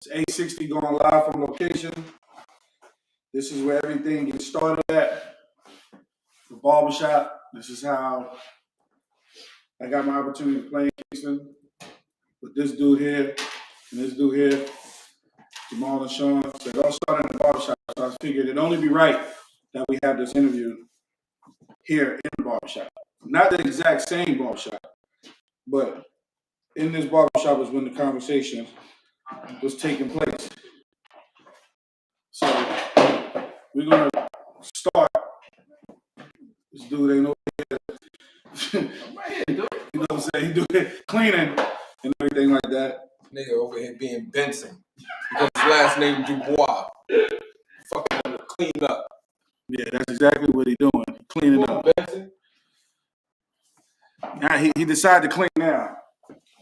It's A60 going live from location. This is where everything gets started at. The barbershop. This is how I got my opportunity to play in Kingston with this dude here and this dude here, Jamal and Sean. So it all started in the barbershop. So I figured it'd only be right that we have this interview here in the barbershop. Not the exact same barbershop, but in this barbershop was when the conversation was taking place. So we're gonna start. This dude ain't no you know what I'm saying? He do it cleaning and everything like that. Nigga over here being Benson because his last name Dubois. Fucking want to clean up. Yeah, that's exactly what he doing. Cleaning up. Benson. Now he decided to clean now.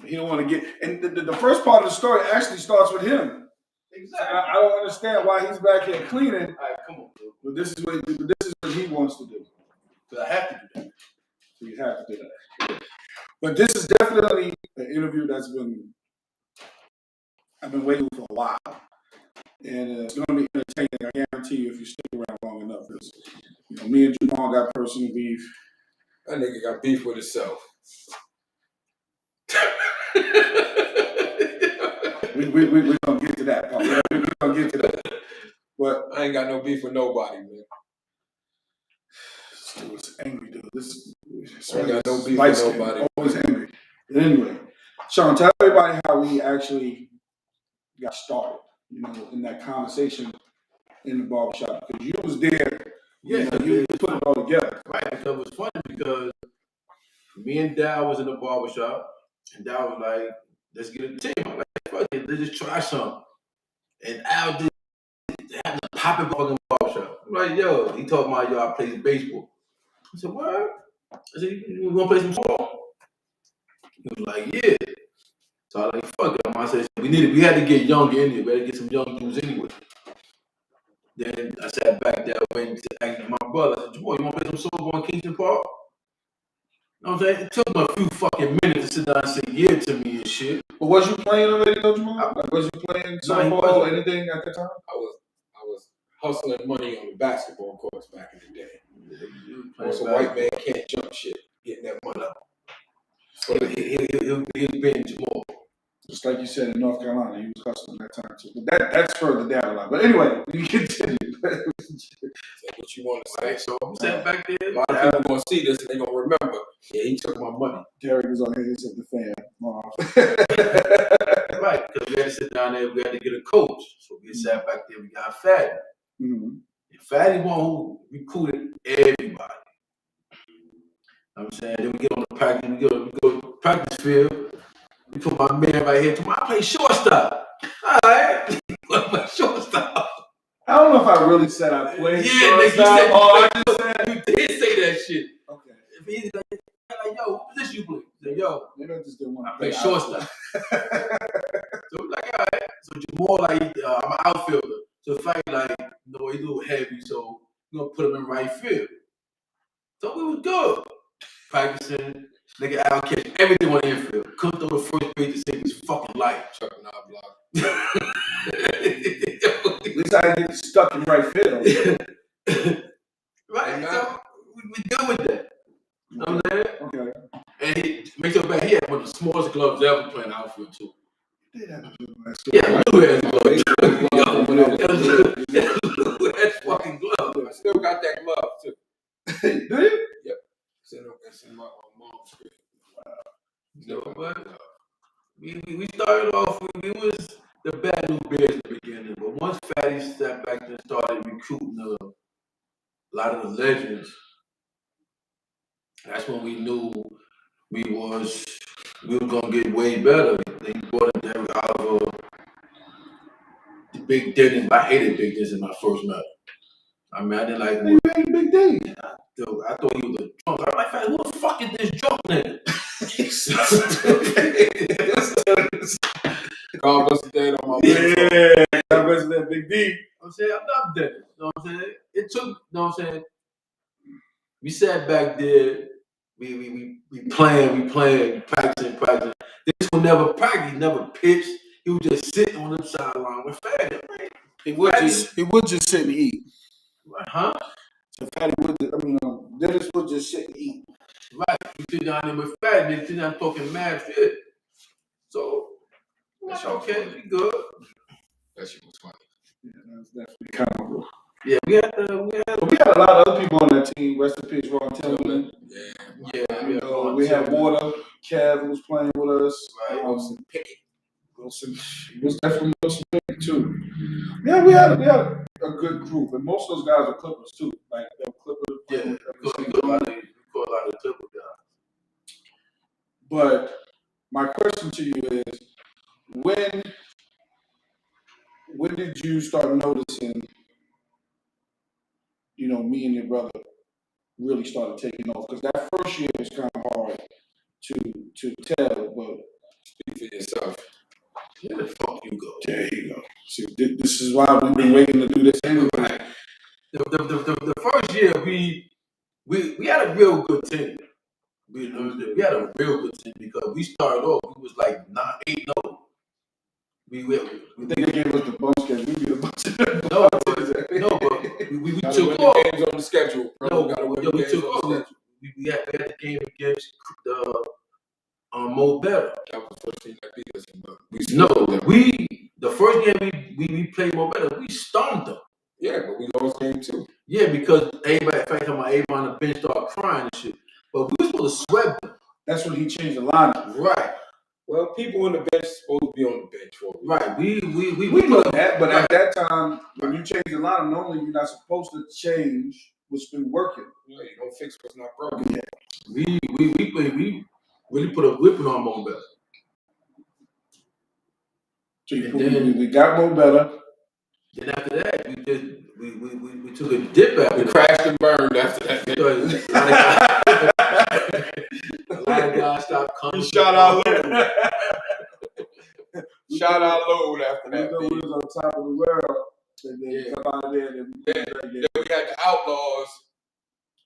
He don't want to get. And the first part of the story actually starts with him. Exactly. I don't understand why he's back here cleaning. All right, come on, bro. But this is what he wants to do. But I have to do that. So you have to do that. But this is definitely an interview that's I've been waiting for a while. And it's going to be entertaining. I guarantee you if you stick around long enough. Because, me and Jamal got personal beef. That nigga got beef with himself. We're going to get to that part. We're going to get to that. But I ain't got no beef with nobody, man. This dude's angry, dude. I ain't got no beef with nobody. Always angry. But anyway, Sean, tell everybody how we actually got started, in that conversation in the barbershop. Because you was there. Yeah, you put it all together. Right, because it was funny because me and Dal was in the barbershop, and Dal was like, let's get a team. I'm like, fuck it, let's just try something. And Al just happened to pop in fucking barbershop. I'm like, yo, he told my y'all plays baseball. I said, what? I said, you want to play some ball? He was like, yeah. So I was like, fuck it. I said, we had to get younger anyway. We had to get some young dudes anyway. Then I sat back there, waiting to ask my brother. I said, Jamal, you want to play some softball in Kingston Park? You know what I'm saying? It took him a few fucking minutes to sit down and say yeah to me and shit. But was you playing already, though, Jamal? Was you playing softball or anything at the time? I was hustling money on the basketball courts back in the day. Once a white man can't jump shit, getting that money up. So he'll be in Jamal. Just like you said in North Carolina, he was hustling that time too. But that's further down a lot. But anyway, you continue. What you want to say? So I'm sitting back there. A lot of people gonna see this and they gonna remember. Yeah, he took my money. Derek is on here. He said the fan. Right, because we had to sit down there. We had to get a coach. So we sat back there. We got Fatty. Mm-hmm. And Fatty one who recruited everybody. You know what I'm saying? Then we get on the practice. We go to the practice field. We put my man right here. I play shortstop. All right. My shortstop. I don't know if I really said I played. Yeah, nigga, I just said you did say that shit. Okay. If he's like, yo, what position you play? He said, yo, maybe I just didn't want to I play shortstop. So we're like, all right. So Jamal, like, I'm an outfielder. So the fact, like, he's a little heavy, so we're gonna put him in right field. So we was good. Practicing. Nigga Al catch everything on the infield. Couldn't throw the first base to save his fucking life. Chucking out block. At least I didn't get stuck in right field. Right? So we deal with that. You know what I'm saying? Okay. And he makes it back. He had one of the smallest gloves ever playing outfield too. Yeah, blue ass glove. That's fucking glove. I still got that glove too. Do you? Yep. It's in my mom's crib. Wow. So, but we started off. We was the bad new bears in the beginning, but once Fatty stepped back and started recruiting a lot of the legends, that's when we knew we was gonna get way better. They brought in Derek Oliver, the Big Dennis. I hated Big Dennis in my first met. I mean, I didn't like him. Big D. I thought he was a drunk. I'm like, who the fuck is this drunk nigga? God bless the dead on my Yeah, God bless that Big D. I'm saying, I'm not dead. You know what I'm saying? It took, you know what I'm saying? We sat back there, we playing, practicing. This one never practiced, he never pitched, he was just sitting on the sideline with Fatty. He would just sit and eat. Huh? So Dennis would just sit and eat. Right. He sit down there with Fatty. They sit down talking mad shit. So, that's okay. We good. That shit was funny. Yeah, that's definitely comical. Yeah, we had But we had a lot of other people on that team. Rest in peace, Ron Tillman. Yeah. We had Water. Kev was playing with us. Right. Wilson. He was definitely Wilson Pickett too. Yeah, we had a good group, and most of those guys are Clippers too. Like they were Clippers. Yeah, we caught a lot of Clipper guys. But my question to you is, when did you start noticing, me and your brother really started taking off? Because that first year was kind of hard to tell, but speak for yourself. Where the fuck you go? There you go. See, this is why we've been waiting to do this anyway. Right. The first year we had a real good team. We had a real good team because we started off. We was like 8-0. I think they gave us the bunch because we beat a bunch of them. But we took off. Games on the schedule. We took off. We had the game against the Mo Better. That was the first team that beat us. The first game we played Mo Better, we stomped them. Yeah, but we lost game 2. Yeah, because everybody on the bench started crying and shit. But we were supposed to sweat them. That's when he changed the lineup. Right. Well, people on the bench supposed to be on the bench for Right. We know that, but at that time, when you change the lineup, normally you're not supposed to change what's been working. Yeah, you don't fix what's not broken. Yeah. We really put a whipping on Mo Better. So we got Mo Better. Then after that, we took a dip after We crashed and burned after that. Because a lot of guys stopped coming. Shot our load. Shot our load after that. We was on top of the world. And then come out of there. Then we had the Outlaws.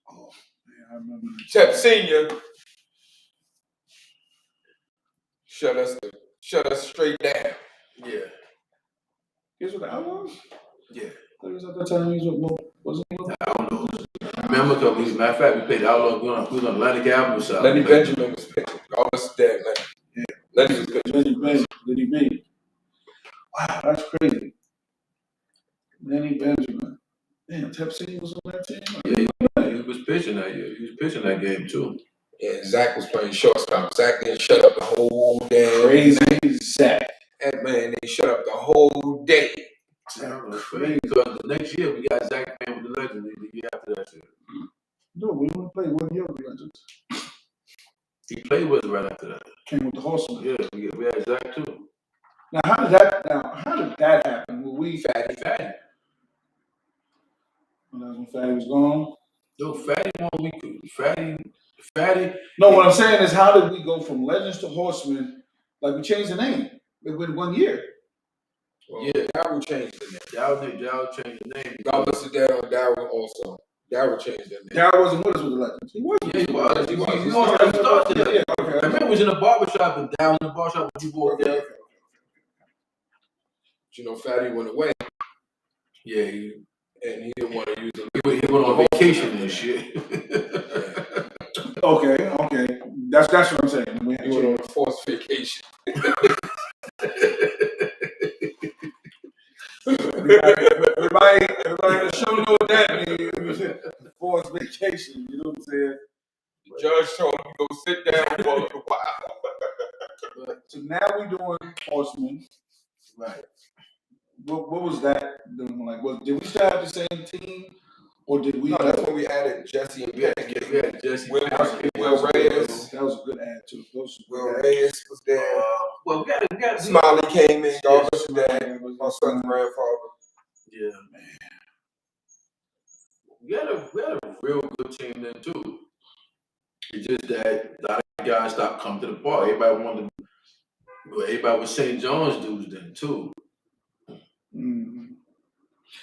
Oh, man, I remember that. Tep Senior shut us straight down. Yeah. Here's what the Outlaws? Yeah. That was at that time. He was I don't know. Remember, because matter of fact, we played Outlaws. We was on Atlantic Avenue side. Lenny Benjamin was pitching. All us dead, Lenny. Yeah. Lenny was pitching. Lenny Benjamin. Wow, that's crazy. Lenny Benjamin. Damn, Tep Senior was on that team? Yeah, he was pitching that year. He was pitching that game, too. Yeah, Zach was playing shortstop. Zach didn't shut up the whole damn crazy Zach. That man, they shut up the whole day. Crazy. Because the next year we got Zach playing with the Legends. The year after that shit. No, we only played 1 year with the Legends. He played with us right after that. Came with the Horsemen. Yeah, we had Zach too. Now how did that happen? Were we Fatty. When that's when Fatty was gone? No, Fatty. No, what I'm saying is, how did we go from Legends to Horsemen? Like, we changed the name within 1 year. Well, yeah, Darryl changed the name. Darryl changed the name. God listed that on Darryl also. Darryl changed that name. Darryl wasn't with us with the Legends. He was. Yeah, he was. He started. Yeah, okay. I remember we was in the barbershop and Darryl in the barbershop when you walked in. But Fatty went away. Yeah, and he didn't want to use it. He went on vacation and shit. Okay. That's what I'm saying. He went on a forced vacation. Everybody in the show know what that means. Forced vacation, you know what I'm saying? The judge told him to go sit down for a little while. So now we're doing Horsemen. Right. What was that doing? Like, did we still have the same team? Or did we? No, that's when we added Jesse and Ben. We had Jesse. Will Reyes. That was a good add too. Will Reyes was there. Well, we got Smiley came in. God bless his dad. My son's grandfather. Yeah, man. We had a real good team then too. It's just that a lot of guys stopped coming to the park. Everybody was St. John's dudes then too. Mm-hmm.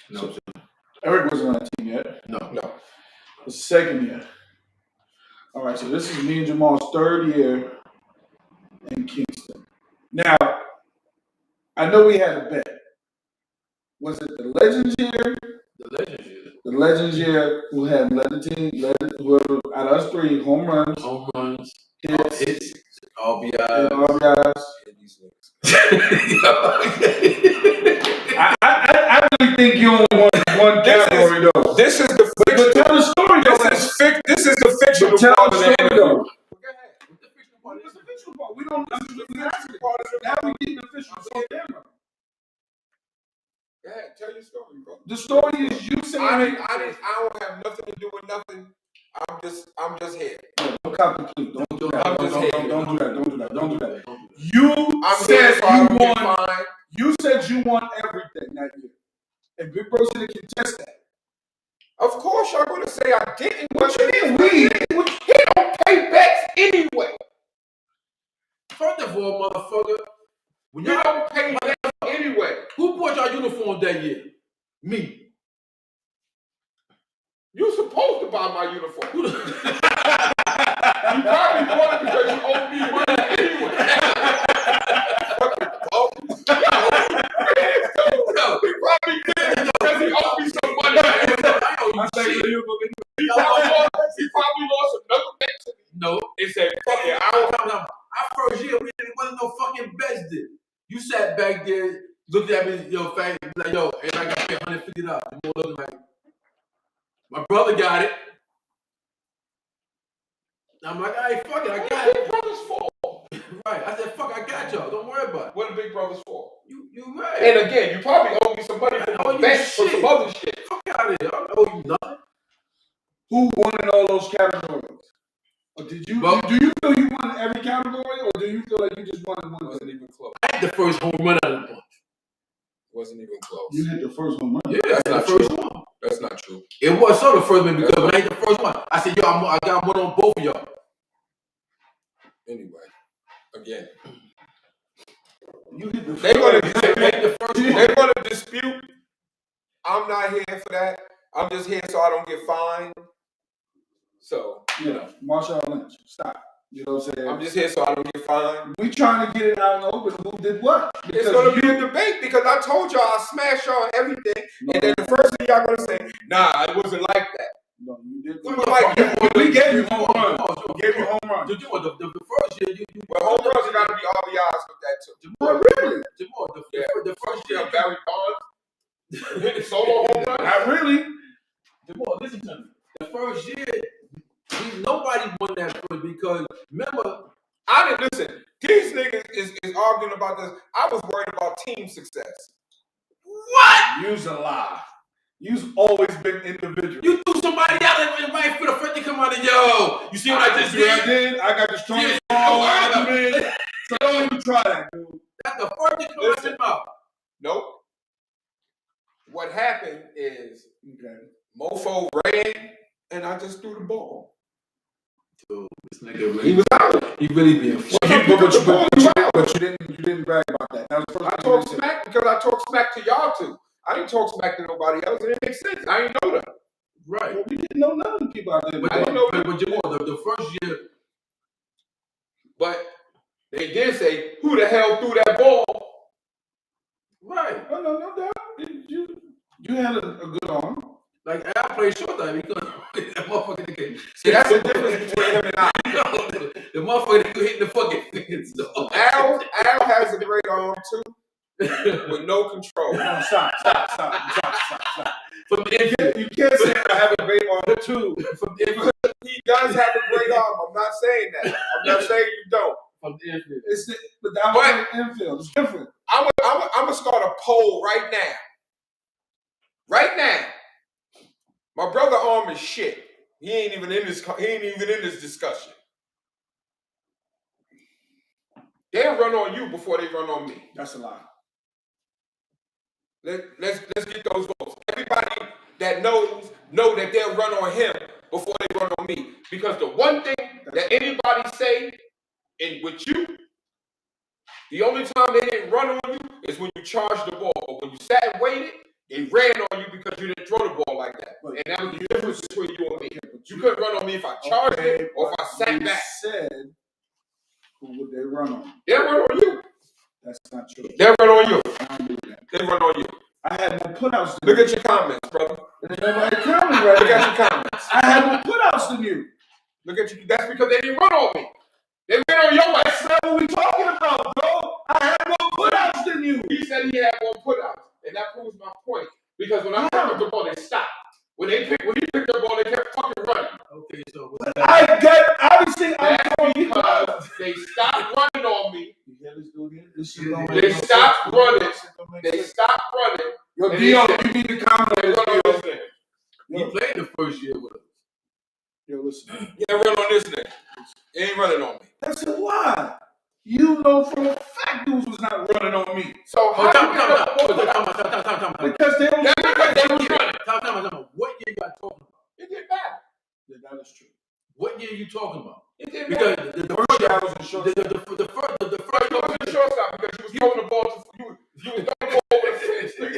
You know what I'm saying? Eric wasn't on that team yet. No. The second year. All right, so this is me and Jamal's third year in Kingston. Now, I know we had a bet. Was it the Legends year? The Legends year. The Legends year who had led the team, whoever out of us three, home runs, hits, RBIs. and RBIs. I really think you only won one category though. This is the fictional. But tell the story though. This is the fictional Tell part the of the story interview. though. What's the Official part. We don't. This is the official part. Now we keep the official on camera. Go ahead, tell your story, bro. The story is you saying I don't have nothing to do with nothing. I'm just here. Don't copy, please. Don't do that. I'm just here. Don't do that. Don't do that. Don't do that. You I'm said here so I you don't get won. fined. You said you won everything that year, and Big Bro said he contest that. Of course, y'all gonna say I didn't. What you mean we? He don't pay bets anyway. First of all, motherfucker, when You y'all don't pay bets anyway. who bought y'all uniforms that year? Me. You supposed to buy my uniform. Who the You probably bought it because you owe me money anyway. He probably did because he owed me some money. He probably lost another bet to me. No. He said, fuck it, I don't Our first year, there wasn't no fucking bets there. You sat back there, looked at me, yo, fat, like, yo, and I got paid $150. You know, looking like, my brother got it. I'm like, all right, fuck it, I got Big it. Brother's fault. Right. I said, fuck, I got y'all. Don't worry about it. What the Big Brother's fault? You right. And again, you probably owe me some money for I owe you bets for shit. some other shit. Fuck out of here. I don't owe you nothing. Who won in all those categories? Or do you feel you won in every category, or do you feel like you just won one? Wasn't even close. I had the first home run out of the bunch. Wasn't even close. You hit the first one. Yeah, That's the not first true. one. That's not true. It was so the first one because when I hit the first one, I said, yo, I got one on both of y'all. Anyway, again, You hit the they're gonna The first one. they're gonna dispute. I'm not here for that. I'm just here so I don't get fined. So Marshawn Lynch. Stop. You know what I'm saying? I'm just here so I don't get fined. We trying to get it out in the open. Who did what? It's gonna be a debate because I told y'all I smashed y'all on everything, and then the first thing y'all gonna say, nah, it wasn't like that. No, you did. We were like, We gave you home runs. Gave you home runs. The first year, well, home runs gotta be RBIs with that too. Well, really? The first year, Yeah, Barry Bonds hitting solo home run. Not really. Jamal, listen to me. The first year, nobody won that first because remember, I didn't listen. These niggas is arguing about this. I was worried about team success. what? You's a lie. You've always been individual. You threw somebody out and right for the first to come out and yo, you see what I just did? I got the strongest Yeah. argument. So don't even try that, dude. That's the first thing come out your mouth. Nope. What happened is Okay. Mofo ran and I just threw the ball. Dude, this nigga really, He was out. he really being But you didn't brag about that. That was the I first talked thing smack because I talked smack to y'all too. I didn't talk smack to nobody else. It didn't make sense. I didn't know that. right. Well, we didn't know none of the people out there. But, I didn't know but Jamal, the first year, But they did say, who the hell threw that ball? right. Oh, no doubt. You had a good arm. Like I played short time because that motherfucker nigga. See, that's the difference between him and I. The motherfucker nigga hitting the fucking fence. Al has a great arm too, with no control. No, stop. From the infield. You can't say I have a great arm too. From the infield. He does have a great arm. I'm not saying that. I'm not saying you don't. From the infield. But that was in the infield. It's different. I'm gonna start a poll right now. Right now. My brother arm is shit. He ain't even in this discussion. They'll run on you before they run on me. That's a lie. Let's get those votes. Everybody that know that they'll run on him before they run on me. Because the one thing that anybody say with you, the only time they didn't run on you is when you charged the ball. But when you sat and waited, they ran on you because you didn't throw the ball like that. And that was the difference between you and me. You couldn't run on me if I charged it or if I sat back. Said, who would they run on? They'll run on you. That's not true. They'll run on you. I had more putouts than Look you. at your comments, brother. There's nobody comment right Look now. at your comments. I had more putouts than you. Look at you. That's because they didn't run on me. They ran on your ass. That's not what we talking about, bro. I had more putouts than you. He said he had more putouts, and that proves my point. Because when I picked up the ball, they stopped. When he picked the ball, they kept fucking running. Okay, so I got obviously. That's because they stopped running on me. They They stopped running. They stopped running. Yo, And Dio, they said- you need to comment They on run on this. this nigga. he played the first year with us. Yo, listen. Yeah, run on this nigga. He ain't running on me. That's a lie. You know for a fact dudes was not running on me. So how Time. Because they was That's because they was running. Time. What year you talking about? It didn't matter. Yeah, that is true. What year you talking about? It didn't Because matter. the First year I was in short. first You was in shortstop because you was throwing the ball to you was throwing the ball over the fence. First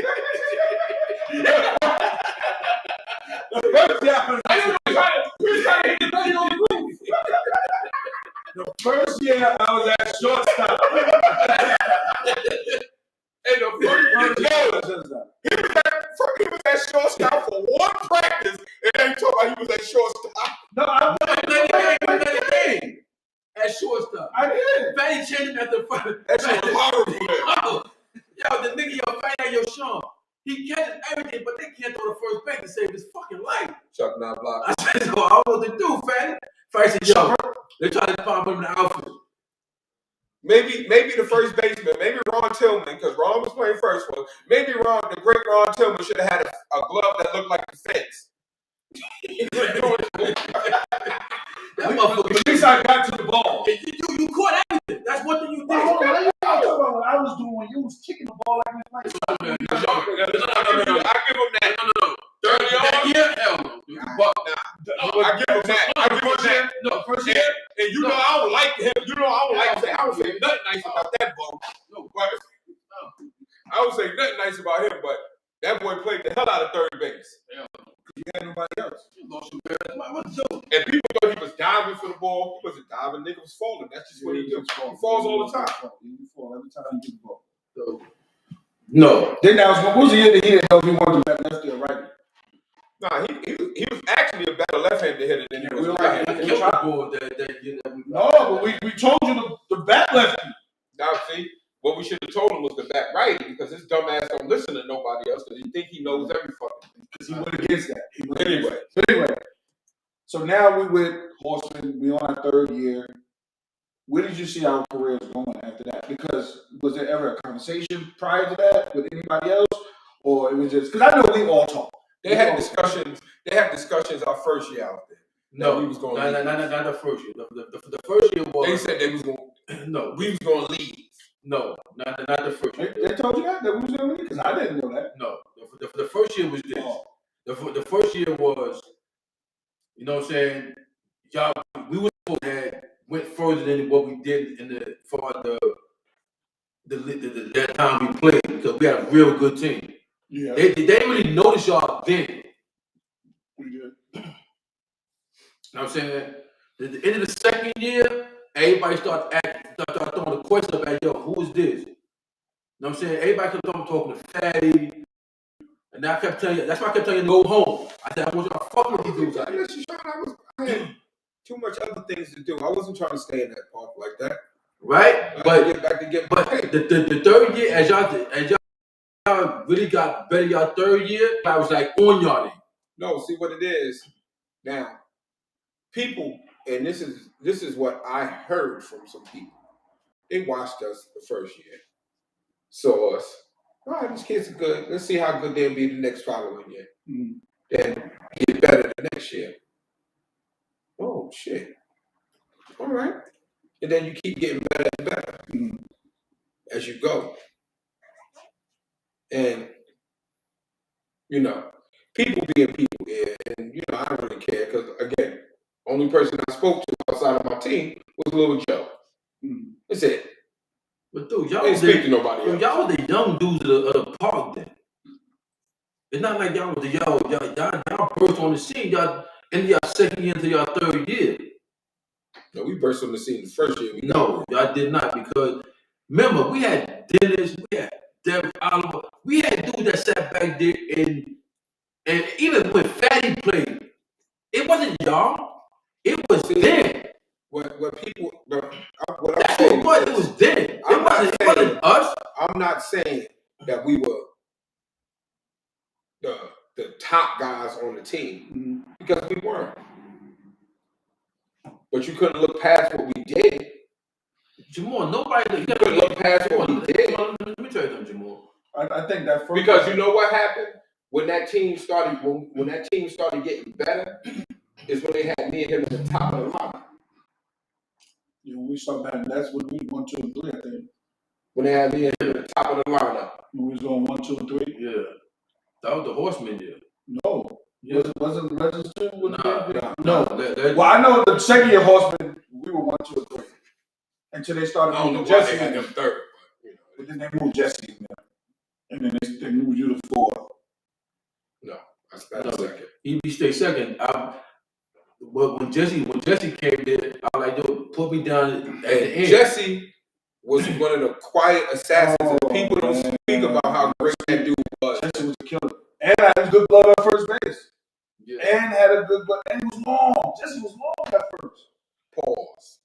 year I was I didn't was trying to hit the belly on the roof. The first year I was at shortstop. And the he was at shortstop for one practice, and they talking about he was at shortstop. No, I played the game at shortstop. I did. Fatty changed him at the front. That shit was horrible. Yo, the nigga, yo, Fatty, yo, Sean. He catches everything, but they can't throw the first back to save his fucking life. Chuck not block. I said, so I don't know what to do, Fatty. Fatty said, yo, they trying to find him in the outfit. Maybe the first baseman, maybe Ron Tillman, because Ron was playing first one. Maybe the great Ron Tillman should have had a glove that looked like the fence. That motherfucker. At least I got to the ball. You caught everything. That's one thing you did. Hold on, what are you talking about what I was doing when you was kicking the ball like this? I give him that. No. Early on, Yeah, hell no. I give him that. I give him that. No, first year. And you know I don't like him. You know I don't like him. I don't say nothing nice about that bum. I don't say nothing nice about him, but that boy played the hell out of third base. You had nobody else. And people thought he was diving for the ball. He wasn't diving. Nigga was falling. That's just what he do. He falls all the time. He falls every time he gets the ball. No. Then that was what was the year that he didn't know if he wanted to bat lefty or righty? Nah, he was actually a better left-handed hitter than he was a right-handed. No, but we told you to bat lefty. Now, see, what we should have told him was to bat righty because his dumb ass don't listen to nobody else because he think he knows every fucking thing. Because he went against that. Anyway. So now we with Horseman, we on our third year. Where did you see our careers going after that? Because was there ever a conversation prior to that with anybody else? Or it was just, because I know we all talk. They had discussions our first year out there. No, we was going not the first year. The first year was. They said they was going. No, we was going to leave. No, not the first year. They told you that we was going to leave? Because I didn't know that. No, the first year was this. The first year was, you know what I'm saying? Y'all, we went further than what we did that time we played because we had a real good team. Yeah. They didn't really notice y'all then. We did. You know what I'm saying? At the end of the second year, everybody started throwing the question up at, yo, who is this? You know what I'm saying? Everybody kept talking to Fatty. And I kept telling you, that's why I kept telling you to go home. I said, I want y'all to fuck with these dudes out here. I had too much other things to do. I wasn't trying to stay in that park like that. Right? But get back to get the third year, as y'all really got better y'all third year, I was like on y'all then. No, see what it is now. People, and this is what I heard from some people. They watched us the first year, saw us. All right, these kids are good. Let's see how good they'll be the next following year. Mm-hmm. Then get better the next year. Oh shit! All right, and then you keep getting better and better as you go. And you know, people being people here, and you know, I don't really care because again, only person I spoke to outside of my team was Little Joe. That's it. But dude, y'all didn't speak to nobody else. Y'all was the young dudes of the park then. It's not like y'all was y'all burst on the scene. Y'all in y'all second year into y'all third year. No, we burst on the scene the first year. No, y'all did not because remember we had Dennis, we had Derek Oliver. We had dudes that sat back there and even when Fatty played, it wasn't y'all. It was them. What people, what I'm That's saying what is it was them. It I'm not wasn't saying us. I'm not saying that we were the top guys on the team because we weren't. But you couldn't look past what we did. Jamal, nobody. You couldn't look past what we did. Let me tell you something, Jamal. I think that first Because you know what happened when that team started when that team started getting better is when they had me and him at the top of the line. you know, we saw that. That's when we 1, 2, and 3. I think When they had me and him at the top of the lineup. when we was going 1, 2, and 3. Yeah, that was the Horseman year. No, wasn't the Legends too? No. Well, I know the second year Horsemen we were 1, 2, and 3 until they started I don't know moving why Jesse. they had them third, But then they moved Jesse in there, and then they moved you to 4. No, that's second. He stayed second. But when Jesse came there, I was like, yo, put me down at the end. Jesse was one of the quiet assassins, and people don't speak about how great that dude was. Jesse was a killer, and had a good blood at first base. Yeah. And had a good blood, and he was long. Jesse was long at first. Pause.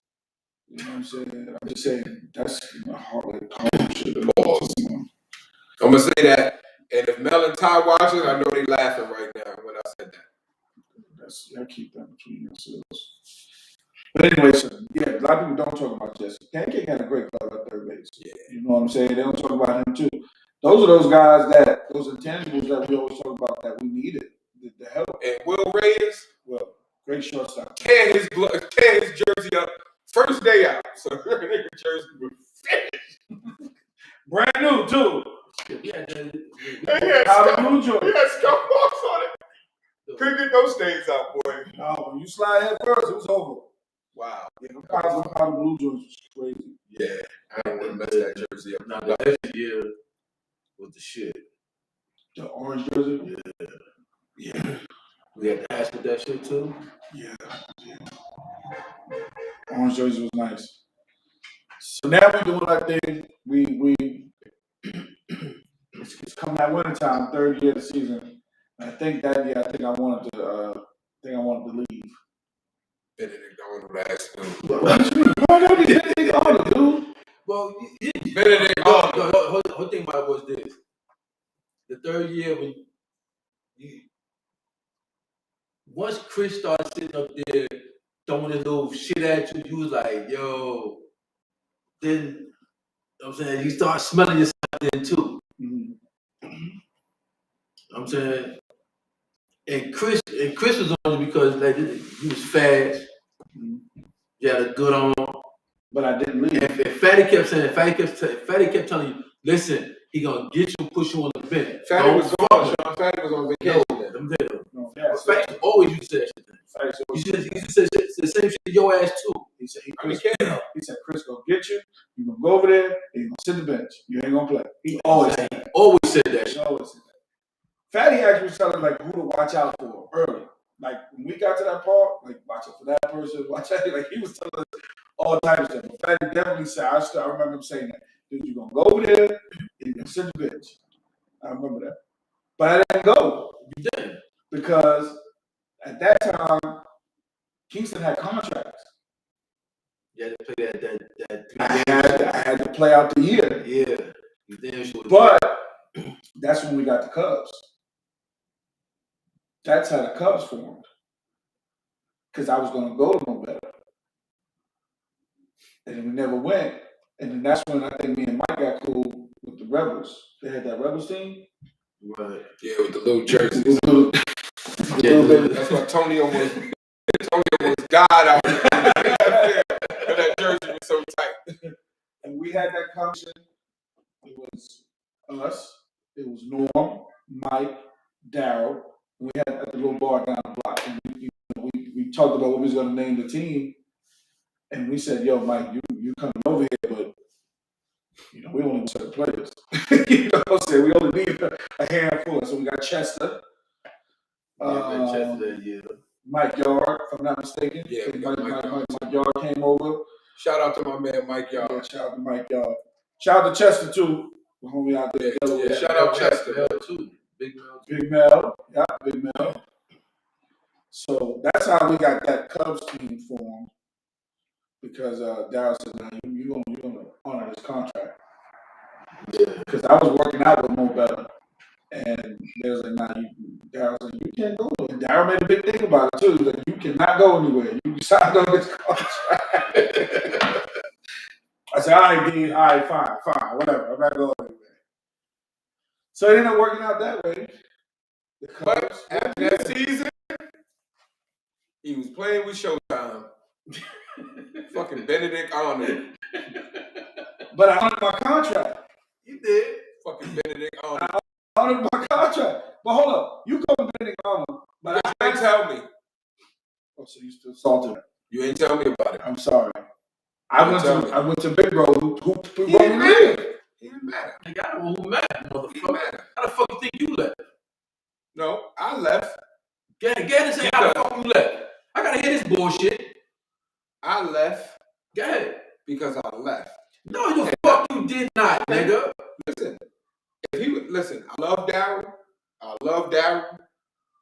You know what I'm saying? I'm just saying that's hard shit. Pause. I'm gonna say that, and if Mel and Ty watching, I know they laughing right now when I said that. Y'all keep that between yourselves. But anyway, so, yeah, a lot of people don't talk about Jesse. Pancake had a great club at third base. Yeah. You know what I'm saying? They don't talk about him too. Those are those guys those intangibles that we always talk about that we needed the help. And Will Reyes, well, great shortstop. tear his jersey up first day out. So nigga jersey was finished. Brand new too. Yeah, Blue Joy. He had scum marks on it. Couldn't get those stains out, boy. No, when you slide head first, it was over. Wow. Yeah, the powder Blue Joys was crazy. Yeah, I don't want to mess that jersey up. Now the next year was the shit. The orange jersey? Yeah. We had to ask with that shit too. Yeah. Orange jersey was nice. So now we doing our thing. It's coming that winter time, third year of the season. And I think I wanted to leave. Benedict Arnold asked him. Dude. Well, Benedict Arnold. whole thing about it was this. The third year when once Chris started sitting up there throwing his little shit at you, you was like, yo. Then, you know what I'm saying, you start smelling yourself then too. Mm-hmm. You know what I'm saying? And Chris was on it because like he was fast. Mm-hmm. You had a good arm. But I didn't leave. And Fatty kept telling you, listen, he gonna get you, push you on the bench. Fatty was gone, Sean. Fatty was on vacation. No, Fatty always used to say that shit. He used to say the same shit to your ass too. He said, Chris gonna get you. You gonna go over there and you gonna sit the bench. You ain't gonna play. He always said that. Always said that. He always said that. Fatty actually was telling like who to watch out for early. Like when we got to that part, like watch out for that person, watch out. Like he was telling us all types of stuff. But Fatty definitely said, I remember him saying that. Dude, you gonna go over there and you gonna sit the bench. I remember that. But I didn't go. You didn't. Because at that time, Kingston had contracts. You had to play that 3 games. I had to play out the year. Yeah. But that's when we got the Cubs. That's how the Cubs formed. Because I was going to go to no better. And then we never went. And then that's when I think me and Mike got cool with the Rebels. They had that Rebels team. Right. Yeah, with the little jerseys. That's why Tony was God out there. But that jersey was so tight. And we had that conversation. It was us. It was Norm, Mike, Darryl. We had at the little bar down the block. And we talked about what we was going to name the team. And we said, yo, Mike, you coming over here, but we only want certain players. You know what I'm saying? We only need a handful. So we got Chester. Chester, yeah. Mike Yard, if I'm not mistaken. Yeah, Mike Yard came over. Shout out to my man Mike Yard. Yeah, shout out to Mike Yard. Shout out to Chester too. The homie out there. Yeah, shout out Chester. Mel too. Big Mel too. Big Mel. Yeah, Big Mel. So that's how we got that Cubs team formed. Because Darryl said, "Nah, you gonna honor this contract." Yeah. Because I was working out with Mo Better, and they was like, "Nah, Darryl said you can't go." And Darryl made a big thing about it too. He was like, "You cannot go anywhere. You signed on this contract." I said, "All right, Dean. All right, fine, whatever. I'm not going anywhere." So it ended up working out that way. The But Cubs, after that season, he was playing with Showtime. Fucking Benedict Arnold. but I honored my contract. You did. Fucking Benedict Arnold. I honored my contract. But hold up, you call Benedict Arnold, but You ain't tell me. Oh, so you still salted? You ain't tell me about it. I'm sorry. I went to Big Bro who He didn't matter. He didn't matter. Nigga, I don't know who mad, He motherfucker. didn't matter. How the fuck you think you left? No, I left. Get and say how the fuck you left. I gotta hear this bullshit. I left Go ahead. because I left. No, the fuck you did not, nigga. Listen, if he would listen, I love Darryl.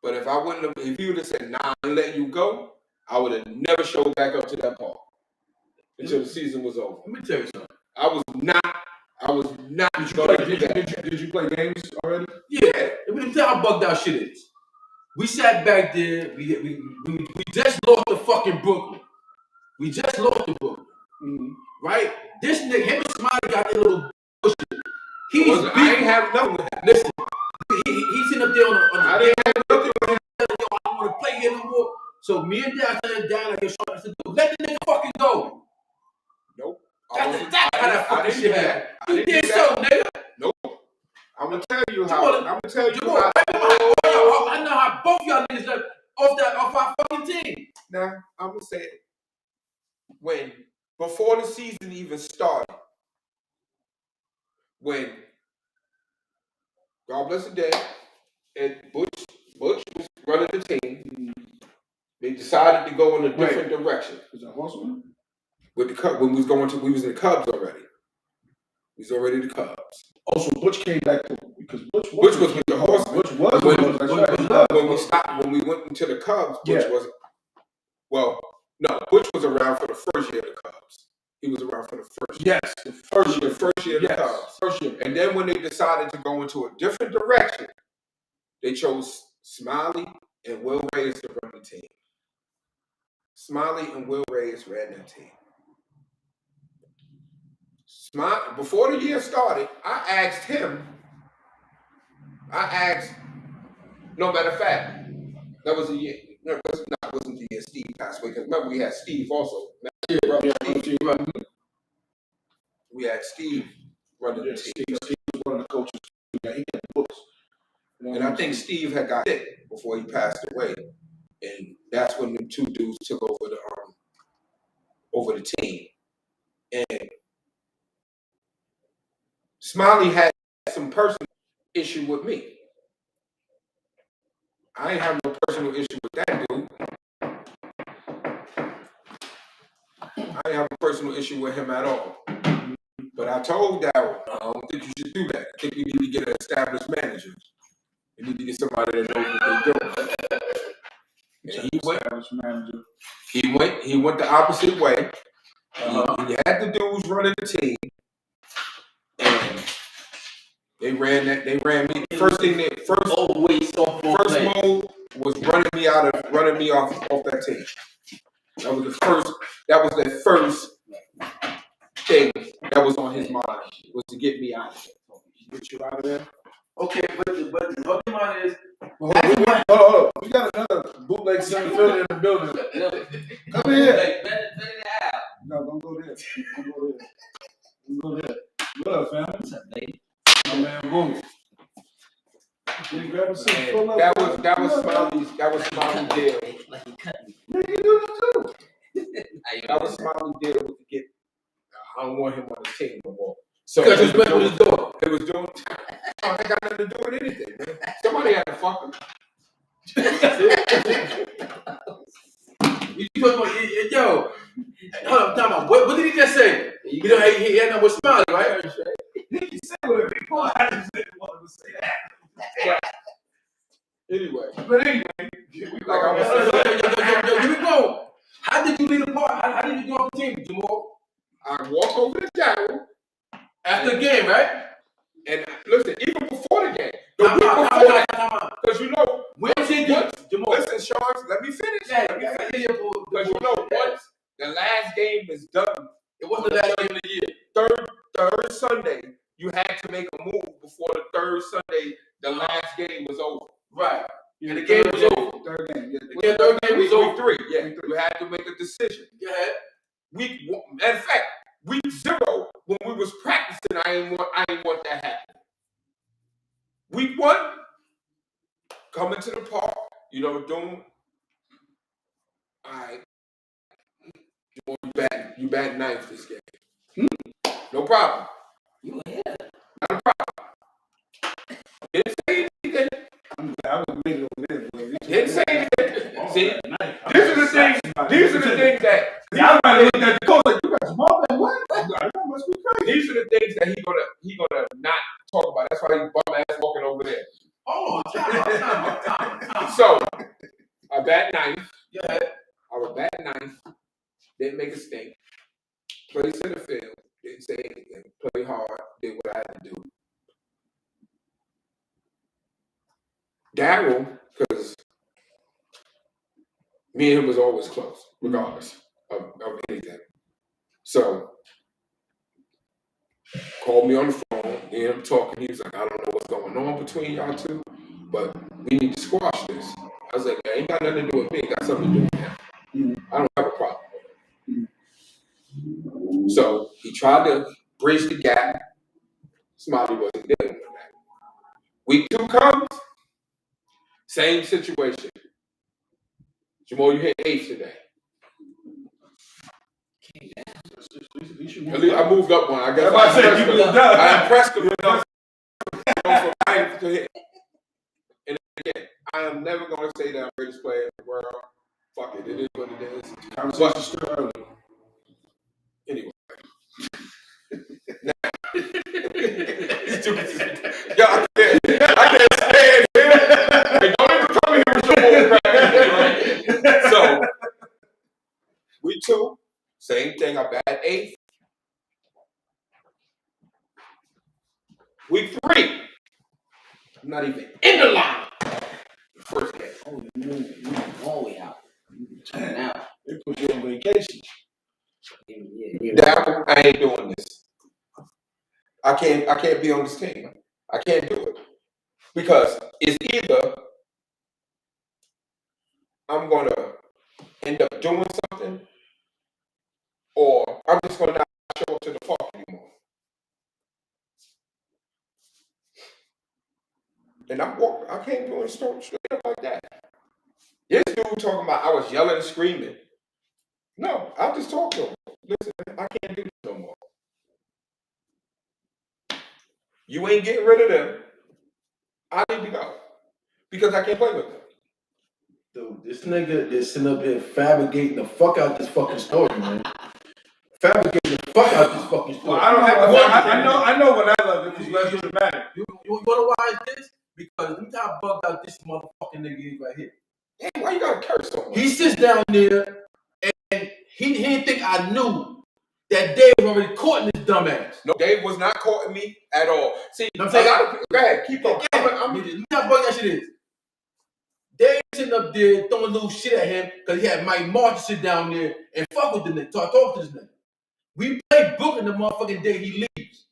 But if he would have said, "Nah, I'm letting you go," I would have never showed back up to that park until the season was over. Let me tell you something. I was not going to do that. Did you play games already? Yeah. Let me tell you how bugged out shit is. We sat back there. We just lost to fucking Brooklyn. We just lost to Brooklyn. Mm-hmm. Right? This nigga, him and Smiley got their little bullshit. I ain't have nothing with that. Listen, he's sitting up there on the I didn't have nothing with that. yo, I don't want to play here no more. So me and Dad turned down like a short. I said, let the nigga fucking go. Nope. That's how that fucking didn't shit do happened. that. You did so, nigga. Nope. I'm gonna tell you how. Jamal, I know how both y'all niggas left off our fucking team. Now I'm gonna say it. Before the season even started, when God bless the day, and Butch was running the team, they decided to go in a different direction. Was that Horseman? With the Cubs, when we was in the Cubs already. We was already the Cubs. Also, Butch came back because Butch was with the Horsemen. Butch was. When we went into the Cubs, Butch wasn't. Well, no, Butch was around for the first year of the Cubs. He was around for the first year. Yes, the first year of the Cubs. First year. And then when they decided to go into a different direction, they chose Smiley and Will Reyes to run the team. Smiley and Will Reyes ran that team. Before the year started, I asked, no matter of fact, that was a year. No, it wasn't the year Steve passed away. Because remember, we had Steve also. Steve. We had Steve running the team. Steve was one of the coaches. Yeah, he had books. And I think Steve had got sick before he passed away. And that's when the two dudes took over the team. And Smiley had some personal issue with me. I ain't have no personal issue with that dude. I ain't have a personal issue with him at all. But I told Darryl, I don't think you should do that. I think you need to get an established manager. You need to get somebody that knows what they're doing. And he went the opposite way. He had the dudes running the team. And they ran me. First mode was running me off that team. That was the first thing that was on his mind, was to get me out of there. Get you out of there. Okay, but the other one is. Hold on. We got another bootleg center fielder in the building. Come here. No, don't go there. Don't go there. What up, fam? What's up, baby? My man, boom. That was Smiley's deal. Like he cut me. Yeah, you do it too. That was Smiley's deal to get. I don't want him on the team no more. So because he was doing his door. It was doing. I ain't got nothing to do with anything, man. Somebody had to fuck him. You talking about, yo, hold on, what did he just say? You know, he had nothing with Smiley, right? He think you said it before. I just didn't want to say that. Anyway. But anyway, Like I was saying. Here we go. How did you lead the party? How did you do on the team, Jamal? I walked over to Daryl. After the game, right? And listen, even before the game. The week before that. Because you know. Where's he do? Jamal. Listen, Sean, let me finish. Let me finish. Because you know, once the last game is done. It wasn't the last game of the year. Third Sunday, you had to make a move before the third Sunday, the last game was over. Right. And the game was over. Third game. Yeah, third game was over. Week 3. Yeah, you had to make a decision. Yeah. Week 1, matter of fact, week 0, when we was practicing, I ain't want that happen. Week 1, coming to the park, you know, doing. All right. You bat ninth this game. No problem. You here? Not a problem. Didn't say anything. I was making over there. Didn't say anything. See, these are the things. These are the things that. I might have looked at the coach like, you got Jamal back, what? That must be crazy. These are the things that he gonna not talk about. That's why he bum ass walking over there. Oh, time. So I bat ninth. Yeah. I was bat ninth. Didn't make a stink. Played center field. Didn't say anything. Played hard. Did what I had to do. Daryl, because me and him was always close, regardless of anything. So called me on the phone, me and him talking. He was like, I don't know what's going on between y'all two, but we need to squash this. I was like, it ain't got nothing to do with me. It got something to do with him. I don't have a problem with it. So he tried to bridge the gap. Smiley wasn't dealing with that. Week 2 comes, same situation. Jamal, you hit 8 today. At least I moved up one. I guess I impressed him enough from 9 to hit. And again, I am never going to say that I'm the greatest player in the world. Fuck it, it is what it is. Conversation still early. Anyway. Yo, I can't stand him. Hey, don't even come here with your bull crap. So, week 2, same thing. I bat 8th. Week 3, I'm not even in the line. First game. Oh, you all the way out. You turn out. They put you on vacation. Yeah. Now I ain't doing this. I can't be on this team. I can't do it. Because it's either I'm gonna end up doing something or I'm just gonna not show up to the park anymore. And I can't do it straight up like that. This dude talking about I was yelling and screaming. No, I'll just talk to him. Listen, I can't do this no more. You ain't getting rid of them. I need to go. Because I can't play with them. Dude, this nigga is sitting up here fabricating the fuck out this fucking story, man. Fabricating the fuck out this fucking story. Well, I don't have to. I know what I love. It was less dramatic. You know why it's this? Because look how bugged out this motherfucking nigga is right here. Hey, why you gotta curse so much? He sits down there and he didn't think I knew that Dave was already caught in this dumbass. No, Dave was not courting me at all. See, You know what I'm saying? go ahead, keep on. Look how bugged that shit is. Dave sitting up there throwing little shit at him because he had Mike Martin sit down there and fuck with the nigga, talk to this nigga. We played Brooklyn the motherfucking day he leaves.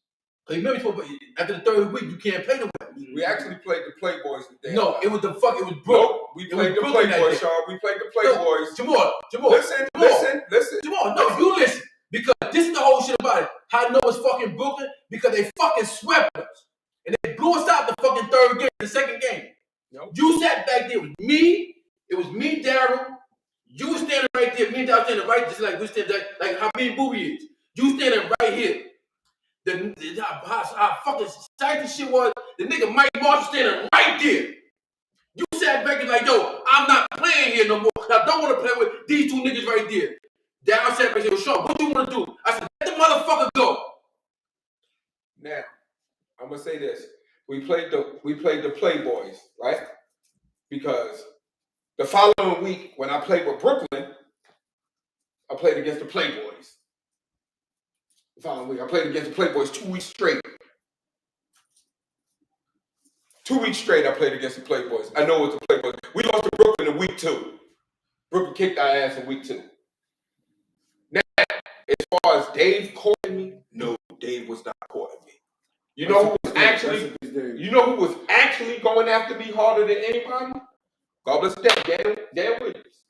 Cause you remember after the third week you can't play no way. We actually played the Playboys today. No, it was Brooklyn. Nope, we played the Playboys, Sean. We played the Playboys. Jamal. Listen. Jamal, no, you listen. Because this is the whole shit about it. How I know it's fucking Brooklyn? Because they fucking swept us. And they blew us out the fucking third game, the second game. Nope. You sat back there with me. It was me, Daryl. You standing right there. Me and Daryl standing right, just like we stand there, like how me and Booby is. You standing right here. How fucking tight this shit was. The nigga Mike Marshall standing right there. You sat back and like, yo, I'm not playing here no more. I don't want to play with these two niggas right there. Daryl sat back and said, Sean, what do you want to do? I said, let the motherfucker go. Now, I'm gonna say this. We played the Playboys, right? Because the following week, when I played with Brooklyn, I played against the Playboys. The following week, I played against the Playboys 2 weeks straight. 2 weeks straight, I played against the Playboys. I know it was the Playboys. We lost to Brooklyn in week 2. Brooklyn kicked our ass in week 2. Now, as far as Dave courting me, no, Dave was not courting me. You know who was actually going after me harder than anybody? God bless Dan Williams.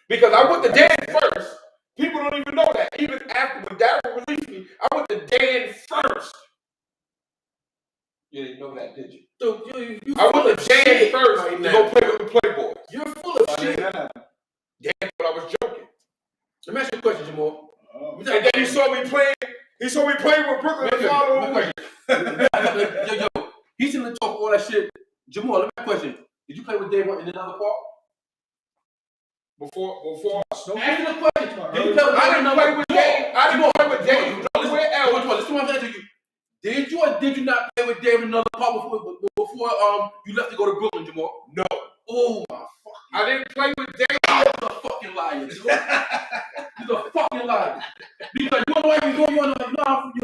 Because I went to Dan first. People don't even know that. Even after when Darryl released me, I went to Dan first. You didn't know that, did you? Dude, you I went to Dan first right to now. go play with the Playboys. You're full of shit. Dan thought I was joking. Let me ask you a question, Jamal. And then he saw me playing. He saw me playing with Brooklyn the following week. Yo, he's in the talk all that shit. Jamal, let me ask you a question. Did you play with Dave in another part? Before. Answer the question. Did you play with Dave? I didn't play with Dave. I didn't play with Dave. Nowhere else. Listen to what I'm saying to you. Did you or did you not play with Dave in another part before you left to go to Brooklyn, Jamal? No. Oh my fucking. I didn't play with Dave. You're a fucking liar, You're a fucking liar. Because you know why you know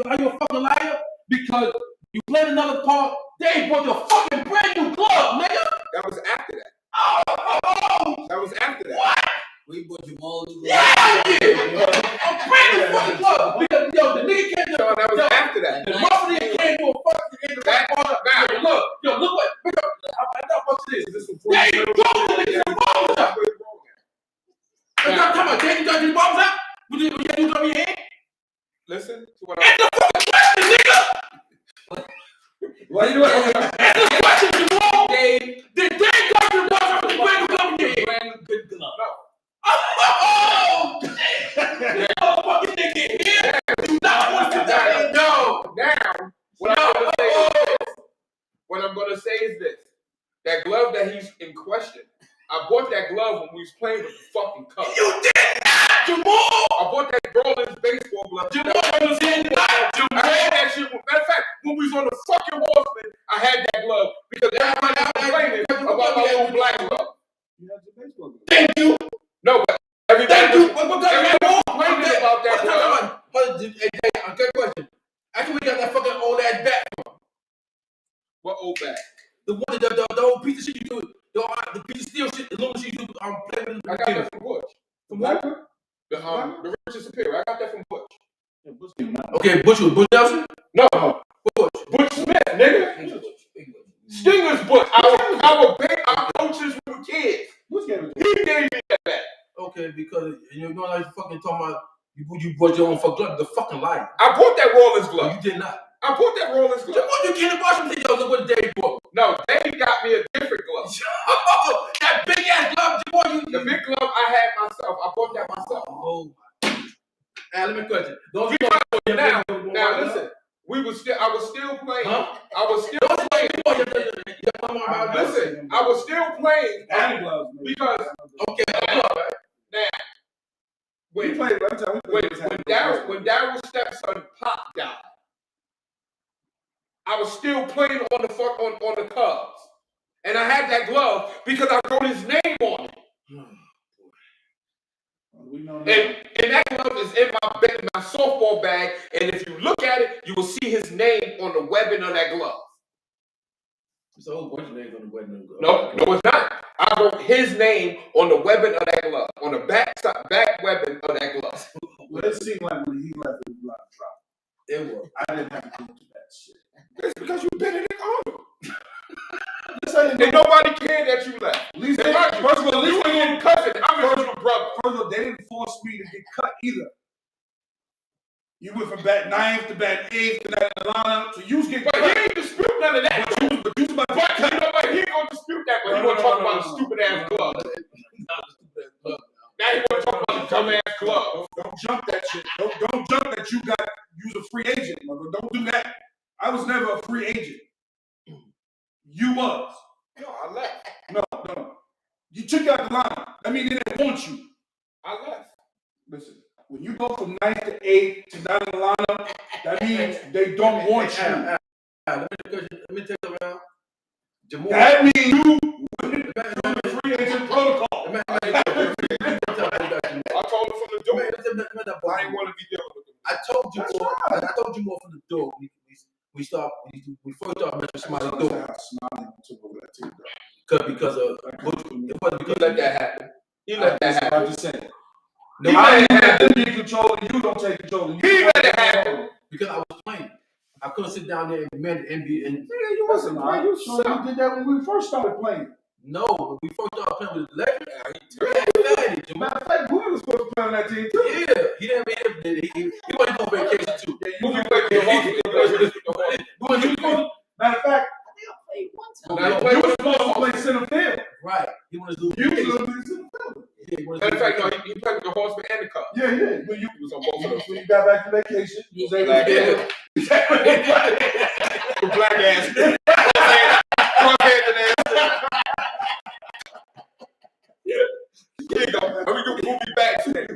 how you're a fucking liar? Because you played another part. Dave bought your fucking brand new club, nigga. That was after that. Oh. That was after that. What? We bought you all new. Yeah, a brand new fucking club. Because the nigga came to. No, that was after that. The motherfucker came to a fucking Now, look what. I know what it is. This was Dave, you go to the ball up. I'm talking about Dave, you got your balls up. Would you do your hand? listen to what Answer the fucking question, nigga. What are you doing? Answer the question, Jamal. Dave. Did Dave got your balls up with the brand new glove in your hand? Brand new good glove. No. Oh, this motherfucking nigga here. You not want to die. No. Now, what I'm gonna say is this. That glove that he's in question, I bought that glove when we was playing with the fucking Cubs. You did not, Jamal. I bought that Rollins baseball glove. Jamal was in not, Jamal. I had that shit. Matter of fact, when we was on the fucking Horseman, I had that glove because everybody was complaining about my old black glove. You had your baseball glove. Thank you. No, but everybody was Thank complaining about that glove. But a good question. Actually, we got that fucking old ass bat from. What old bat? The one, the old piece of shit you do, the piece of steel shit, the little shit you do, play with. I got that from Butch. From what? The Richard Superior. I got that from Butch. Okay, Butch Nelson? No, Butch Smith, nigga. Stinger's Butch. Our coaches were kids. He gave me that bat. Okay, because you know like fucking talking about you bought your own fucking glove, the fucking liar. I bought that Rollins glove. You did not. I bought that Rollins glove. You can't watch them videos of what Dave bought. No, Dave got me a different glove. That big ass glove, Jamal. The big glove I had myself. I bought that myself. Oh. Now let me question. Now listen. I was still playing. Huh? I was still playing. Listen, I was still playing because now when Daryl's stepson Pop died, I was still playing on the Cubs, and I had that glove because I wrote his name on it. And that glove is in my softball bag, and if you look at it, you will see his name on the webbing of that glove. There's a whole bunch of names on the webbing of the glove. No, it's not. I wrote his name on the webbing of that glove, on the back webbing of that glove. Well, it seemed like when he left, it was a lot of trouble. It was. I didn't have to go through that shit. It's because you Benedict Arnold. And nobody cared that you left. At least First of all, you ain't cousin. I'm your little brother. First of all, they didn't force me to get cut either. You went from bat 9th to bat 8th to that lineup, so you was getting cut. But he ain't dispute none of that. But you was about to get cut. You know what? He ain't gonna dispute that, but he gonna talk about the stupid ass glove. Now he wanna talk about the dumb ass glove. Don't jump that shit. Don't jump that you was a free agent, mother. Don't do that. I was never a free agent. You was. No, I left. No. You took out the line. I mean, they didn't want you. I left. Listen, When you go from 9th to 8th to down the lineup, that means they don't want you. Let me tell you something. Jamal, That means you went through the free agent protocol. I told him from the door. I didn't want to be dealing with him. I told you more from the door. We first started messing Smiley door. Because of it wasn't because Let that happen. He let that happen. I'm just saying. No, I didn't have to be control, and you don't take control. He let it happen. because I was playing. I couldn't sit down there and manage NBA. And You wasn't lying. You sure you did that when we first started playing? no, when we first started playing with the Lakers, Matter of fact, Boogie was supposed to play on that team too. yeah, he wasn't on vacation too. Movie played with the Hawks. Matter of fact, you were supposed to play center field. Right. He wanted to do You vacation. was supposed to play center field. Yeah, he wanted to Matter of do fact, no, vacation. he played with the Horseman and the Cubs. Yeah. When you He was on both of those. when you got back from vacation, you was able to Black get ass. The black ass. Front-handed ass. Yeah. Here you go. Let me do movie back today.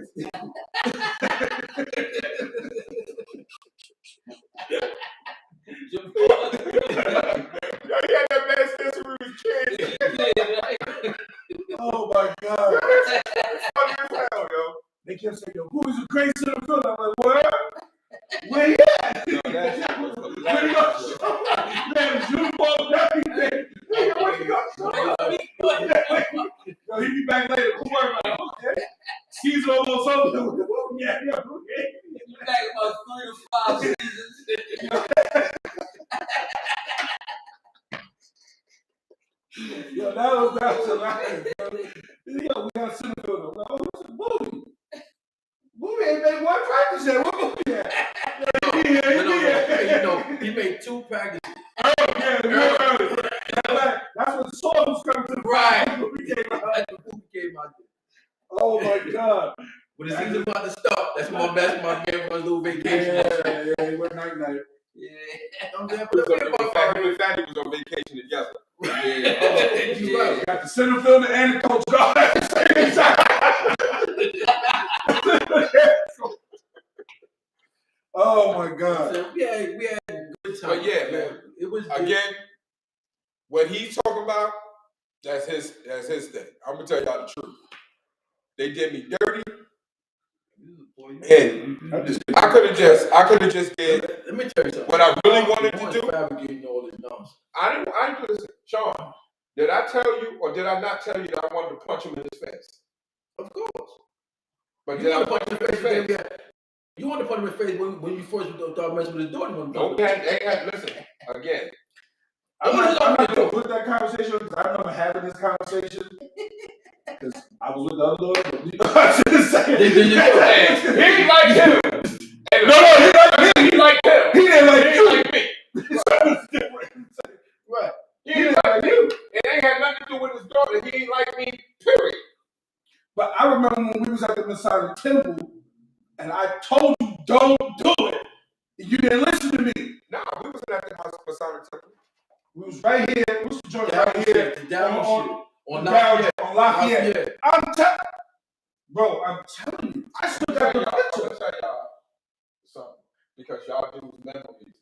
He had that bad sense when he was kid. Oh my God. Funny as hell, yo. They kept saying, yo, who is a great center field? I'm like, what? Where he at? No, that's Where he go? Man, his uniform and everything. Nigga, where he go? Yo, he be back later. Don't worry about it. Okay. Season almost over. Yeah, okay. You back about 3 to 5 seasons. Yo, that was hilarious, bro. Yo, we got center field. I'm like, oh, what's the Boogie? Boogie ain't made one practice yet. What Boogie at? He made 2 practices. That's when the sword was coming to the Right. Boogie came out. That's when Boogie came out there. Oh my God. When the season about to start, that's my man for a little vacation. Yeah, he went night. Yeah. I'm there, Him and Fatty was on vacation together. Yeah. You right. Got the center fielder and the coach guard at the same time. Oh my God. So we had a good time. But yeah, man. It was Again, what he's talking about, that's his thing. I'm gonna tell y'all the truth. They did me dirty, and I could have just did Let me tell you something. what I really wanted to do. Fabricating all this nonsense. I didn't listen, Sean. Did I tell you or did I not tell you that I wanted to punch him in his face? Of course. But You did I want to punch him in his face? You want to punch him in his face when you first started messing with his daughter. Listen, again. I'm not going to put that conversation because I remember having this conversation because I was with the other daughter. I'm just saying. He didn't like him. No, he liked him. He liked him. He didn't like you. Like me. Right. He didn't like you. It ain't had nothing to do with his daughter. He didn't like me, period. But I remember when we was at the Masonic Temple and I told you, don't do it. You didn't listen to me. No, we wasn't at the Masonic Temple. We was right here. What's the joint right here? On Lafayette. I'm telling you. I still got the picture. I'm gonna tell y'all something. Because y'all dudes' memories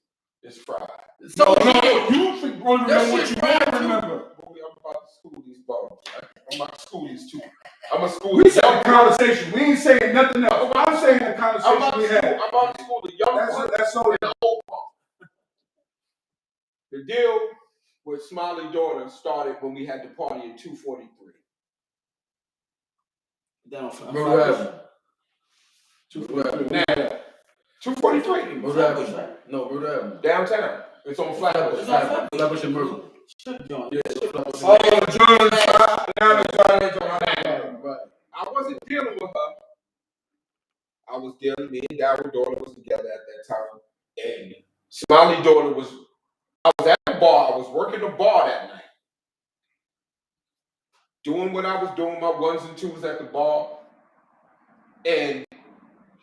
is fried. No. You want to remember what you want to remember. Boy, I'm about to school these bums. I'm about to school these two. I'm a school. We said the conversation. We ain't saying nothing else. I'm saying the conversation we had. I'm about to school the young punk That's so. and the old punk. The deal with Smiley daughter started when we had the party in 243. Down Remember 243. Now, 243. Rhode Avenue. No, Rhode Avenue. Downtown. It's on Flatbush. Flatbush and Myrtle. I wasn't dealing with her. I was dealing, me and Daryl's daughter was together at that time. And Smiley daughter was, I was at the bar. I was working the bar that night. Doing what I was doing, my ones and twos at the bar. And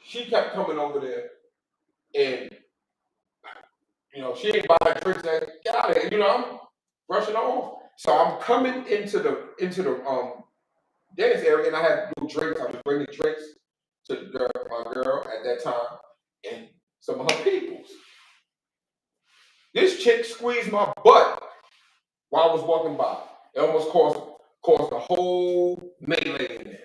she kept coming over there. And, she ain't buying drinks. Get out of here. I'm rushing off. So I'm coming into the dance area, and I had little drinks. I was bringing drinks to my girl at that time and some of her peoples. This chick squeezed my butt while I was walking by. It almost caused a whole melee in there.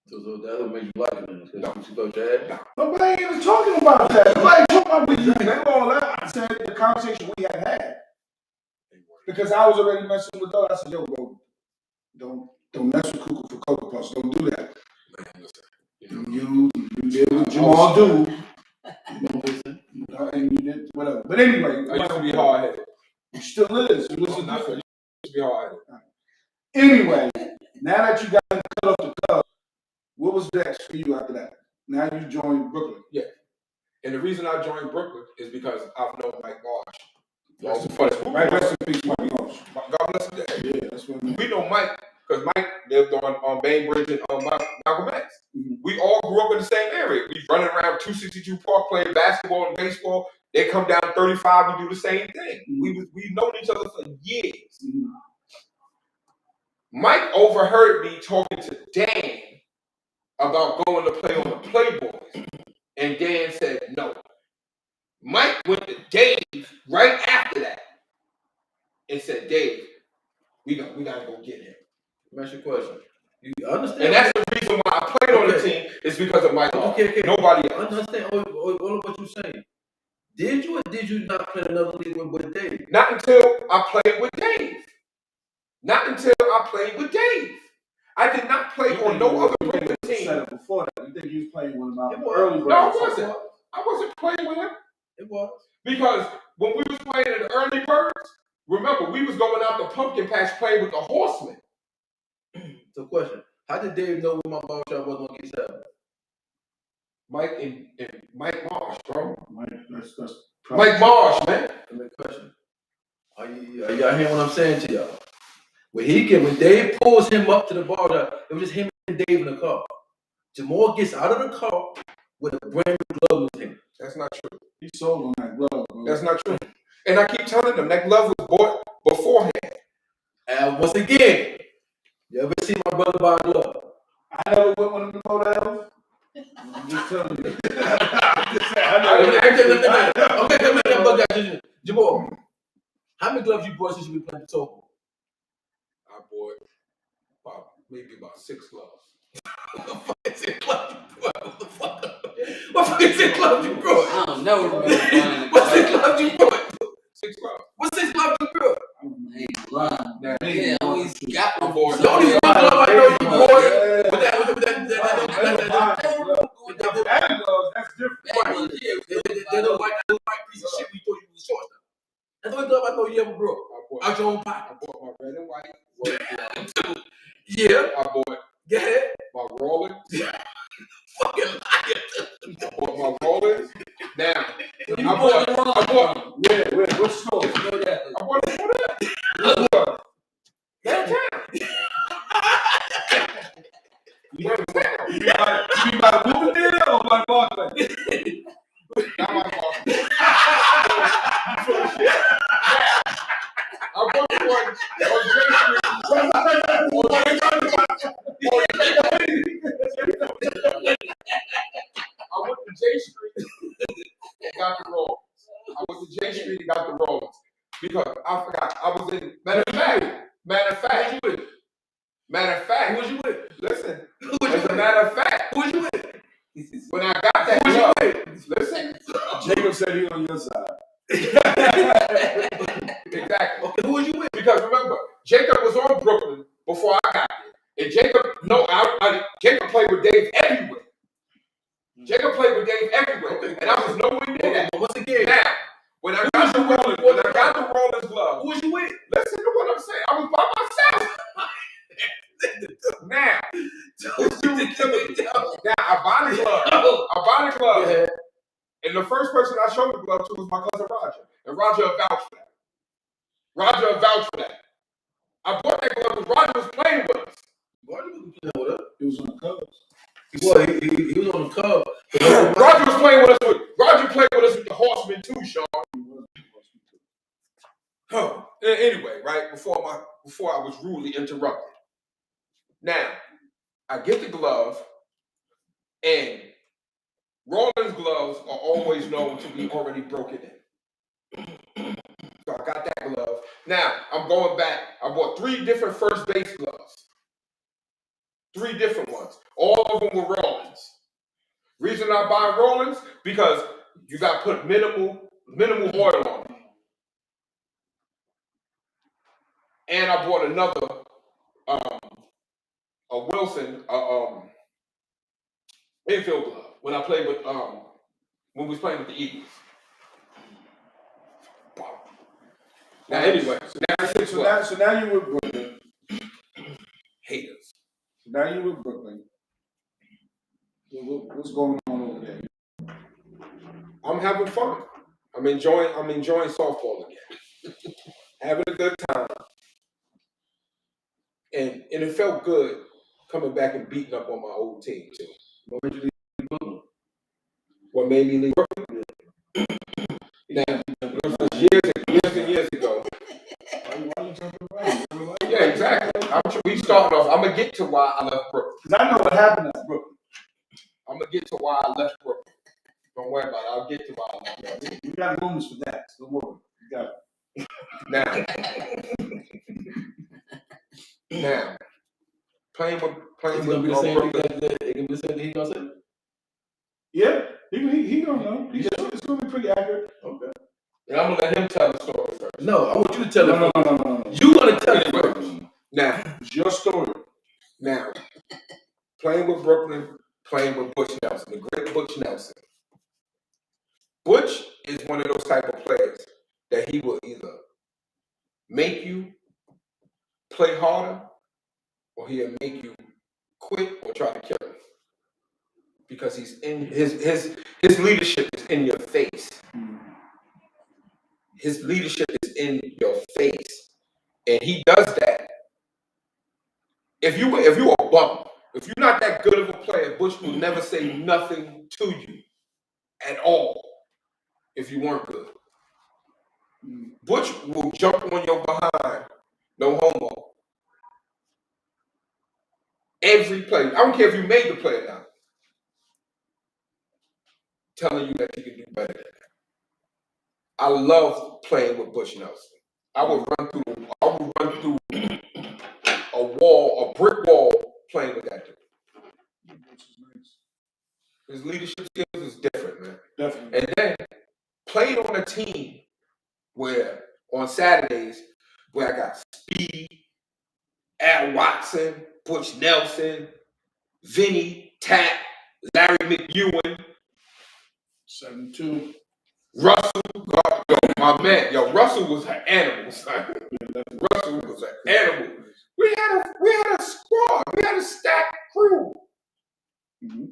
So that would make you like it, man. No. She felt your ass? Nobody ain't even talking about that. Nobody ain't talking about with you. They all that. I said the conversation we had. Because I was already messing with her. I said, yo, bro, don't mess with Cuckoo for Cocoa Puffs. Don't do that. Man, listen. You did what you all do. And you did whatever. But anyway. I used to be hard-headed. You still is. It was a difference. I used to be hard-headed. Anyway, now that you got cut off the cuff, what was next for you after that? Now you joined Brooklyn. Yeah. And the reason I joined Brooklyn is because I've known Mike Marsh. Rest in peace, Mike Marsh. God bless him. Yeah, that's what We know Mike because Mike lived on Bainbridge and on Malcolm X. Mm-hmm. We all grew up in the same area. We running around 262 Park playing basketball and baseball. They come down 35, we do the same thing. Mm-hmm. We've known each other for years. Mm-hmm. Mike overheard me talking to Dan about going to play on the Playboys. And Dan said no. Mike went to Dave right after that and said, Dave, we gotta go get him. Let me ask you a question. You understand? And that's the reason why I played on the team is because of Mike. Okay. Nobody I else. understand all of what you're saying. Did you or did you not play another league with Dave? Not until I played with Dave. Not until I played with Dave. I did not play on no other Brooklyn team. Before that, you think he was playing with him out in the was. early No, I birds? wasn't. I wasn't playing with him. It was. Because when we was playing in the early birds, remember, we was going out the pumpkin patch playing with the horsemen. So question, how did Dave know when my ball shot was on K7? Mike and Mike Marsh, bro. That's Mike Marsh, man. Question. Are y'all hearing what I'm saying to y'all? When Dave pulls him up to the bar, it was just him and Dave in the car. Jamal gets out of the car with a brand new glove with him. That's not true. He sold on that glove, bro. That's not true. And I keep telling them that glove was bought beforehand. And once again, you ever see my brother buy a glove? I never went one of them hotels. I'm just telling you. Okay, Jamal, how many gloves you bought since you been playing Togo? I bought maybe about 6 gloves. What fucking 6 gloves you brought? What fucking 6 gloves you brought? I don't know. What 6 gloves you brought? 6 gloves. What 6 gloves you brought? Ain't lying. Yeah, always got one. The only one glove I know you bought with that that's different. the white piece of shit we thought you was short. That's the only glove I know you ever brought. Out your own pocket. I bought my red and white. Yeah. I bought Go ahead. my Rollins. Fucking liar. I bought my Rollins. Now, You I bought. What store? I bought it for that. Downtown. You by Bloomingdale or by Barclay? Not my fault. I bought the one on J Street. I went to J Street and got the Rollins. I went to J Street and got the Rollins. Because I forgot. I was in. Matter of fact. Who was you with? Listen. Who was you As a with? matter of fact. Who was you with? When I got that Who was glove. you with? Listen. Jacob said he on your side. Exactly. Okay, who was you with? Because remember, Jacob was on Brooklyn before I got there. And Jacob, Jacob played with Dave everywhere. Jacob played with Dave everywhere. Okay. And I was nowhere near that. But once again, Now, when I got the Rollins glove, who was you with? listen to what I'm saying. I was by myself. Now, this dude killing me. Now, I buy the glove. Yeah. And the first person I showed the glove to was my cousin Roger. And Roger vouched for that. I bought that glove because Roger was playing with us. He was on the Cubs. Well, he was on the cover. Roger was playing with us. Roger played with us with the Horsemen too, Sean. Anyway, right before I was rudely interrupted. Now, I get the glove, And Rollins gloves are always known to be already broken in. So I got that glove. Now, I'm going back. I bought 3 different first base gloves. 3 different ones. All of them were Rollins. Reason I buy Rollins, because you got to put minimal oil on it. And I bought another, a Wilson, infield glove when I played with, when we was playing with the Eagles. Now, anyway, so now you with Brooklyn. haters. So now you with Brooklyn. What's going on over there? I'm having fun. I'm enjoying softball again. Having a good time. And it felt good coming back and beating up on my old team too. What made you leave Brooklyn? What made me leave Brooklyn? Now, years and years ago. Yeah, exactly. We started off. I'm gonna get to why I left Brooklyn. Because I know what happened at Brooklyn. I'm gonna get to why I left Brooklyn. Don't worry about it. I'll get to why I left Brooklyn. You got moments for that. Don't worry. You got it. Now, playing with It's gonna be the same Brooklyn. thing that it can be the same thing he gonna say. Yeah, he don't know. It's gonna be pretty accurate. Okay. And I'm gonna let him tell the story first. No, I want you to tell it. No. You gonna tell it first. Now, It's your story. Now, playing with Brooklyn, playing with Butch Nelson, the great Butch Nelson. Butch is one of those type of players that he will either make you play harder or he'll make you quit or try to kill you. Because he's in his leadership is in your face. His leadership is in your face. And he does that. If you are a bum, if you're not that good of a player, Butch will never say nothing to you at all if you weren't good. Butch will jump on your behind, no homo. Every play. I don't care if you made the play or not. Telling you that you can do better than that. I love playing with Butch Nelson. I would run through a brick wall playing with that dude. His leadership skills is different, man. Definitely. And then played on a team where on Saturdays where I got Speed, Al Watson, Butch Nelson, Vinny, Tat, Larry McEwen, 7-2. Russell, my man, Russell was an animal, son. Russell was an animal. We had a squad. We had a stacked crew. Mm-hmm.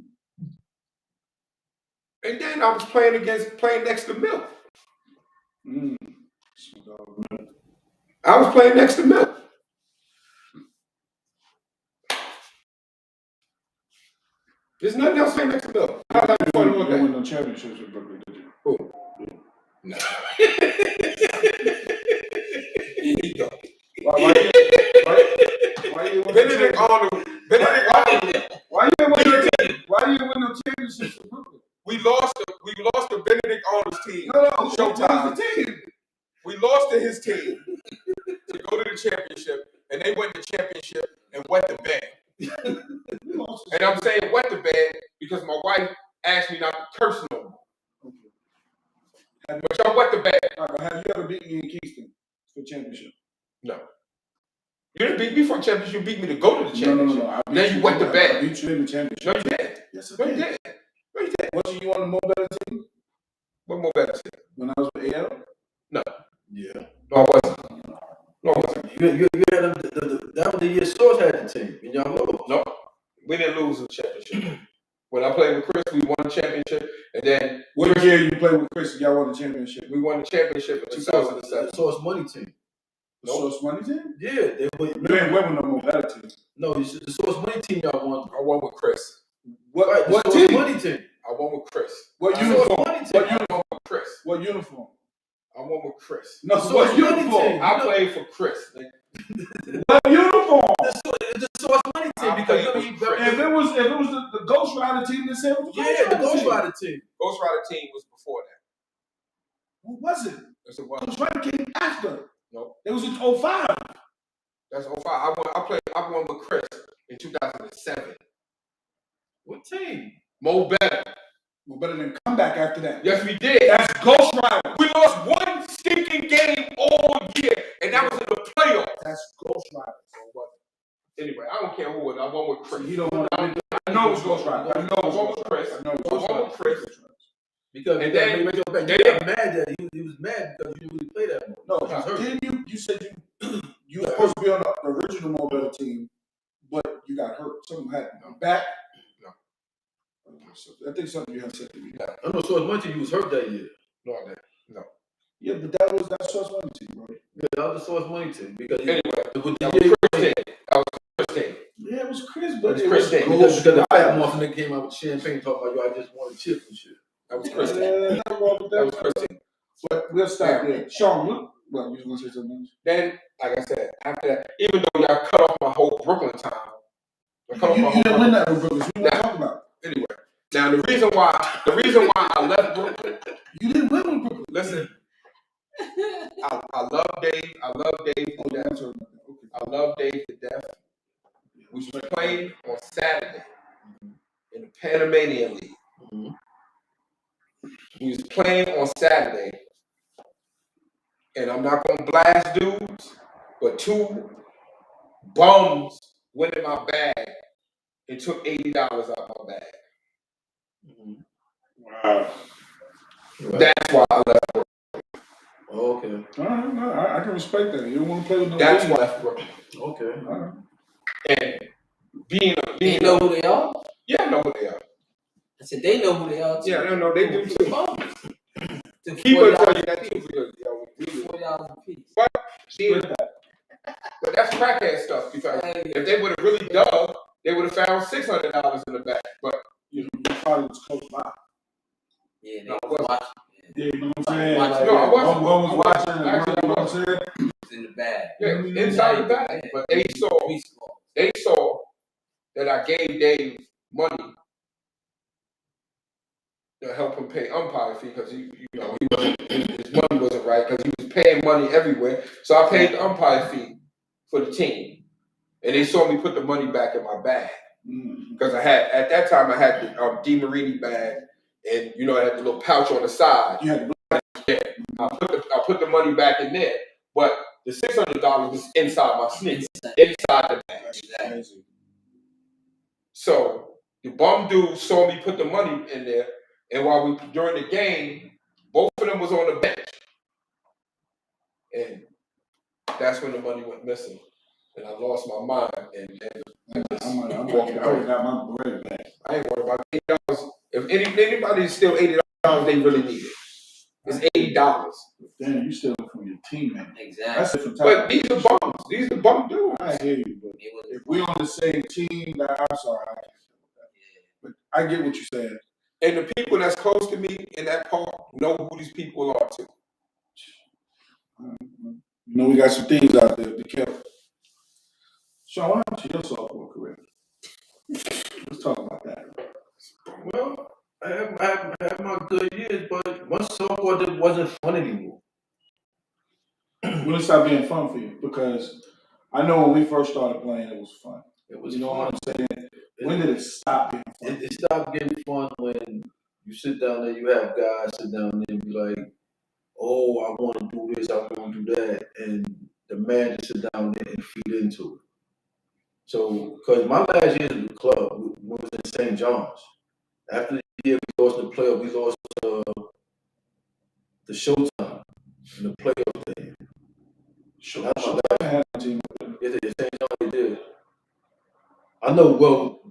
And then I was playing next to Milk. I was playing next to Milk. There's nothing else playing next to Milk. I had fun You with didn't win that. no championships with Brooklyn, did you? Who? No. Here you go. Why you win Benedict Arnold. Why you win no championships with Brooklyn? We lost to Benedict Arnold's team. No, Showtime. the team. We lost to his team to go to the championship, and they went to the championship and wet the bed. And I'm saying wet the bed because my wife asked me not to curse no more. Okay. But y'all wet the bed. Have you ever beaten me in Kingston for championship? No. You didn't beat me for a championship. You beat me to go to the championship. No. Then you wet the bed. I beat you in the championship. No, you didn't. Yes, No, you didn't. No, you didn't. Wasn't you on the more better team What more better team? when I was with AL? No. Yeah. No, I wasn't. No, I wasn't. You had that was the year Source had the team, and y'all lost. No. We didn't lose the championship. When I played with Chris, we won the championship. And then What year you played with Chris? Y'all won the championship. we won the championship in 2007. The Source Money team. The Source Money team? Yeah, they were. You didn't win with no more better team. No, the Source Money team y'all won. I won with Chris. What What Source team? Money team? I won with Chris. What Source uniform? Money team. I won with Chris. What uniform? I won with Chris. No, Source what Money uniform? team. I played for Chris. What uniform? The Source Money team I because played he with Chris. If it was the Ghost Rider team that said it was the Ghost Rider team. Ghost Rider team was before that. Who was it? Yes, it was. Ghost Rider came after. No. It was in 05. That's 05. I won with Chris in 2007. What team? Mo better. We're better than comeback after that. Yes, we did. That's Ghost Rider. We lost one stinking game all year, and that was in the playoffs. That's Ghost Rider. Anyway, I don't care who it was. I won with Chris. You don't want to. I know it's Ghost Rider. I know I it's won Ghost with Rider. Chris. I know it's I Ghost won Rider. with Chris. Because And then you got mad that he was mad because you didn't really play that much. No, didn't you said you were supposed to be on the original Mo Better team, but you got hurt. Something happened. I'm back. No. I think something you had said to me. I know so much you was hurt that year. No, I didn't. No. Yeah, but that Source Money team, right? Yeah, that was the Source Money team. Because Anyway, with the that was Chris team. That was Chris team. Yeah, it was Chris, but It was Chris Day. because the fat monster that came out with champagne talking about I just wanted chips and shit. That was Chris team. Nothing wrong with That was Chris team. But we'll stop there. Sean, what you was gonna say something else? Then, like I said, after that, even though y'all cut off my whole Brooklyn time, You didn't win that with Brooklyn. So what are you talking about? Anyway, now the reason why I left Brooklyn, You didn't win with Brooklyn. listen, I love Dave. I love Dave to death. I love Dave to death. We was playing on Saturday in the Panamanian League. Mm-hmm. We was playing on Saturday, and I'm not gonna blast dudes, but two bums went in my bag and took $80 out my bag. Mm-hmm. Wow. Right. That's why I left. Oh, okay. All right, no, I can respect that. You don't want to play with no. That's league. why I left Brooklyn. Okay. All right. And being They know who they are. yeah, I know who they are. I said they know who they are. Too. Yeah, I know they do too. He $40 would tell you that too because $40 a piece. but that's crackhead stuff because if they would have really dug, they would have found $600 in the bag. But You probably was close by. Yeah, they No, was watching. Yeah, you know what I'm saying? Watching. No, I wasn't. One was watching. Actually, Actually, you know what I'm saying? It was in the bag. yeah, inside the bag. But they saw that I gave Dave money to help him pay umpire fee because he wasn't his money wasn't right because he was paying money everywhere. So I paid the umpire fee for the team, and they saw me put the money back in my bag because I had the D Marini bag, and I had the little pouch on the side. You had to I put the money back in there, but the $600 was inside my sneakers, inside the bag. crazy. So the bum dude saw me put the money in there, and during the game, both of them was on the bench, and that's when the money went missing, and I lost my mind. And I would have got my bread back. I ain't worried about $80. If anybody is still $80, they really need it. It's $80. Damn, you still from your teammate. Exactly. That's it from time. But these are bums. These are bum dudes. I hear you, but if we on the same team, I'm sorry. But I get what you said. And the people that's close to me in that park know who these people are too. We got some things out there. Be careful. Sean, what happened to your softball career? Let's talk about that. Well, I had my good years, but once softball just wasn't fun anymore. When it stopped being fun for you? Because I know when we first started playing, it was fun. It was What I'm saying? When did it stop being fun? It stopped getting fun when you sit down there, you have guys sit down there and be like, oh, I want to do this, I want to do that. And the man just sit down there and feed into it. So, because my last year in the club was in St. John's. After the year we lost the playoff, we lost the Showtime in the playoff game. Showtime had a team. Yeah, St. John's they did. I know, well,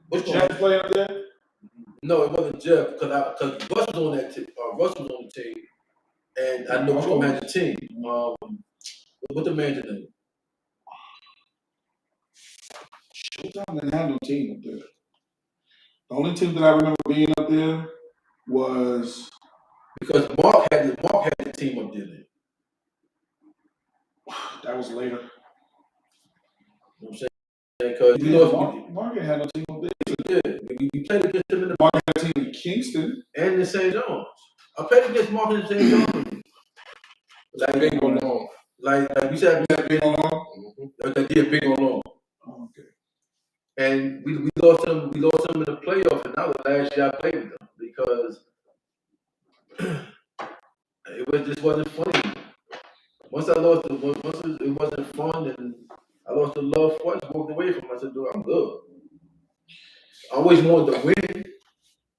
what's going Jeff play up there? No, it wasn't Jeff, because Russ was on that team. Russ was on the team, and I know what's going to have the team. What's the manager name? Showtime didn't have no team up there. The only team that I remember being up there was Because Mark had the team up there. that was later. You know what I'm saying? Because Mark had no team up there. you played against them in the Mark had a team in Kingston. and in St. John's. I played against Marcus and St. John's. Big on long. Like you said, Big on long. big on long. Oh, okay. And we lost them in the playoffs, and that was the last year I played with them because it just wasn't funny. Once I lost it wasn't fun, and I lost the love for it. I just walked away from it. I said, dude, I'm good. I always wanted to win. You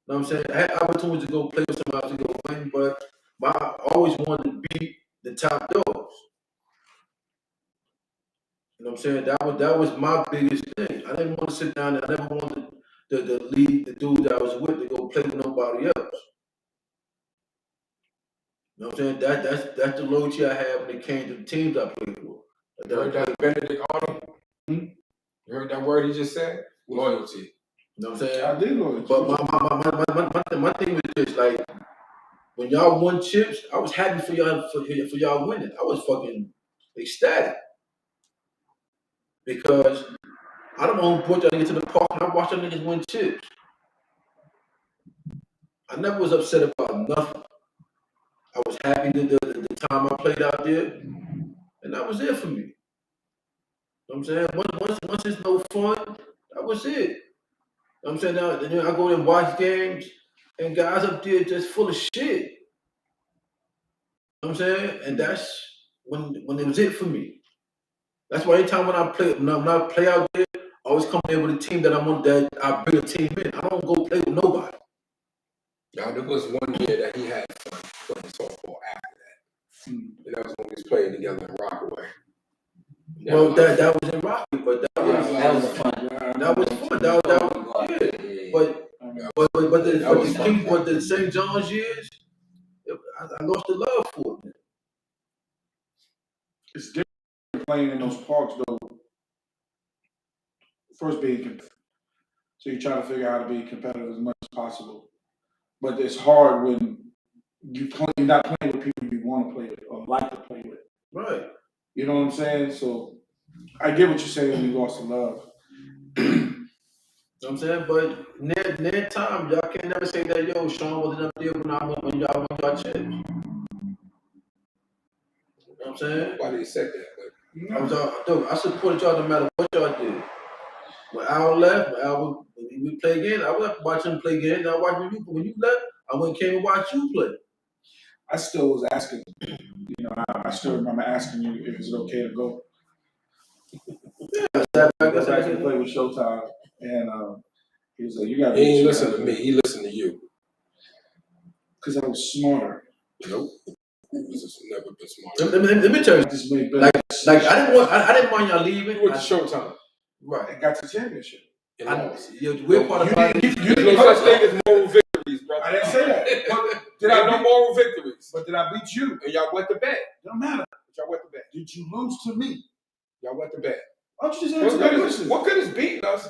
know what I'm saying? I had opportunities to go play with somebody else to go win, but I always wanted to beat the top dogs. You know what I'm saying? That was my biggest thing. I didn't want to sit down and I never wanted to lead the dude that I was with to go play with nobody else. You know what I'm saying? That's the loyalty I had when it came to the teams I played for. You heard that, Benedict Arnold? You heard that word he just said? Loyalty. You know what I'm saying? I did loyalty. But my thing was this, like, when y'all won chips, I was happy for y'all winning. I was fucking ecstatic. Because I don't know who brought y'all niggas to the park and I watched y'all niggas win chips. I never was upset about nothing. I was happy the time I played out there, and that was it for me. You know what I'm saying? Once it's no fun, that was it. You know what I'm saying? Now, then I go and watch games, and guys up there just full of shit. You know what I'm saying? And that's when it was it for me. That's why anytime when I play out there, I always come there with a team that I bring a team in. I don't go play with nobody. Now, there was one year that he had fun playing softball after that. And that was when we was playing together in Rockaway. Well, that was in Rocky, but that was fun. That was fun. That was yeah. But the St. John's years, I lost the love for it. It's different playing in those parks, though. First being so you try to figure out how to be competitive as much as possible. But it's hard when you're not playing with people you want to play with or like to play with. Right. You know what I'm saying? So I get what you're saying when you lost the love. You know what I'm saying? But near time, y'all can't never say that, yo, Sean wasn't up there when y'all won y'all chips. You know what I'm saying? Nobody said that, but I supported y'all no matter what y'all did. When Al left, when we played again, I was watching him play again. I watched when you left, I went and came and watched you play. I still was asking, I still remember asking you if it's okay to go. Yeah, I was actually play with Showtime, and he was like, "You got." he ain't listen to me. He listened to you. Because I was smarter. Nope. This has never been smarter. Let me tell you, Just made better. like I didn't mind y'all leaving. You went to Showtime. Right. I got to the championship. And lost. We're part of There's no such thing as moral victories, brother. I didn't say that. But Did I no moral victories? But did I beat you? And y'all went to bed. Don't matter. But y'all went to bed. Did you lose to me? Y'all went to bed. Why don't you just answer that question? What good is beating us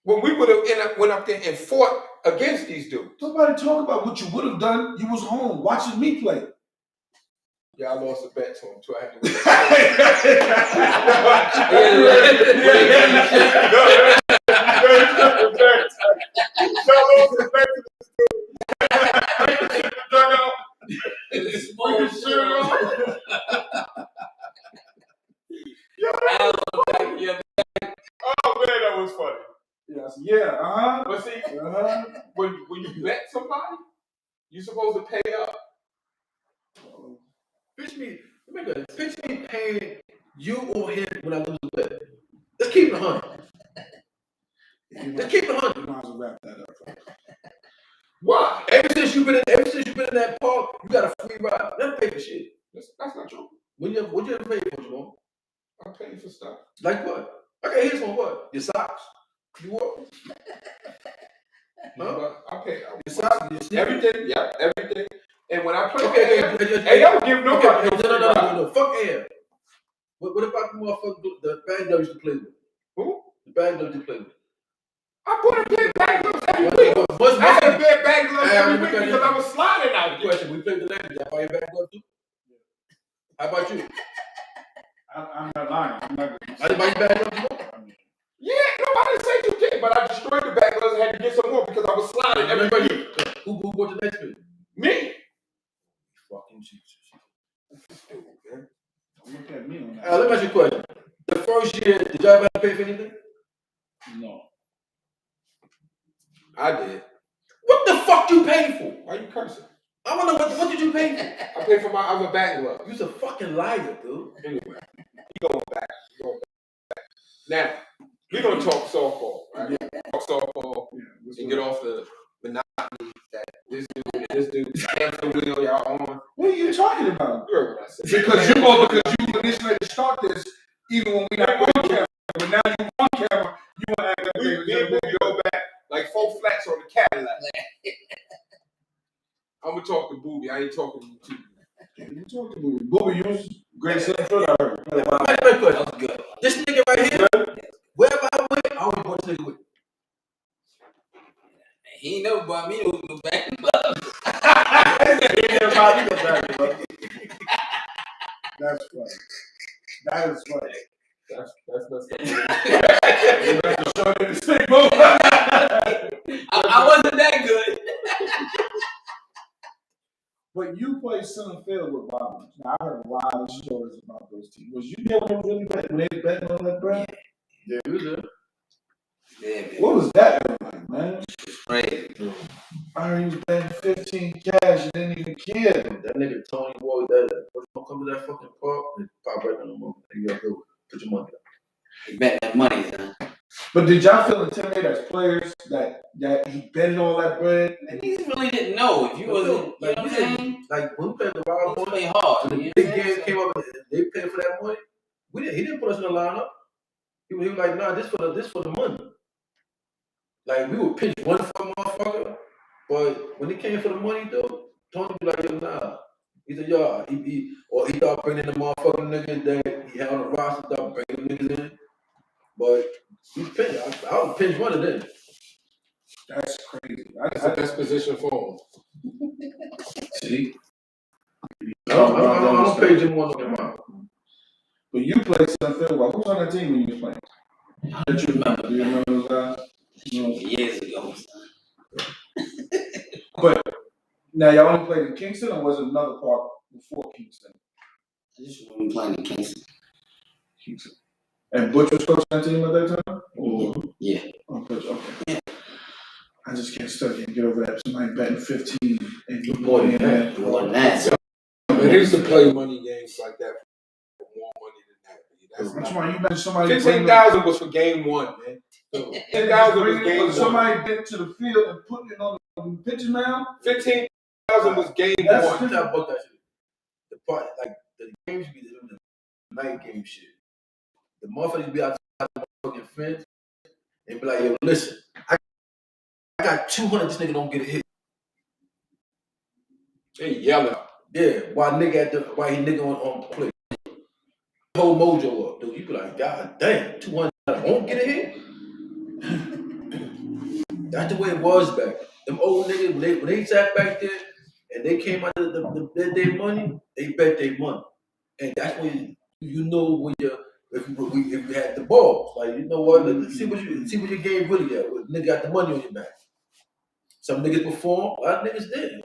when we would have went up there and fought against these dudes? Nobody talk about what you would have done. You was home watching me play. Yeah, I lost a bet to him, so I had to win. Y'all lost the bet to this dude. Oh man, that was funny. Yes, yeah, But see, when you bet somebody, you're supposed to pay up. Pitch me paying you or him when I lose the bet. Let's keep it 100. Let's keep it 100. You might as well wrap that up. Why? Ever since you've been in that park, you got a free ride. Never pay for shit. That's not true. What you ever pay for, Jamal? I'm paying for stuff. Like what? Okay, here's one. What? Your socks? You what? No, I pay. Your socks? Everything. Yeah, everything. And when I play, hey, don't give nobody. No. Fuck air. What about the motherfucker, the band that used to play with? Who? The band that used to play with. I put a big bag gloves every week. I had a big bag gloves every week because I was sliding out here. Question: we played the last. Did I buy your bag gloves too? How about you? I'm not lying. I didn't buy your bag gloves too. Yeah, no, I didn't say you did, but I destroyed the bag gloves and had to first year, did y'all ever have to pay for anything? No. I did. What the fuck you paying for? Why you cursing? I wanna know what did you pay for? I paid for my other back glove. You's a fucking liar, dude. Anyway, we going back. Now, we're gonna talk softball, right? Talk softball and get off the monotony that this dude, hamster wheel y'all on. What are you talking about? You heard what I said. Because you initially start this even when we not on camera. But now you on camera, you want to act like We go back like 4 flats on the Cadillac. I'm gonna talk to Booby. I ain't talking to you too. You talk to Booby. Booby, you was great center fielder. I heard. That was good. This nigga right here, wherever I went, I always brought this nigga with me. He ain't never bought me no back. That's funny. That is funny. That's messed up. You have to show them the stick move. I wasn't that good. But you played center field with Bobby. Now, I heard a lot of stories about those teams. Was you there when they really bet? When they was betting on that brand? Yeah, we was there. Yeah, man. What was that like, man? Crazy. I heard he was betting 15 cash and didn't even care. That nigga Tony Ward, don't come to that fucking park and pop right on the move. You gotta go put your money up. He bet that money, huh? But did y'all feel intimidated as players that he betting all that bread? And he really didn't know if you wasn't, you know what I'm saying? Like when we played the Wild He Boys, play hard. when the big game came up and they paid for that money, he didn't put us in the lineup. He was like, nah, this for the money. Like we would pitch one for a motherfucker, but when it came for the money though, Tony be like, yo, nah. He said, yo, he started bringing the motherfucking niggas that he had on the roster, started bringing them niggas in. But he's pitch. I would pitch one of them. That's crazy. That's the best position for him. See? I don't pay him one of them. But you played center field. Well, who's on that team when you was playing? Don't you remember? Do you remember those guys? No. Years ago. But now y'all only played in Kingston, or was it another park before Kingston? I just remember playing in Kingston. Kingston. And Butch was coaching that team at that time? Or Yeah. oh, Butch, okay. Yeah. I just can't get over that. Somebody betting 15 and you More than that. More than that. They used to play money games like that for more money than that. Which one? You mentioned somebody. 15,000 was for game one, man. 10,000 was game one. Somebody get to the field and put it on the pitcher's mound. 15,000 was game That's one. One time about that shit. The part, like the games be the night game shit. The motherfuckers be outside the fucking fence and be like, yo, listen, I got 200, this nigga don't get a hit. They yelling. Yeah, why he nigga on play. Whole mojo up, dude. You be like, God damn, 200 won't get a hit. That's the way it was back. Them old niggas, when they sat back there and they came out of the bet their money, they bet their money. And that's when you know when if you had the balls. Like, you know what, let's see what your game really at. What nigga got the money on your back. Some niggas perform, a lot of niggas did.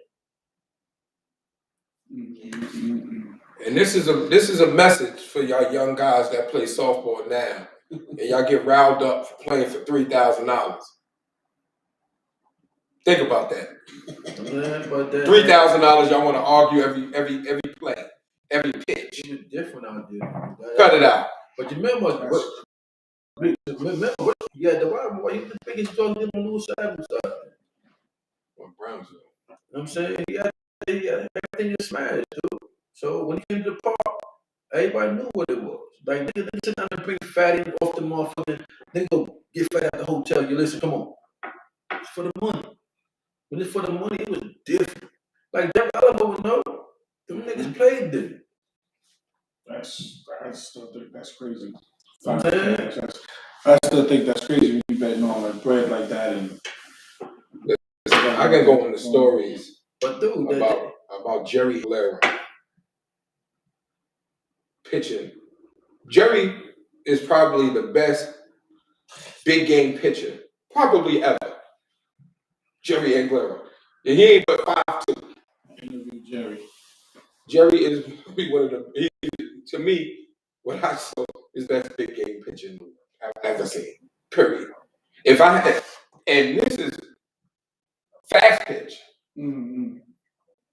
And this is a message for y'all young guys that play softball now, and y'all get riled up for playing for $3,000. Think about that. $3,000 y'all want to argue every play, every pitch. It was different out there. Cut it out. But you remember yeah, the Wild Boy, he was the biggest dog in the little side. Or Brownsville. You know what I'm saying? He had everything is smashed, dude. So when he came to the park, everybody knew what it was. Like, niggas sit down and bring fatty off the motherfucking, they go get fat at the hotel. You listen, come on. It's for the money. When it's for the money, it was different. Like, Jeff Alamo would know. Them niggas played different. I still think that's crazy. Okay. I still think that's crazy when you betting on like bread like that. And I can go into stories But dude, about Jerry Valera pitching. Jerry is probably the best big game pitcher probably ever. Jerry Aguilera. And he ain't but 5'2". interview Jerry. Jerry is one of the, to me, what I saw is the best big game pitcher I've ever seen. Period. If I had, and this is fast pitch. Mm-hmm.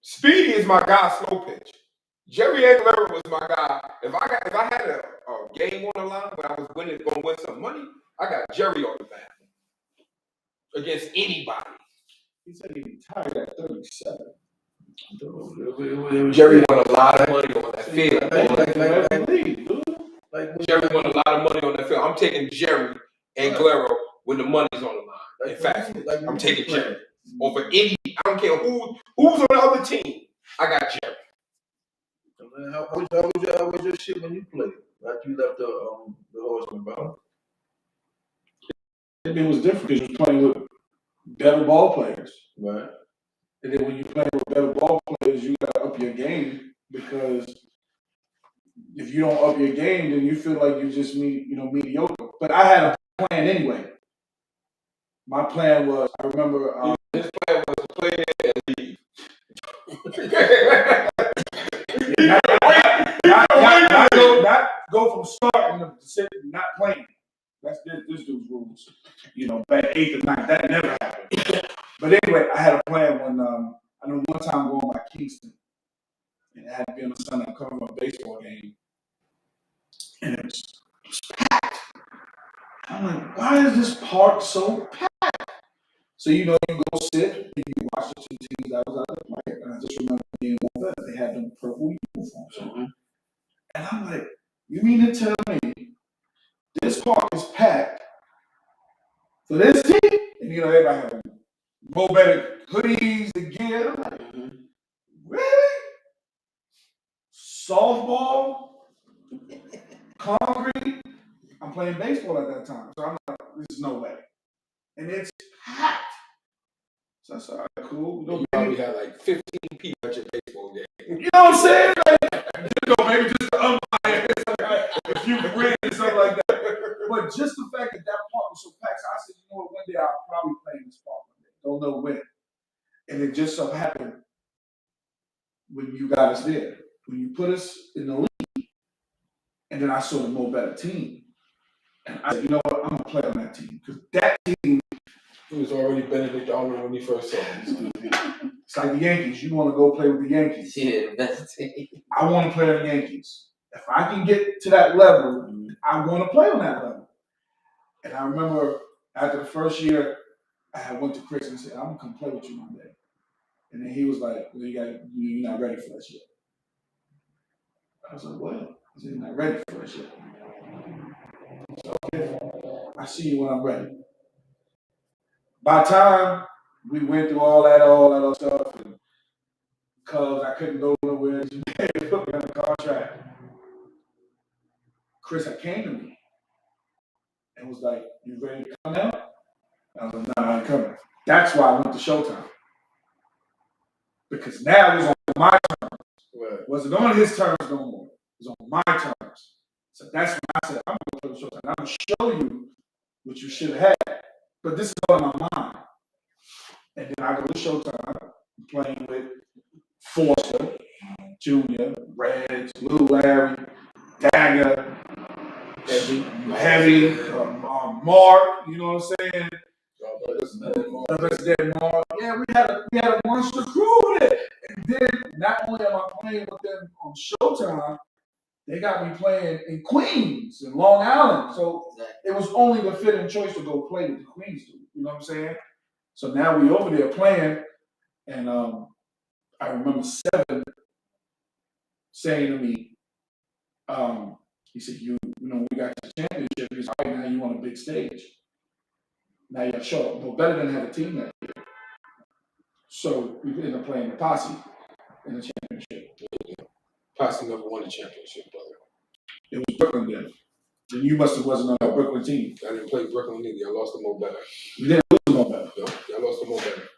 Speedy is my guy. Slow pitch. Jerry Aguilera was my guy. If I had a game on the line, but I was going to win some money, I got Jerry on the back against anybody. He said he retired at 37. Jerry won a lot of money on that field. Jerry won a lot of money on that field. I'm taking Jerry and Guerrero when the money's on the line. In fact, I'm taking Jerry over any. I don't care who's on the other team. I got Jerry. How was your shit when you played? After you left the Horseman, bro? It was different because you was playing with better ball players. Right. And then when you play with better ball players, you gotta up your game, because if you don't up your game, then you feel like you're just mediocre. But I had a plan anyway. My plan was, I remember His plan was to play and leave. not go from starting to not playing. That's this dude's rules. Back 8th or 9th, that never happened. But anyway, I had a plan when I know one time going by Kingston, and it had to be on a Sunday. I'm covering a baseball game, and it was packed. I'm like, why is this park so packed? So you go sit and you watch the two teams that was out there. And I just remember being on that they had them purple uniforms on. And I'm like, you mean to tell me this park is packed for this team? And everybody had more better hoodies and gear. I'm like, really? Softball? Concrete? I'm playing baseball at that time. So I'm like, there's no way. And it's packed. So I said, all right, cool. You probably had like 15 people at your baseball game. You know what I'm saying? Like, maybe just the umpire, if you win or something like that. But just the fact that park was so packed, so I said, you know what, one day I'll probably play in this park. Don't know when. And it just so happened when you got us there, when you put us in the league, and then I saw the more better team. And I said, you know what, I'm going to play on that team. Because that team, it was already Benedict Arnold when he first saw him. It's like the Yankees. You want to go play with the Yankees. Yeah, that's it. I want to play on the Yankees. If I can get to that level, I want to play on that level. And I remember after the first year, I went to Chris and said, I'm going to come play with you one day. And then he was like, well, you're not ready for us yet. I was like, what? I said, you're not ready for us yet. So, okay, I see you when I'm ready. By the time we went through all that other stuff, and Cubs, I couldn't go nowhere. They put me on the contract. Chris had came to me and was like, you ready to come out? I was like, no, I ain't coming. That's why I went to Showtime. Because now it was on my terms. Right. It wasn't on his terms no more. It was on my terms. So that's when I said, I'm going to play with Showtime. I'm going to show you what you should have had. But this is all in my mind. And then I go to Showtime, playing with Forster, Junior, Reg, Lil Larry, Dagger, Heavy, Mark, you know what I'm saying? Mark. Yeah, we had a monster crew with it. And then not only am I playing with them on Showtime, they got me playing in Queens and Long Island. So it was only the fitting choice to go play with the Queens dude. You know what I'm saying? So now we over there playing, and I remember Seven saying to me, he said, we got the championship. He's all right, now you on a big stage. Now you got to show up. No better than have a team that year. So we ended up playing the Posse in the championship. Posse never won the championship, brother. It was Brooklyn then. Then you wasn't on that Brooklyn team. I didn't play Brooklyn either. I lost to Mo Better. We didn't lose to Mo Better. No, I lost to Mo Better.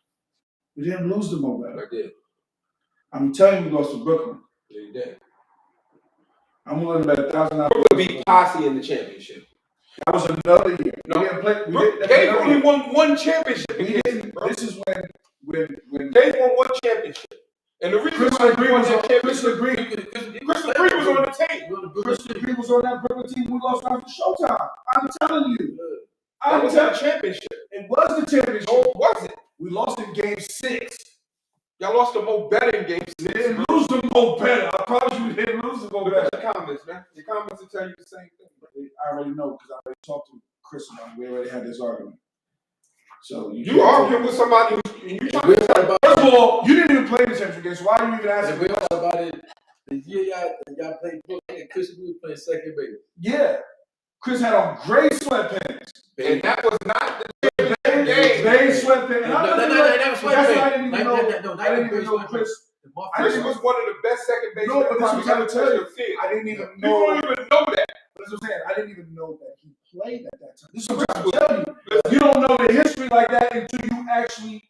We didn't lose to Mo Better. I did. I'm telling you, we lost to Brooklyn. Yeah, you did. I'm going to bet $1,000. Brooklyn beat Posse in the championship. That was another year. No, we didn't play. Dave only won one championship. We didn't. This is when Dave won one championship. And the reason Chris why Legree he won was that on. Chris championship, Legree. Chris Legree was on the team. Chris Legree was on that Brooklyn team. We lost after Showtime. I'm telling you. That was the championship. It was the championship. No, it wasn't. We lost in game 6. Y'all lost to Mo Better in game 6. We didn't lose to Mo Better. I promise you, we didn't lose to Mo Look Better. at your comments, man. Your comments will tell you the same thing. I already know because I already talked to Chris about it. We already had this argument. So you arguing with somebody and you trying to talk about first of all, you didn't even play the championship game, so why are you even asking? we talk about it. The year y'all played Brooklyn and Chris was playing second base. Yeah. Chris had on gray sweatpants. and that was not the championship game. They sweatpants. That was That's why I didn't even know. I I didn't even know Chris. Chris was one of the best second basemen. No, but this was ever what I'm telling touched the field. I didn't even You know. don't even know that. That's what I'm saying. I didn't even know that he played at that time. This is what I'm telling you. You don't know the history like that until you actually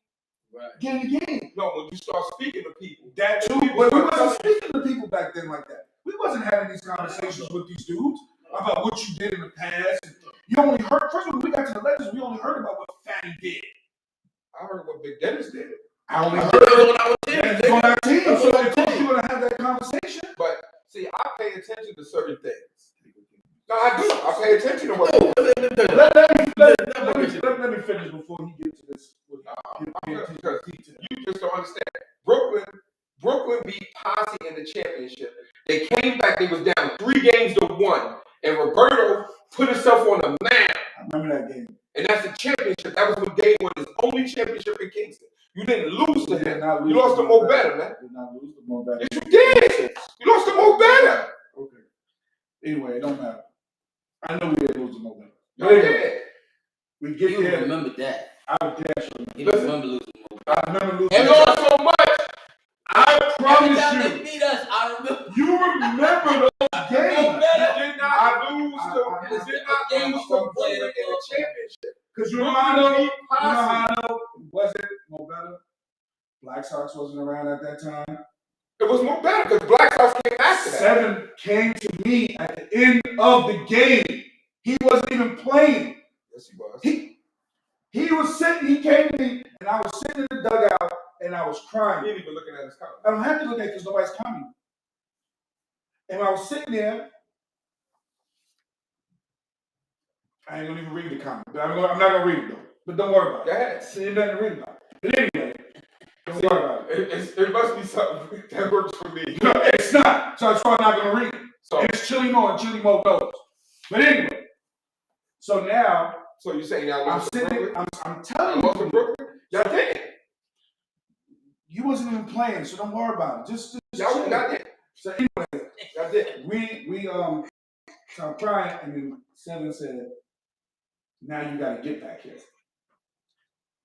get in the game. No, when you start speaking to people. That too. But we wasn't speaking to people back then like that. We wasn't having these conversations with these dudes about what you did in the past. You only heard, first of all, when we got to the Legends, we only heard about what Fatty did. I heard what Big Dennis did. I only I heard heard when I was there. Dennis on our team. So of course you're gonna have that conversation. But see, I pay attention to certain things. No, I do. I pay attention to what. Let me finish before he gets to this. Because you just don't understand. Brooklyn beat Posse in the championship. They came back. They was down 3-1, and Roberto put himself on the map. I remember that game. And that's the championship. That was when Dave won his only championship in Kingston. You didn't lose to him. You lost to Mo Better, man. Did not lose to Mo Better. Yes, you did. You lost to Mo Better. Okay. Anyway, it don't matter. I know we didn't lose to Mo Better. You did. We get He would there. remember that. I dash you. He would remember losing. I remember losing. And lost so much. I Every promise time you. they beat us, I remember. You remember those games. You did not lose to Brooklyn in the championship. Because you know how I know? You know how I know? Wasn't Mo Better? Black Sox wasn't around at that time. It was Mo Better because Black Sox came after that. 7 came to me at the end of the game. He wasn't even playing. Yes, he was. He was sitting, he came to me, and I was sitting in the dugout, and I was crying. He ain't even looking at his comments. I don't have to look at it because nobody's coming. And I was sitting there. I ain't gonna even read the comment, but I'm not gonna read it though. But don't worry about it. Go ahead. See, it doesn't read about it. But anyway, don't worry about it. It must be something that works for me. No, it's not. So that's why I'm not gonna read it. So, And it's Chili Mo and Chili Mo knows. But anyway, so now so you saying y'all I'm lost to sitting. Brooklyn? I'm telling Y'all lost to you, Brooklyn? Y'all did. you wasn't even playing, so don't worry about it. Just Y'all chill. did. So anyway, Y'all did. we so I'm crying, and then 7 said, "Now you got to get back here."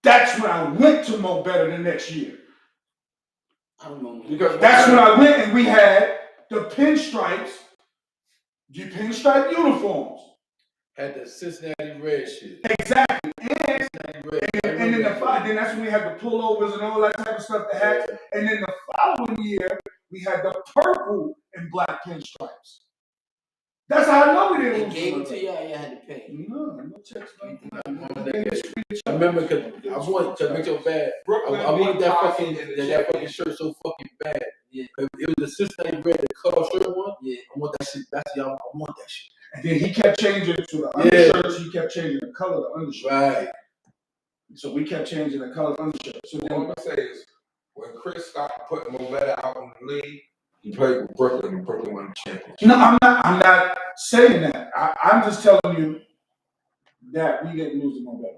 That's when I went to Mo Better the next year. I remember. Because That's when I went, and we had the pinstripes, uniforms. Had the Cincinnati Red shit. Exactly, and Cincinnati Red. then then that's when we had the pullovers and all that type of stuff, the hats. And then the following year, we had the purple and black pinstripes. That's how I know we didn't They lose. gave it to you, or you had to pay. No checks. I remember because I wanted to make it bad. Brooklyn I wanted beat that Posse fucking in the that fucking championship. shirt so fucking bad. Yeah. It was the Cincinnati Red, the cutoff shirt one. Yeah. I want that shit. That's y'all. I want that shit. And then he kept changing it to the undershirts. He kept changing the color of the undershirt. Right. So we kept changing the color of the undershirt. So All then I'm gonna say is, when Chris stopped putting Mo Better out in the league, he played with Brooklyn, and Brooklyn won the championship. no, I'm not saying that. I'm just telling you that we didn't lose to Mo Better.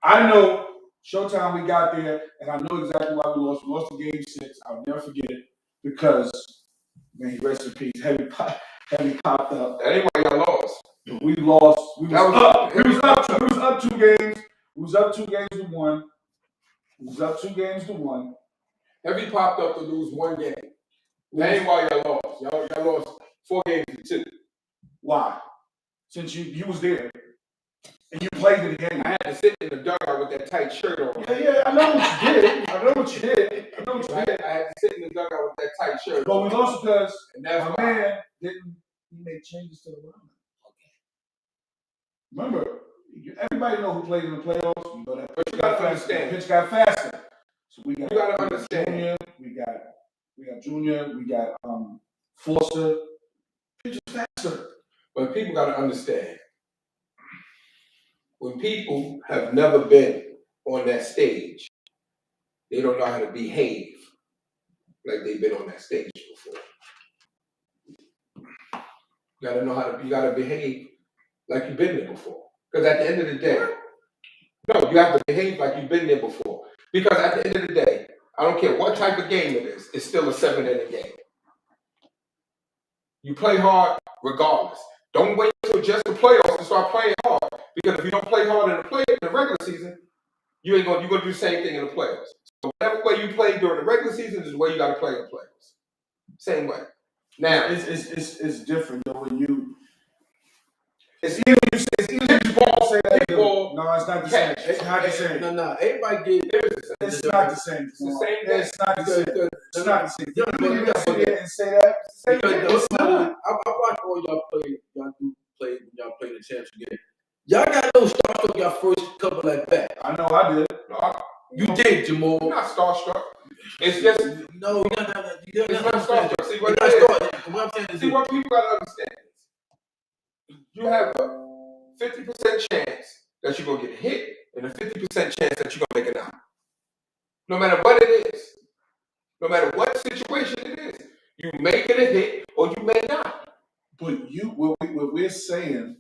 I know Showtime we got there, and I know exactly why we lost. We lost to game 6. I'll never forget it because, man, rest in peace. Heavy popped up. That ain't why y'all lost. We lost. We was That was up. up. We was up 2 games. We was up 2 games to 1. We was up 2 games to 1. Heavy popped up to lose 1 game. That ain't why y'all lost. Y'all lost 4 games to 2. Why? Since you was there and you played in the game. I had to sit in the dugout with that tight shirt on. Yeah, I know what you did. I know what you did. I had to sit in the dugout with that tight shirt But on. we lost because And that's my why. man didn't make changes to the lineup. Remember, everybody know who played in the playoffs. You know that But you gotta understand. pitch got faster. So we got. You gotta understand. Junior, we got We got Junior. We got Foster. They're just faster. But people got to understand, when people have never been on that stage, they don't know how to behave like they've been on that stage before. You gotta know how to. You gotta behave like you've been there before. Because at the end of the day, no, you have to behave like you've been there before. Because at the end of the day, I don't care what type of game it is, it's still a 7-inning game. You play hard regardless. Don't wait until just the playoffs to start playing hard. Because if you don't play hard in the regular season, you're gonna do the same thing in the playoffs. So whatever way you play during the regular season is the way you gotta play in the playoffs. Same way. Now It's different though when you. it's easy to ball say that. No, it's not the same. It's not the same. No. Everybody get. It's not the same. It's the same thing. It's not the same. It's not the same. Yeah, You can sit here and say that. Because It's not. I watch all y'all play. Y'all do play when y'all play the championship game. Y'all got no starstruck y'all first couple like that. I know I did. No, You did, Jamal. I'm not starstruck. It's just No, you're not it's not starstruck. See what You're it not is. starstruck. What I'm saying is See what people gotta understand is you have a 50% chance that you're gonna get hit and a 50% chance that you're gonna make it out. No matter what it is, no matter what situation it is, you may get a hit or you may not. But what we're saying,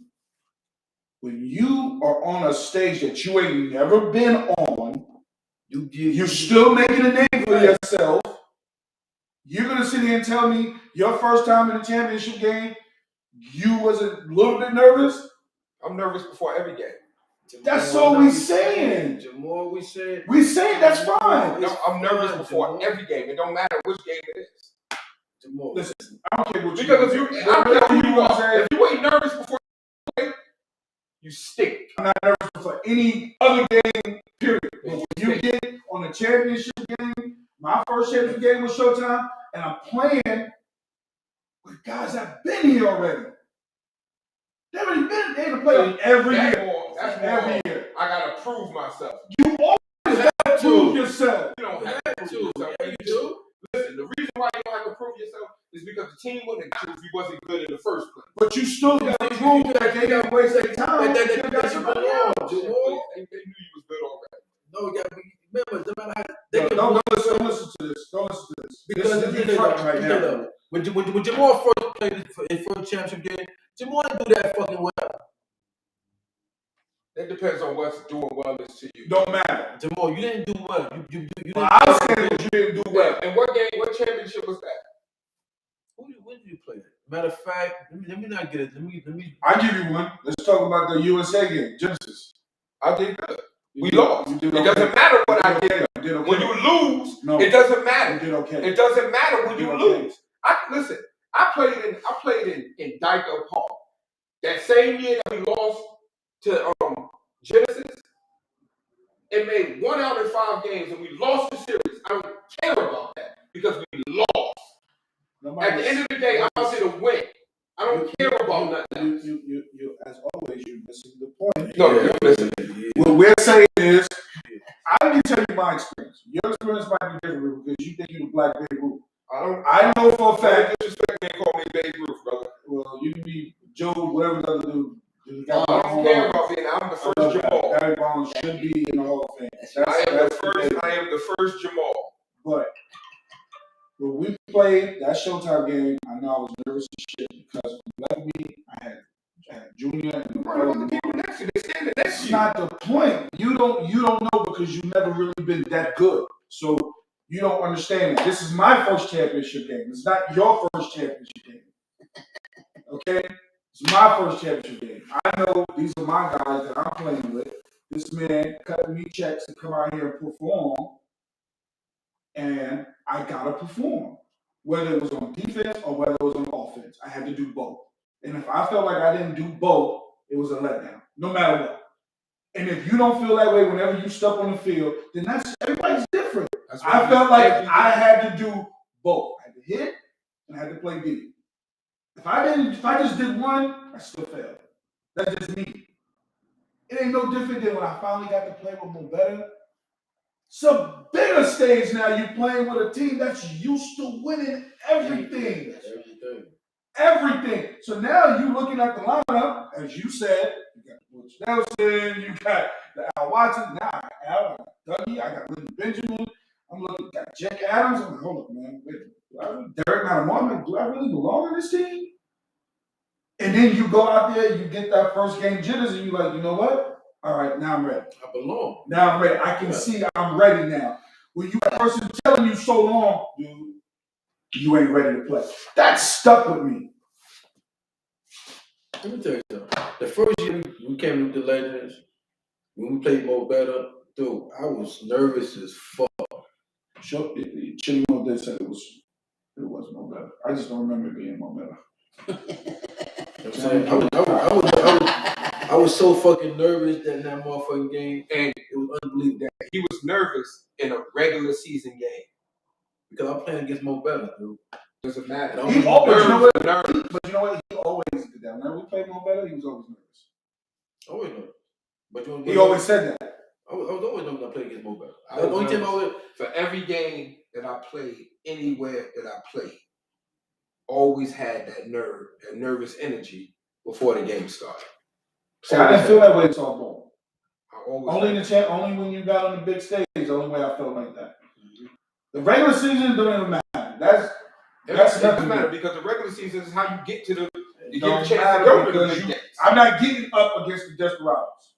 when you are on a stage that you ain't never been on, you're still making a name for yourself. You're gonna sit here and tell me your first time in the championship game, you was a little bit nervous? I'm nervous before every game. That's all we saying. Jamal, we said. We saying that's fine. No, I'm nervous before Jamal. every game. It don't matter which game it is. Jamal. Listen, I don't care what Because you I don't care who you are. If you ain't nervous before you stink. I'm not nervous for any other game, period. But when you get on a championship game, my first championship game was Showtime, and I'm playing with guys that've been here already. They've already been there to play every year. That's every year. I gotta prove myself. You always have to prove yourself. You don't have to prove yourself. Yeah, you do. Listen, the reason why you don't have to prove yourself is because the team wouldn't have got you if you wasn't good in the first place. But you still got to prove that they didn't waste their time. They They got somebody else. They knew you was good already. No, yeah, remember, no matter how Don't listen to this. Don't listen to this. because this is the front right now. When Jamal first played his first championship game, Jamal didn't do that fucking well. It depends on what's doing wellness to you. Don't matter. Jamal, you didn't do well. You didn't. I was saying that you didn't do well. And what game, what championship was that? When did you play that? Matter of fact, let me not get it. Let me. I give you one. Let's talk about the USA game, Genesis. I did good. We did- lost. you did It okay. doesn't matter what I You did. okay. You did okay. When you lose, No. it doesn't You matter. did okay. It doesn't matter when You you did okay. lose. Listen. I played in Dyker Park. That same year that we lost to Genesis, it made 1 out of 5 games, and we lost the series. I don't care about that because we lost. At the end of the day, I'm out there to win. I don't care about nothing else. You, as always, you're missing the point. No, you listen. What we're saying is, I can tell you my experience. Your experience might be different because you think you're the black Babe Ruth. I know for a fact. Disrespect me and call me Babe Ruth, brother. Well, you can be Joe, whatever the other dude. I don't care about being. I'm the first Jamal. Barry Bonds should be in the Hall of Fame. I am the first Jamal. But when we played that Showtime game, I know I was nervous as shit because when you left me, I had Junior and What about the people next to you? They standing next That's to you. not the point. You don't know because you've never really been that good. So you don't understand that. This is my first championship game. It's not your first championship game. Okay? It's my first championship game. I know these are my guys that I'm playing with. This man cutting me checks to come out here and perform. And I gotta perform. Whether it was on defense or whether it was on offense. I had to do both. And if I felt like I didn't do both, it was a letdown. No matter what. And if you don't feel that way whenever you step on the field, then that's everybody's different. I felt like I had to do both. I had to hit and I had to play D. If I just did one, I still failed. That's just me. It ain't no different than when I finally got to play with Mo better. It's a bigger stage now. You're playing with a team that's used to winning everything. Everything. So now you're looking at the lineup, as you said, you got Butch Nelson, you got the Al Watson, now I got Al, I got Dougie, I got Lyndon Benjamin, I'm looking at Jack Adams. I'm like, hold up, man. Wait, Derek Malamar, do I really belong on this team? And then you go out there, you get that first game jitters, and you're like, you know what? All right, now I'm ready. I belong. Now I'm ready. I can see I'm ready now. When you that person telling you so long, dude, you ain't ready to play. That stuck with me. Let me tell you something. The first year we came with the Legends, when we played Mo Better, dude, I was nervous as fuck. Chili Mo did say it was no better. I just don't remember it being no better. You know what I'm saying? I was so fucking nervous that motherfucking game, and it was unbelievable. He was nervous in a regular season game. Because I'm playing against Mo Better, dude. Doesn't matter. He always, you know what? But you know what? He always did that. Whenever we played Mo Better, he was always nervous. Always nervous. But he always said that. I was always nervous when I played against Mo Better. The only time I was for every game that I played, anywhere that I played, always had that nervous energy before the game started. See, I didn't feel that way in softball. Only in the champ, only when you got on the big stage, the only way I felt like that. Mm-hmm. The regular season don't even matter. That's doesn't matter because the regular season is how you get to the you get don't a chance matter to go to because the big games. I'm not getting up against the Desperados.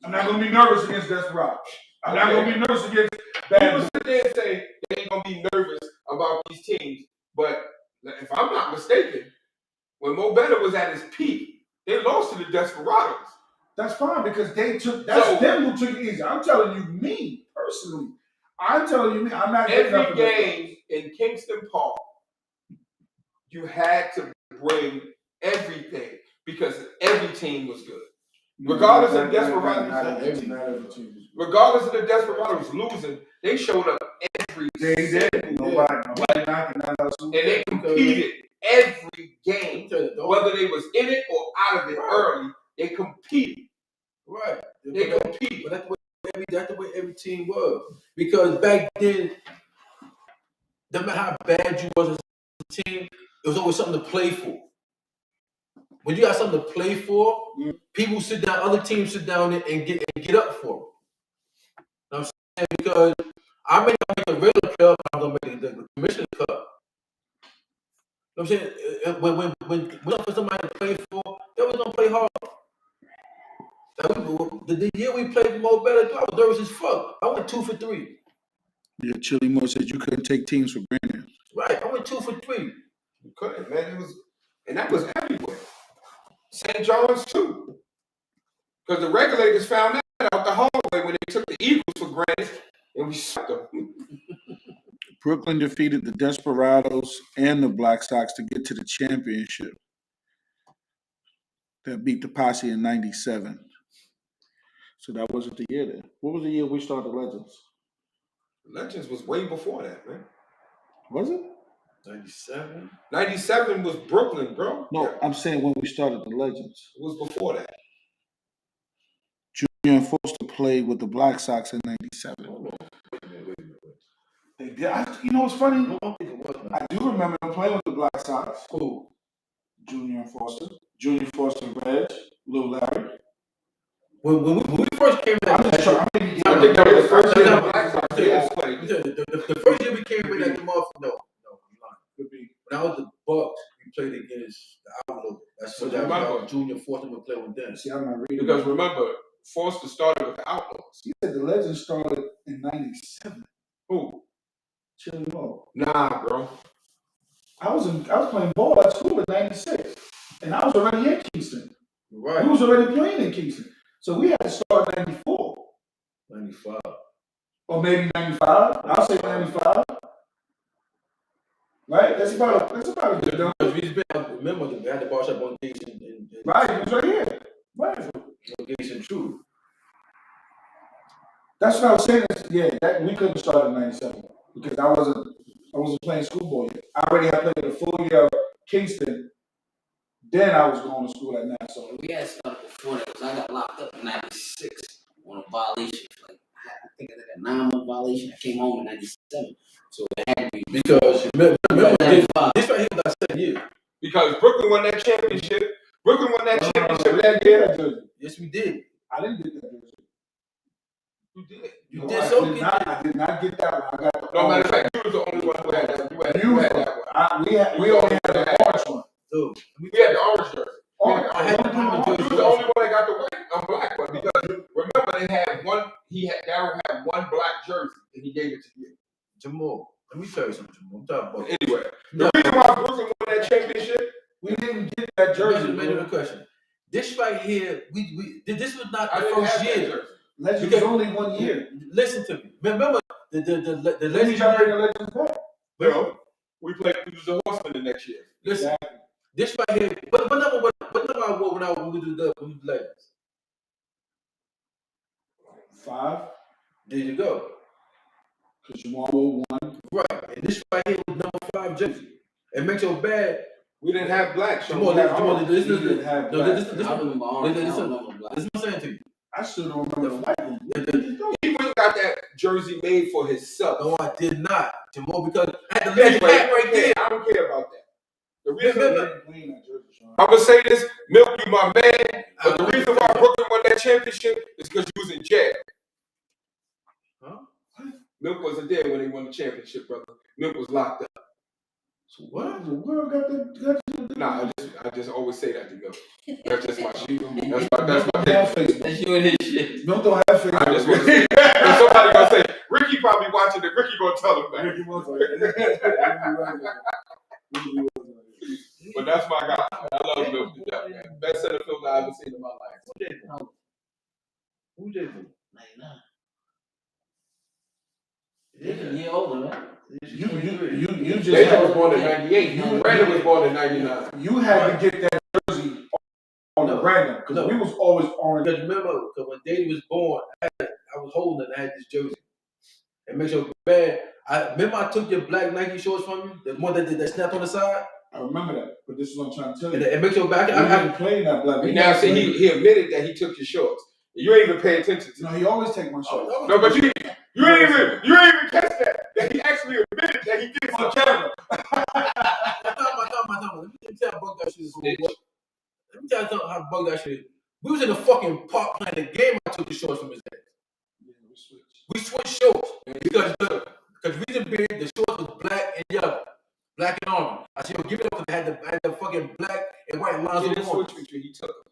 I'm not gonna be nervous against Desperados. I'm not gonna be nervous against bad. People sit there and say they ain't gonna be nervous about these teams, but if I'm not mistaken, when Mo Better was at his peak, they lost to the Desperados. That's fine because them who took it easy. I'm telling you, me personally. I'm telling you, I'm not getting up every game in Kingston Park. You had to bring everything because every team was good. Regardless of the Desperados, regardless of the Desperados losing, they showed up every They did. Nobody knocking that out. And they competed every game, whether they was in it or out of it early. They competed. Right. They competed. But that's the way every team was. Because back then, no matter how bad you was as a team, it was always something to play for. When you got something to play for, people sit down, other teams sit down and get up for it. You know what I'm saying? Because I may not make the regular cup, I'm gonna make the commissioner cup. You know what I'm saying? When for somebody to play for, they was gonna play hard. The year we played Mo Better, I was nervous as fuck. I went 2 for 3. Yeah, Chili Mo said you couldn't take teams for granted. Right, I went 2 for 3. You couldn't, man. That was everywhere. St. John's too, because the regulators found that out the hallway when they took the Eagles for granted and we swept them. Brooklyn defeated the Desperados and the Black Sox to get to the championship. That beat the Posse in '97. So that wasn't the year then. What was the year we started Legends? Legends was way before that, man. Was it? 97? 97 was Brooklyn, bro. No, yeah. I'm saying when we started the Legends. It was before that. Junior and Foster played with the Black Sox in '97. They did. You know what's funny? I do remember them playing with the Black Sox. Who? Junior and Foster. Junior, Foster, Reg, Lil Larry. When we first came back, I think that was the first year the Black Sox played. The first year we came back at the motherfucker. No, could be. When I was the Bucks, we played against the Outlook. That's what that Junior Foster would play with them. See, I'm not reading. Because remember, Foster started with the Outlaws. You said the Legends started in '97. Who? Chili Mo. Nah, bro. I was playing ball at school in '96, and I was already in Kingston. Right. We was already playing in Kingston, so we had to start in '94. 95. Or maybe '95. I'll say '95. Right? That's about a good number. Remember, we had the bar shop on Gates and right, it was right here. Right. On Gates and True. That's what I was saying. Yeah, we couldn't start in '97 because I wasn't playing schoolboy yet. I already had played a full year of Kingston. Then I was going to school at Nassau. We had started before that because I got locked up in '96 on a violation. Like I think came home in 97. So it had to be. Because remember this right here was our 2nd year. Because Brooklyn won that championship. Brooklyn won that championship that Yeah, year. jersey. Yes, we did. I didn't get that jersey. You did. You No, did I so did good. not. I did not get that one. I got the No matter of orange fact, you was the only one who had that. one. You had that one. We only had the orange one. So, We had the orange jersey. I had the blue You jersey. was the only one that got the white, black one because remember they had one. Darryl had one black jersey and he gave it to you. Jamal, let me tell you something, Jamal. I'm talking about Anyway, the reason why Brooklyn won that championship, we didn't get that jersey. Made a question. This right here, this was not I the didn't first have that year. jersey. Legends was only 1 year. Listen to me. Remember the Then legend. you got to bring the legends back. No, we played. We was the Horsemen the next year. Listen, this right here. What number I wore when we do the legends? 5. There you go. Because you wore 1. Right, and this right here was number 5 jersey. It makes your bad. We didn't have black. So Jamal, We didn't have black. I remember orange. I don't remember black. This is what I'm saying to you. I still don't remember the white one. He went and got that jersey made for himself. No, I did not, Jamal, because I had the legend Anyway, hat right there. I don't care about that. The reason Sean. I'm gonna say this, Milk, you my man, but the reason why Brooklyn won that championship is because you was in jail. Huh? Milk wasn't there when they won the championship, brother. Milk was locked up. So what? The world got the Nah, I just always say that to Milk. That's just my shit. That's my have thing. Facebook. That's you and his shit. Milk don't have Facebook. I just want to say that. Somebody gonna say, Ricky probably watching it. Ricky gonna tell him that. Ricky was like But that's my guy. I love Milk to death, man. Best center fielder I've ever seen in my life. Who did it? 99. He's a year older, man. You just David was born in 98. Brandon was born in 99. You had to get that jersey on the Brandon because we was always orange. Because remember, when Daddy was born, I was holding it. I had this jersey. It makes you bad. Remember I took your black Nike shorts from you, the one that snapped on the side. I remember that, but this is what I'm trying to tell you. And it makes your back. I haven't played that black. And now see, he admitted that he took your shorts. You ain't even pay attention to. No, he always take my shorts. No, but you ain't even catch that. That he actually admitted that he did on camera. Let me tell you how bug that shit is. Let me tell you how bug that shit is. We was in the fucking park playing the game. I took the shorts from his head. Yeah, We switched shorts because reason being the shorts was black and yellow, black and orange. I said, give it up because I had the fucking black and white lines He on didn't the switch with you. He took them.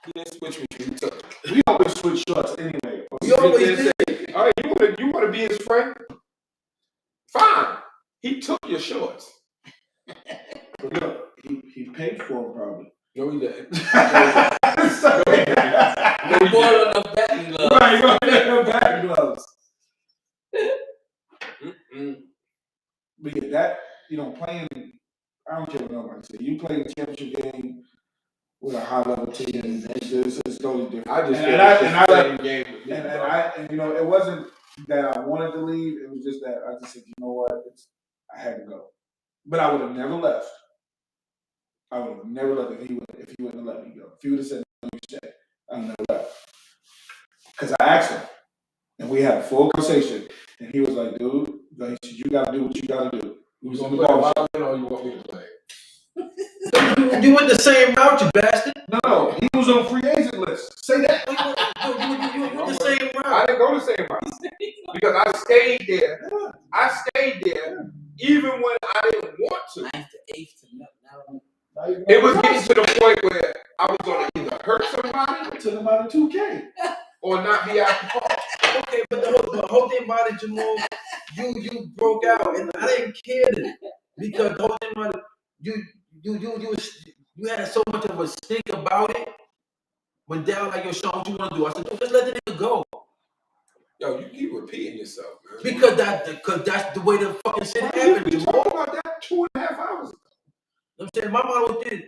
He didn't switch with you. He took them. We always switch shorts anyway. We always did. All right, you want to be his friend? Fine. He took your shorts. But look, he paid for them probably. No, he didn't. We bought enough batting gloves. Right, you got back gloves. But yeah, that playing. I don't care what nobody say. You play a championship game with a high level team. It's totally different. I just it wasn't that I wanted to leave. It was just that I just said, you know what, I had to go. But I would have never left. I would have never left if he wouldn't have let me go. If he would have said, no, you stay, I would have never left. Because I asked him, and we had a full conversation, and he was like, dude, he said, you got to do what you got to do. He was on the ball. Or you want me to play? You went the same route, you bastard. No, he was on free agent list. Say that. You went the same route. I didn't go the same route because I stayed there. I stayed there even when I didn't want to. 9th to 8th to now. It was getting to the point where I was going to either hurt somebody Took him out of 2K. or not be out the park. Okay, but the whole thing about it, Jamal, you broke out, and I didn't care then, because the whole thing about it, you had so much of a stink about it. When Dad was like, yo, Sean, what you want to do? I said, just let the nigga go. Yo, you keep repeating yourself, man. Because that's the way the fucking shit happened, We Jamal. talked about that 2.5 hours ago. I'm saying my mom did.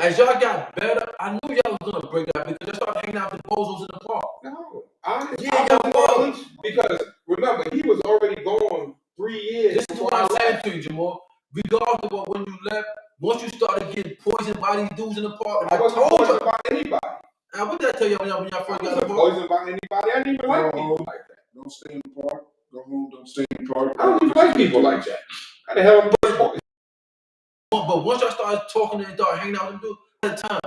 As y'all got better, I knew y'all was gonna break up because y'all started hanging out with the bozos in the park. No, Y'all was. Because remember, he was already gone 3 years. This is what I said to you, Jamal. Regardless of when you left, once you started getting poisoned by these dudes in the park, and I wasn't told talking you, about anybody. what did I tell y'all when y'all first got the park? Poison about anybody. I didn't even like people like that. Don't stay in the park. Go home. Don't stay in the park. I don't even like people like that. How the hell am I poison? But once y'all started talking and started hanging out with them dudes, at the time,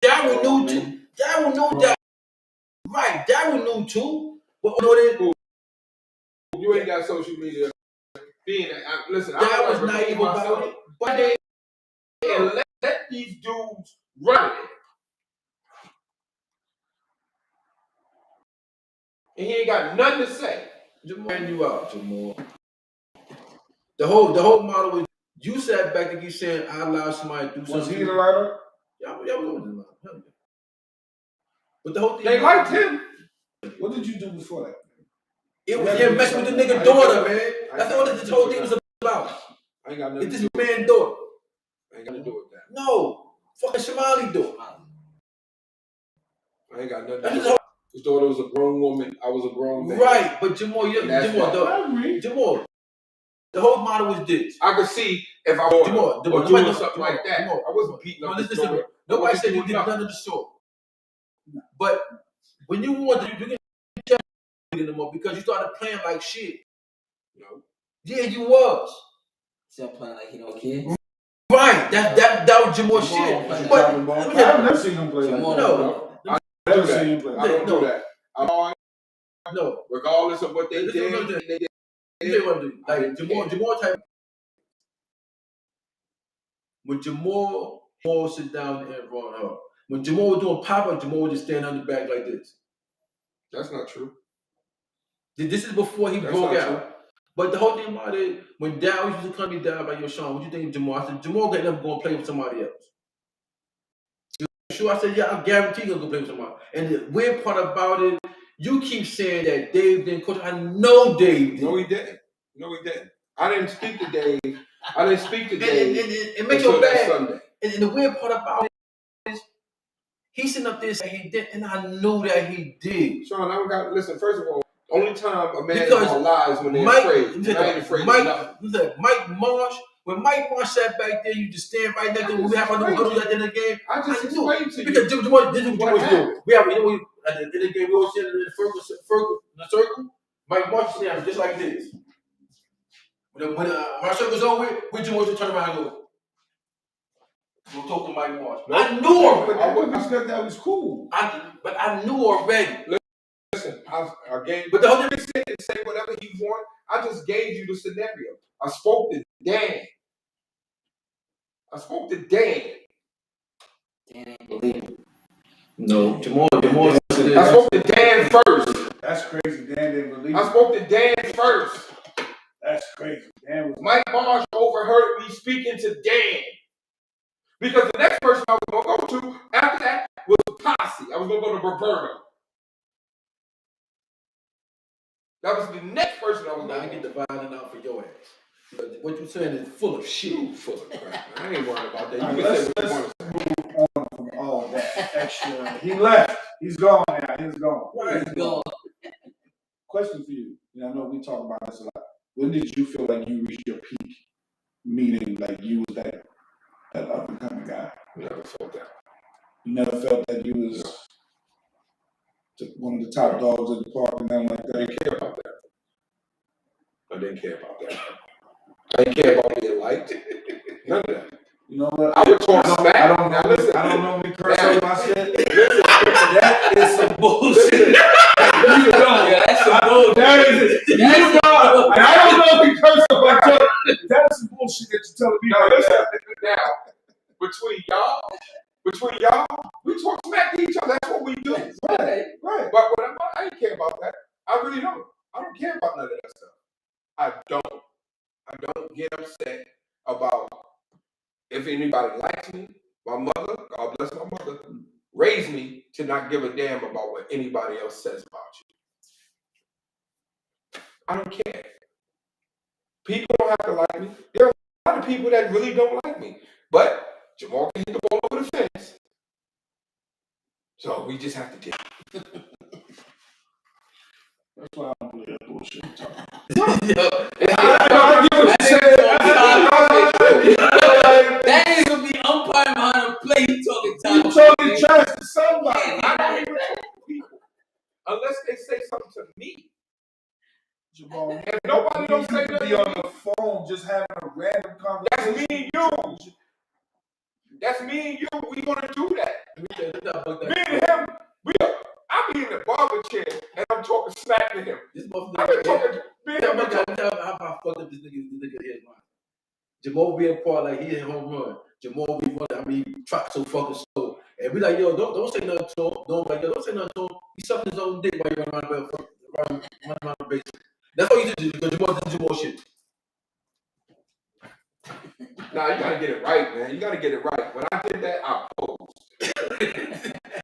Daryl knew too. Daryl knew that. Right, Daryl knew too. But You ain't got social media. Listen, that I was naive about it. But they and let these dudes run it. And he ain't got nothing to say. Jamal ran you out, Jamal. The whole model was you sat back and you saying I allowed somebody to do something. Was he the lighter? Y'all was in the line. But the whole thing They liked him. What did you do before that? It was him messing with the nigga daughter, man. That's all this whole thing was about. I ain't got nothing It's to this do with man's daughter. I ain't got to do with that. No. Fucking Somali daughter. I ain't got nothing to do with that. His daughter was a grown woman. I was a grown man. Right, but Jamal, Jamal, the whole model was this. I could see if I wanted Jamal, doing something like that. I wasn't beating up his listen, daughter. nobody said you did none of the sort. But when you wanted to, you didn't anymore because you started playing like shit. No. Yeah, you was. Still playing like he don't care. Right, that was Jamal shit. But I've never seen him play like that. No. I don't do that. No. Regardless of what they did, like Jamal type. When Jamal sit down and run up, when Jamal was doing pop-up, Jamal would just stand on the back like this. That's not true. This is before he broke out. True. But the whole thing about it, when Dow used to come to me down by your Sean, what you think of Jamal? I said, Jamal gonna end up going to play with somebody else. Sure, I said, yeah, I guarantee he'll go play with somebody. And the weird part about it, you keep saying that Dave didn't coach. I know Dave did. No, he didn't. I didn't speak to Dave. It makes you bad. Sunday. And the weird part about it is, he's sitting up there saying he did, and I knew that he did. Sean, listen, first of all, only time a man is gonna lie is when they're afraid. I ain't afraid of nothing. Mike Marsh, when Mike Marsh sat back there, you just stand right next to him. We have a little huddle at the end of the game. I just explained to you. Because this is what we do. We have, at the end of the game, we always stand in the circle. Mike Marsh is standing just like this. When our circle's over, we just want to turn around and go. We'll talk to Mike Marsh. I knew already. I wouldn't expect that was cool. But I knew already. Listen, I gave. But the whole thing said to say whatever he want. I just gave you the scenario. I spoke to Dan. Dan ain't believe it. No, Jamal. I spoke to Dan first. That's crazy. Dan didn't believe it. I spoke to Dan first. That's crazy. Dan was. Mike Marsh overheard me speaking to Dan. Because the next person I was going to go to after that was Posse. I was going to go to Roberto. That was the next person I was going to get divided out for your ass. But what you're saying is full of shit. Full of crap. I ain't worried about that. You can say what you want to move on from all that extra. He left. He's gone now. He's gone. Right. He's gone. Question for you. I know we talk about this a lot. When did you feel like you reached your peak? Meaning, like you was that up and coming guy. Never felt that. You never felt that you was one of the top dogs in the park and nothing like that. I didn't care about that. I didn't care about being liked. None of that. You know what? I would talk smack. I don't know me personally. My shit. That is some bullshit. Yeah, that's some bullshit. I don't know if he cursed about that. That is some bullshit that you're telling me. No, listen. Now, between y'all, we talk smack to each other. That's what we do. Right. But I didn't care about that. I really don't. I don't care about none of that stuff. I don't get upset about if anybody likes me. My mother, God bless my mother, raised me to not give a damn about what anybody else says about you. I don't care. People don't have to like me. There are a lot of people that really don't like me. But Jamal can hit the ball over the fence. So we just have to deal. That's why I don't believe that bullshit you're talking about. That is gonna be umpire behind a plate talking time. You talking message to somebody. I don't even talk to people unless they say something to me. Jamal, If nobody don't say you could nothing, be on the phone just having a random conversation. that's me and you. That's me and you. We gonna do that. Me and him. I be in the barber chair and I'm talking smack to him. This I've been talking. Me and him been talking. How about fucked up this nigga here, man? Jamal be a part like he hit home run. Jamal be running. I mean, he trot so fucking slow. And we like, yo, don't say nothing to him. Don't say nothing to him. He sucking his own dick while you run around the base. That's what you do because Jamal did Jamal shit. Nah, you gotta get it right, man. You gotta get it right. When I did that, I posed.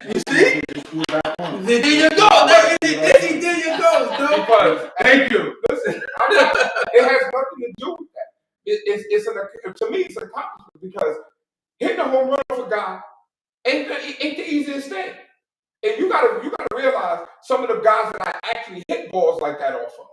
You see? There you go. There you go, dude. Because, Thank you. listen, it has nothing to do with that. To me, it's an accomplishment because hitting a home run for a guy ain't the easiest thing. And you gotta realize some of the guys that I actually hit balls like that off of.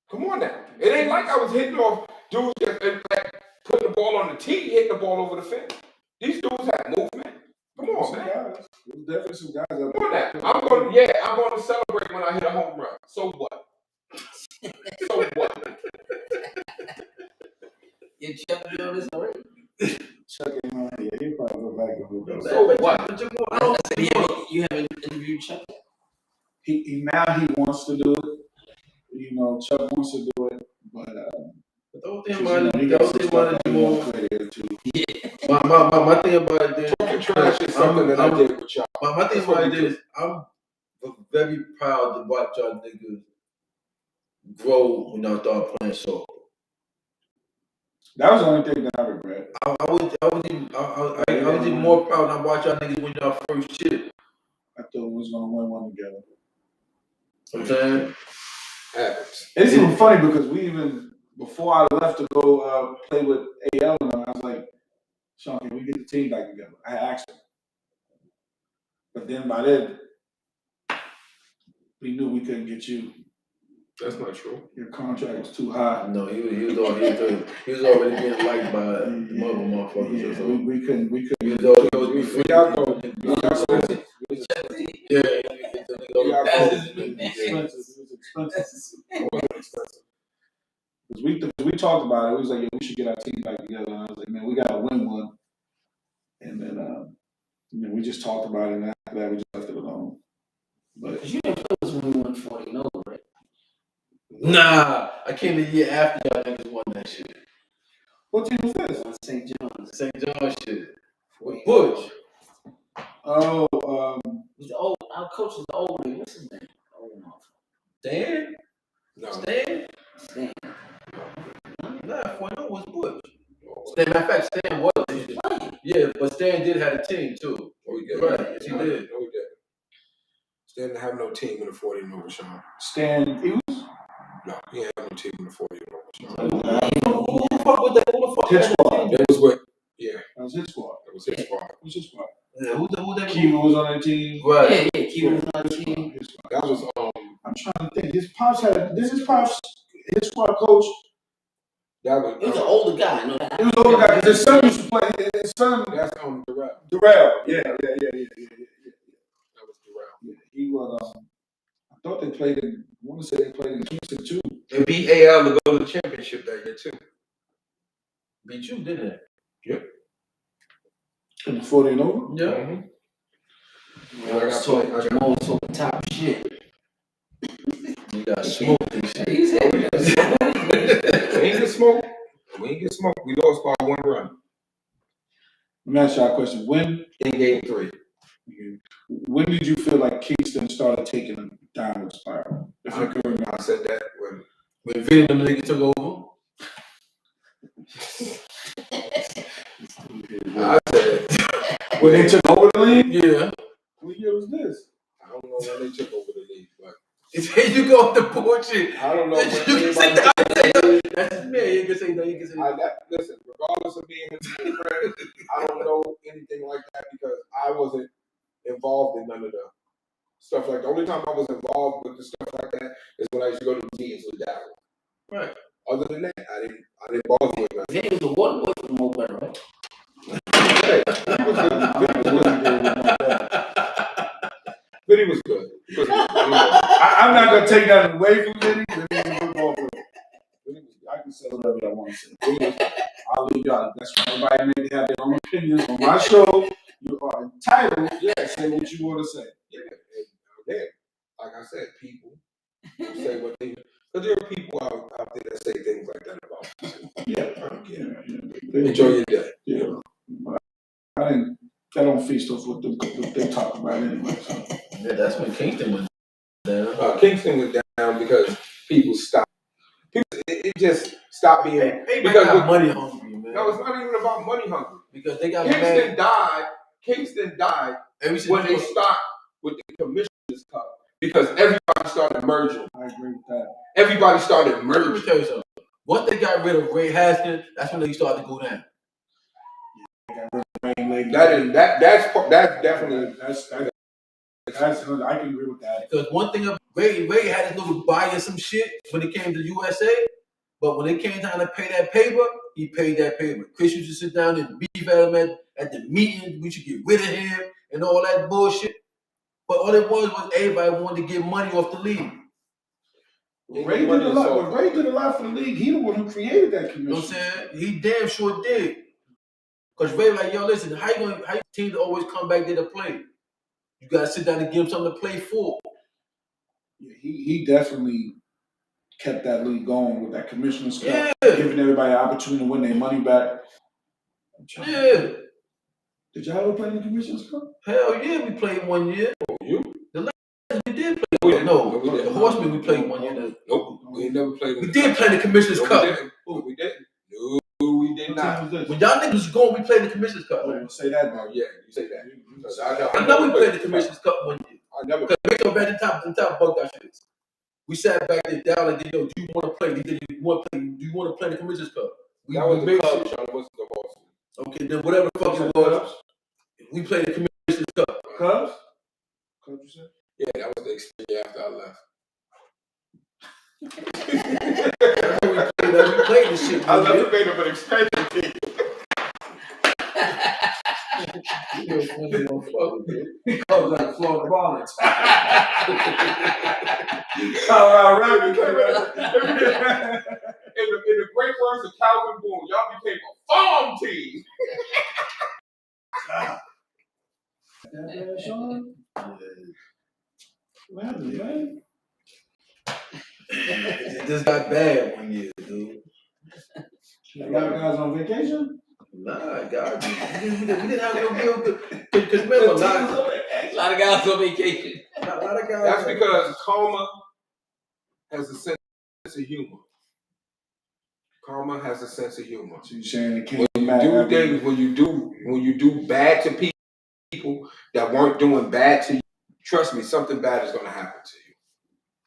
Come on now. It ain't like I was hitting off dudes that like putting the ball on the tee, hitting the ball over the fence. These dudes have movement. Come on, man. There's definitely some guys out Come on there. now. I'm going to celebrate when I hit a home run. So what? So what? You Chuck doing this already? Chuck ain't on here. He probably go back and look. So what? I said, you haven't interviewed Chuck? He now he wants to do it. You know, Chuck wants to do it, but The whole thing just, about he it, got the whole some thing stuff about it, that he wants Jamal. credit to. My thing about it, then, Talking trash is something that I did with y'all. my thing about it is, I'm very proud to watch y'all niggas grow when y'all start playing softball. That was the only thing that I regret. I was even more proud when I watch y'all niggas win y'all first chip. I thought we was gonna win one together. You know what I'm saying? Happens. It's even funny because we even before I left to go play with AL and them, I was like, Sean, can we get the team back together? I asked him. But then by then, we knew we couldn't get you. That's not true. Your contract was too high. No, he was already being liked by the motherfuckers. Yeah, So we couldn't. he was already Where y'all go? Yeah, It was expensive. Because we talked about it. It was like, yeah, we should get our team back together. And I was like, man, we got to win one. And then, we just talked about it. And after that, we just left it alone. But Because you didn't play us when we won 40 0, right? Nah, I came the year after y'all niggas won that shit. what team was this? On St. John's. St. John shit. With Butch. Oh, He's the old, our coach is the old man. What's his name? Old enough. Dan? No. Stan? Stan. Nah, 4-0 was Butch. Stan, matter of fact, Stan was. Yeah, but Stan did have a team too. Oh, he did. Right, yes, he did. No, he did. Stan didn't have no team in the 40 and over, Sean. Stan Hughes? No, he didn't have no team in the 40 and over, Sean. Who the fuck was that? Who the fuck His had that squad. team? It was with, yeah, That was his squad. it was his squad. Who's his squad? Yeah, who that? Kiva was on that team. Right. Yeah, Kiva was on the team. His squad. That was, I'm trying to think. His squad coach. that was, It was an older guy. No, He was the older guy. His son used to play. His son, that's Durrell. Durrell. Yeah. That was Durrell. Yeah, he was. I thought they played in. I want to say they played in Houston too. And beat AL to go to the championship that year too. Beat you, didn't it? Yep. In the 40 and over. Yeah. Mm-hmm. I was talking top shit. You got smoked and shit. He's heavy. We ain't get smoked. We lost by 1 run Let me ask y'all a question. When in game 3. did you feel like Kingston started taking a downward spiral? If you can remember. I said that When Vin and them niggas took over. I said When they took over the league? Yeah. What year was this? I don't know when they took over the league, but You go off the bullshit. I don't know when You can say anybody that. That's his man. You can say no. You can say listen, regardless of being his friend, I don't know anything like that because I wasn't involved in none of the stuff like that. The only time I was involved with the stuff like that is when I used to go to meetings with Darryl. right. Other than that, I didn't bother with that. Then he was a water boy for the Mo Better, right? Hey, gonna take that away from Diddy. Diddy was a football player. I can say whatever I want to say. I'll leave y'all. That's why everybody may have their own opinions on my show. You are entitled to say what you want to say. Yeah, and like I said, people will say what they. Because there are people out there that say things like that about you. Yeah, I don't care. yeah. Enjoy your day. Yeah. I don't feast off what they talk about anyway. So. Yeah, that's when Kingston was down. Kingston was down because people stopped. It just stopped being. They because got money hungry, man. No, it's not even about money hungry. Because they got Kingston died when they stopped with the Commissioner's Cup. Because everybody started merging. I agree with that. Everybody started merging. Let me tell you something. Once they got rid of Ray Haskins, that's when they started to go down. That's definitely I can agree with that. Because one thing of Ray had his little buying some shit when it came to USA, but when it came time to pay that paper, he paid that paper. Chris used to sit down and beef at him at the meetings. We should get rid of him and all that bullshit. But all it was everybody wanted to get money off the league. Ray did a lot. But Ray did a lot for the league. He the one who created that commission. You know what I'm saying? He damn sure did. Because Ray like, yo, listen, how you teams always come back there to play? You gotta sit down and give him something to play for. Yeah, he definitely kept that league going with that Commissioner's Cup, Yeah. giving everybody an opportunity to win their money back. Yeah. Did y'all ever play in the Commissioner's Cup? Hell yeah, we played 1 year. You? The last we did play. No, the Horsemen we played 1 year. Nope, we never played. We did play the Commissioner's Cup. We didn't. No, we did not. When y'all niggas was going, we played the Commissioner's Cup. Oh, say that now. Yeah, you say that. I know we played the Commissioner's Cup 1 year. I never. Because we go back to the top bugged out shit. We sat back there down like, yo, do you want to play? Do you want to play the Commissioner's Cup? That was the Cubs, Sean. It wasn't the Horsemen. Okay, then whatever the fuck it was, we played the Commissioner's Cup. Cubs? Cubs, you said? Yeah, that was the experience after I left. we played this shit. I left to make up an expansion team. He comes like Florida Marlins. Colorado Rapids. In the great words of Calvin Boone, y'all became a farm team. Sean? What happened, man? It just got bad 1 year, dude. Y'all guys on vacation? Nah, God, we didn't have no real good. Because remember, a lot of guys on vacation. A lot of guys. That's because Karma has a sense of humor. Karma has a sense of humor. So you're saying it came when you do bad to people that weren't doing bad to you, trust me, something bad is going to happen to you.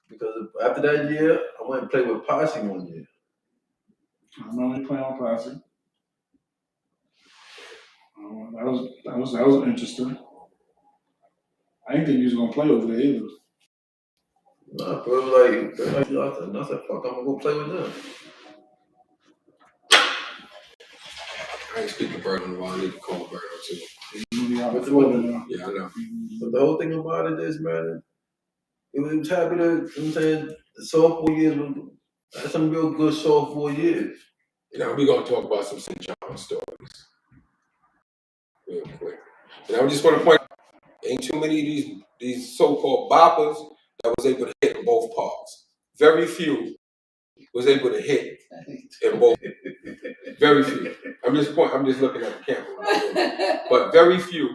Because after that year, I went and played with Posse 1 year. I'm only playing on Posse. That was interesting. I didn't think you was gonna play over there either. Nah, bro, like I said, fuck, I'm gonna go play with them. I ain't speaking Bird while I need to call Bird too. Yeah, I know. But the whole thing about it is, man, it was happy to, you know what I'm saying, the sophomore years was some real good sophomore years. Now we're gonna talk about some St. John stories. Real quick. And I just want to point out, ain't too many of these so-called boppers that was able to hit in both parts. Very few was able to hit in both. Very few. I'm just looking at the camera. But very few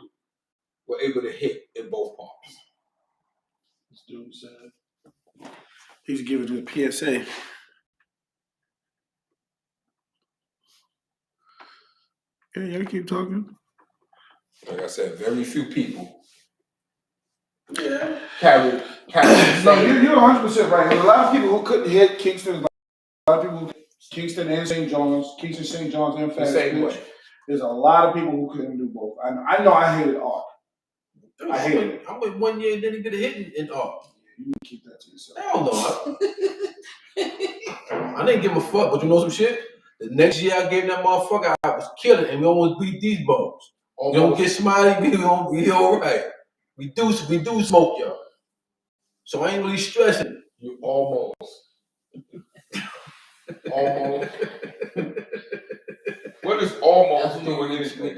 were able to hit in both parts. This dude said he's giving to the PSA. Yeah, keep talking. Like I said, very few people. Yeah. Carry. No, you're 100% right. There's a lot of people who couldn't hit Kingston. A lot of people, Kingston and St. John's, Kingston, St. John's, and Fast Pitch. There's a lot of people who couldn't do both. I know I hated art. I hated it. I went 1 year and didn't get a hit in art. You need to keep that to yourself. Hell no. I didn't give a fuck, but you know some shit? The next year I gave that motherfucker, I was killing, and we almost beat these bums. You don't get smiley, we all right. We do smoke, y'all. So I ain't really stressing. You almost. Almost. What is almost doing anything?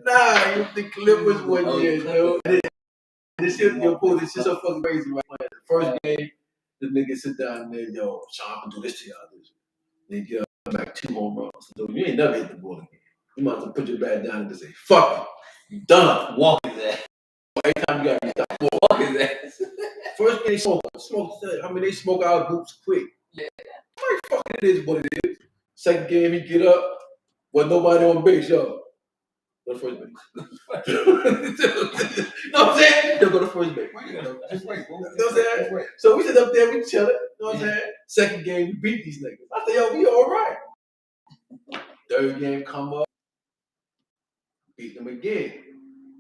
Nah, you the Clippers 1 year, dude. This shit, this shit so fucking crazy, right? The first game, the nigga sit down there, yo, Sean, I can do this to y'all. Nigga, like 2 home runs. So you ain't never hit the ball again. You might as well put your bat down and just say, fuck it. You done. Walk his ass. Every time you gotta stop. Walk his ass. First game, they smoke out groups quick. Yeah. Like, fuck it is what it is. Second game, he get up, wasn't nobody on base, yo. Go to first base. You know what I'm saying? They'll go to first base. Just wait. You know what I'm saying? So we sit up there, we chillin'. You know what I'm saying? Second game, we beat these niggas. I said, yo, we all right. Third game, come up, beat them again.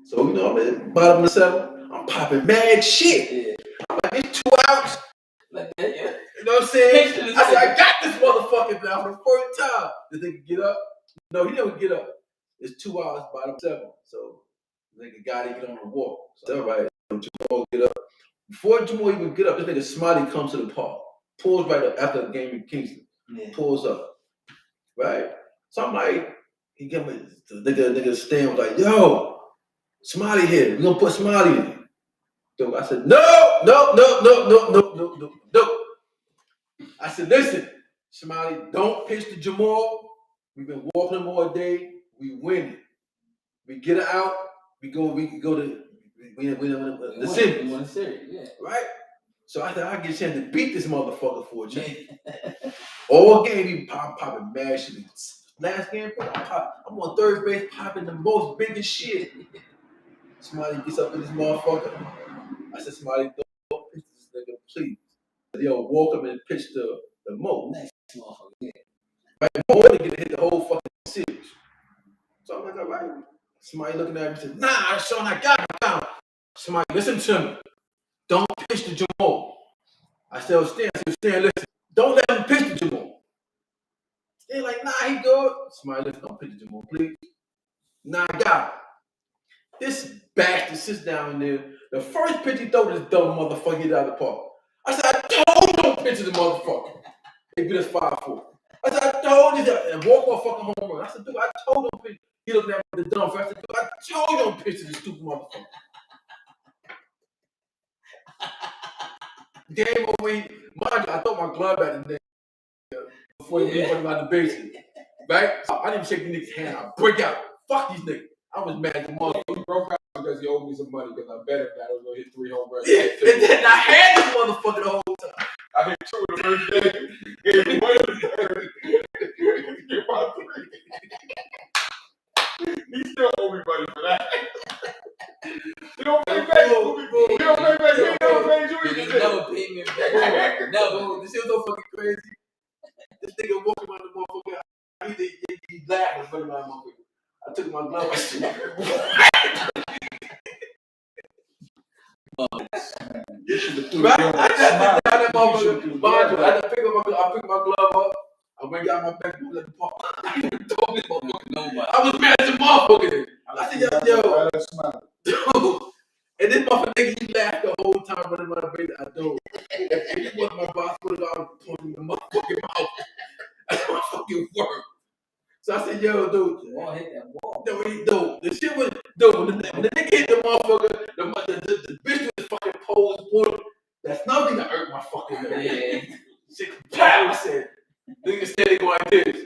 So, you know, I'm at the bottom of the 7th. I'm popping mad shit. Yeah. I'm like, it's 2 outs. Like that, yeah. You know what I'm saying? I said, I got this motherfucker now for the first time. The nigga get up. No, he never get up. It's 2 hours, bottom 7. So the nigga got to get on the walk. So everybody, Jamal get up. Before Jamal even get up, this nigga Smiley comes to the park. Pulls right up after the game in Kingston. Yeah. Pulls up. Right? So I'm like, he get me, the nigga stand was like, yo, Smiley here. We gonna put Smiley in. So I said, no. I said, listen, Smiley, don't pitch to Jamal. We've been walking him all day. We win it. We get it out. We go to the series. We won the series, yeah. Right? So I thought I get a chance to beat this motherfucker for a change. All game, he popping mad shit. Last game, I'm on third base popping the most biggest shit. Somebody gets up in this motherfucker. I said, somebody don't pitch this nigga, please. Yo, walk him and pitch the Mo. Nice motherfucker, yeah. Right? Mo to get hit the whole fucking series. So I'm like, all right. Somebody looking at me said, nah, Sean, I got him down. Somebody, listen to me. Don't pitch to Jamal. I said, Stan, listen. Don't let him pitch to Jamal. They're like, nah, he good. Somebody, listen, don't pitch to Jamal, please. Nah, I got him. This bastard sits down there. The first pitch he throw this dumb motherfucker get out of the park. I said, I told you don't pitch to the motherfucker. They beat us 5-4. I said, I told you that. And walk off fucking home run. I said, dude, I told him pitch. He looked at me the dumb face. I said, dude, I told you don't pitch to this stupid motherfucker. Game over. Mind you, I throw my glove at the nigga before he put him out the bases. Right? So I didn't shake the nigga's hand. I break out. Fuck these niggas. I was mad at the motherfucker. He broke out because he owed me some money because I bet him that I was going to hit 3 home runs. Yeah, and then I had this motherfucker the whole time. I hit 2 in the first game. Gave me 1 in the third. Get my 3. He still owe me money for that. You don't pay back. You don't pay back. You don't pay you He either. never paid me back. Never. This shit was so fucking crazy. This nigga walking around the motherfucker. He laughed in front of my motherfucker. I took my glove. Right? I just down that motherfucker. Mind you, I pick my glove up. I went got my back and let the park. Told this motherfucker nobody. I was mad as a motherfucker. I said, yo, dude. And this motherfucker nigga, he laughed the whole time running around the base. I do. If he wasn't my boss, I would have punching the motherfucking mouth. That's my fucking work. So I said, yo, dude. Wall hit that wall. No, dude. The shit was, dude, when the nigga hit the motherfucker, the bitch was fucking posed for him. That's nothing to hurt my fucking head. Yeah. Shit, I said, nigga said they go like this.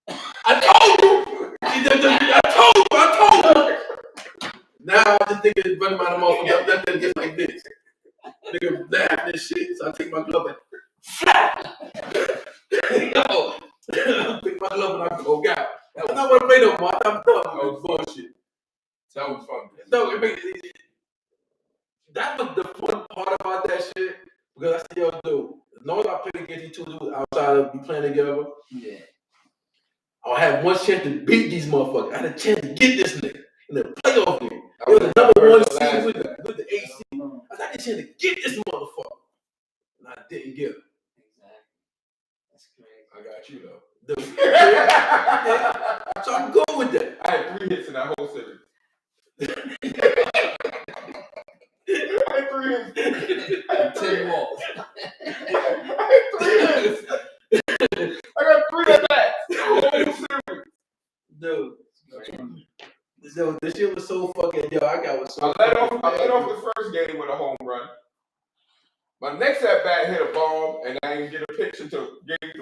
I told you. I told you. Now this nigga is running my motherfucker. That nigga gets like this. Nigga laughing and shit. So I take my glove and flat. Yo. I pick my glove and I go out. I don't want to play no more. I'm done. That was bullshit. That was fun. No, that was the fun part about that shit. Because I said, yo, dude, as long as I play against these two dudes outside of be playing together, Yeah. I had one chance to beat these motherfuckers. I had a chance to get this nigga in the playoff game. It was the number 1 seed with the AC. I had a chance to get this motherfucker. And I didn't get him. Exactly. That's crazy. I got you though. So I'm good with that. I had 3 hits in that whole series. I had 3 hits. Tell you what. Dude. Yo, this shit was so fucking. Yo, I got was so. I let off the first game with a home run. My next at bat hit a ball, and I didn't get a picture till game 3.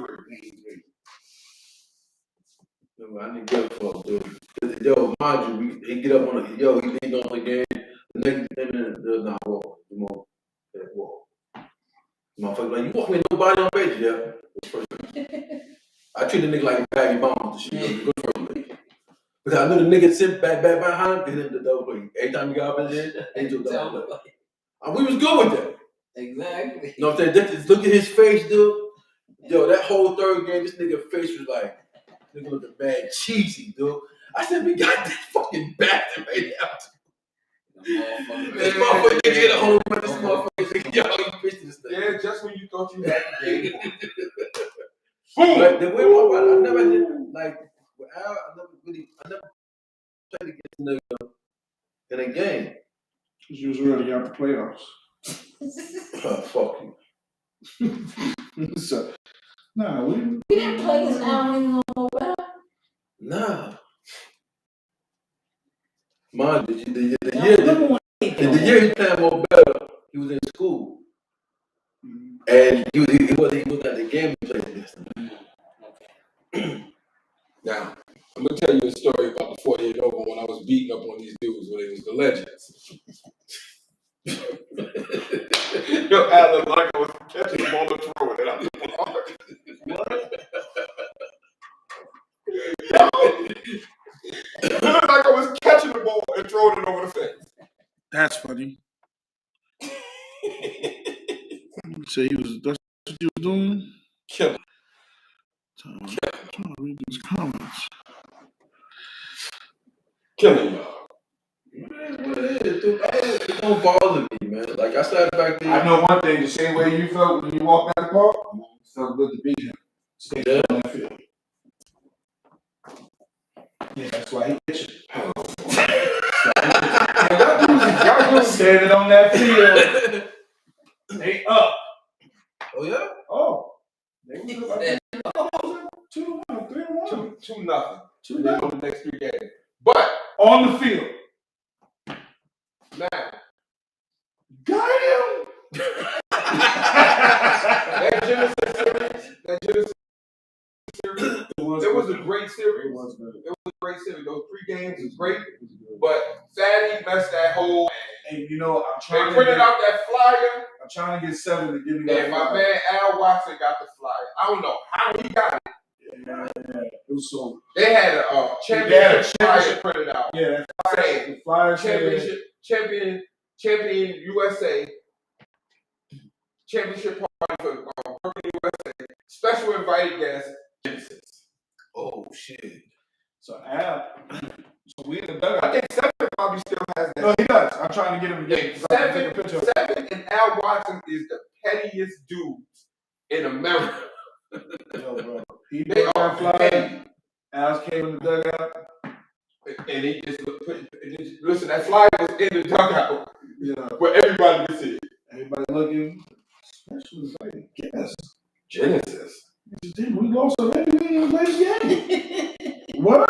Yo, I didn't give a fuck, dude. Yo, mind you, he get up on the. Yo, he leaned on the game. The next minute, nah, walk. Walk. Motherfucker, like, you walk with nobody on base, yeah. I treat the nigga like a baggy bomb with the shit. Go first place. Because I knew the nigga sit back behind him, hit the double play. Every time he got up in there, he took double play. And we was good with that. Exactly. You know what I'm saying? Just look at his face, dude. Yo, that whole third game, this nigga face was like, nigga looking bad, cheesy, dude. I said, we got this fucking bastard right now. This motherfucker didn't get a home run. This motherfucker, yo, he pitched this thing. Yeah, just when you thought you had the game. But the way I never did, like, with Al, I never played against nigga in a game. Because you was already out the playoffs. Fuck you. So, nah, we didn't play this Al no more. Nah. Mind you, the year he playing more better, he was in school. And he wasn't at the game he played against him. Now, I'm gonna tell you a story about the 48 over when I was beating up on these dudes when they was the legends. Yo, Al looked like I was catching the ball and throwing it out the park. It looked like I was catching the ball and throwing it over the fence. That's funny. So that's what you was doing? Killing. I'm trying to read these comments. Killing y'all. That's what it is, dude. It don't bother me, man. Like I sat back there. I know one thing, the same way you felt when you walked down the park, it felt good to beat him. Stay on that field. Yeah, that's why he hit you. Y'all dudes standing on that field. They up. Oh yeah? Oh. They was up. 2-1, 3-1. 2-0. 2-0. On the next 3 games. But On the field. now, Got him. that Genesis series, it was a great series. It was good. It was a great series. Those 3 games was great. But Fatty messed that whole. And you know, They printed out that flyer. I'm trying to get 7 to give me that. And my man Al Watson got the flyer. I don't know how he got it. Yeah. It was so. They had a championship flyer printed out. Yeah, Saying the flyer champion USA, championship party for Brooklyn USA, special invited guest, Genesis. Oh shit. So Al, so we in the dugout. I think 7 probably still has that. No, he does. I'm trying to get him to get it. 7 and Al Watson is the pettiest dudes in America. Yo, bro. He They put are that flyer. petty. Al came in the dugout. And he just listen, that flyer was in the dugout Yeah. where everybody could see it. Everybody looking. Special invited guest. Genesis. We lost already. We didn't play the game. What?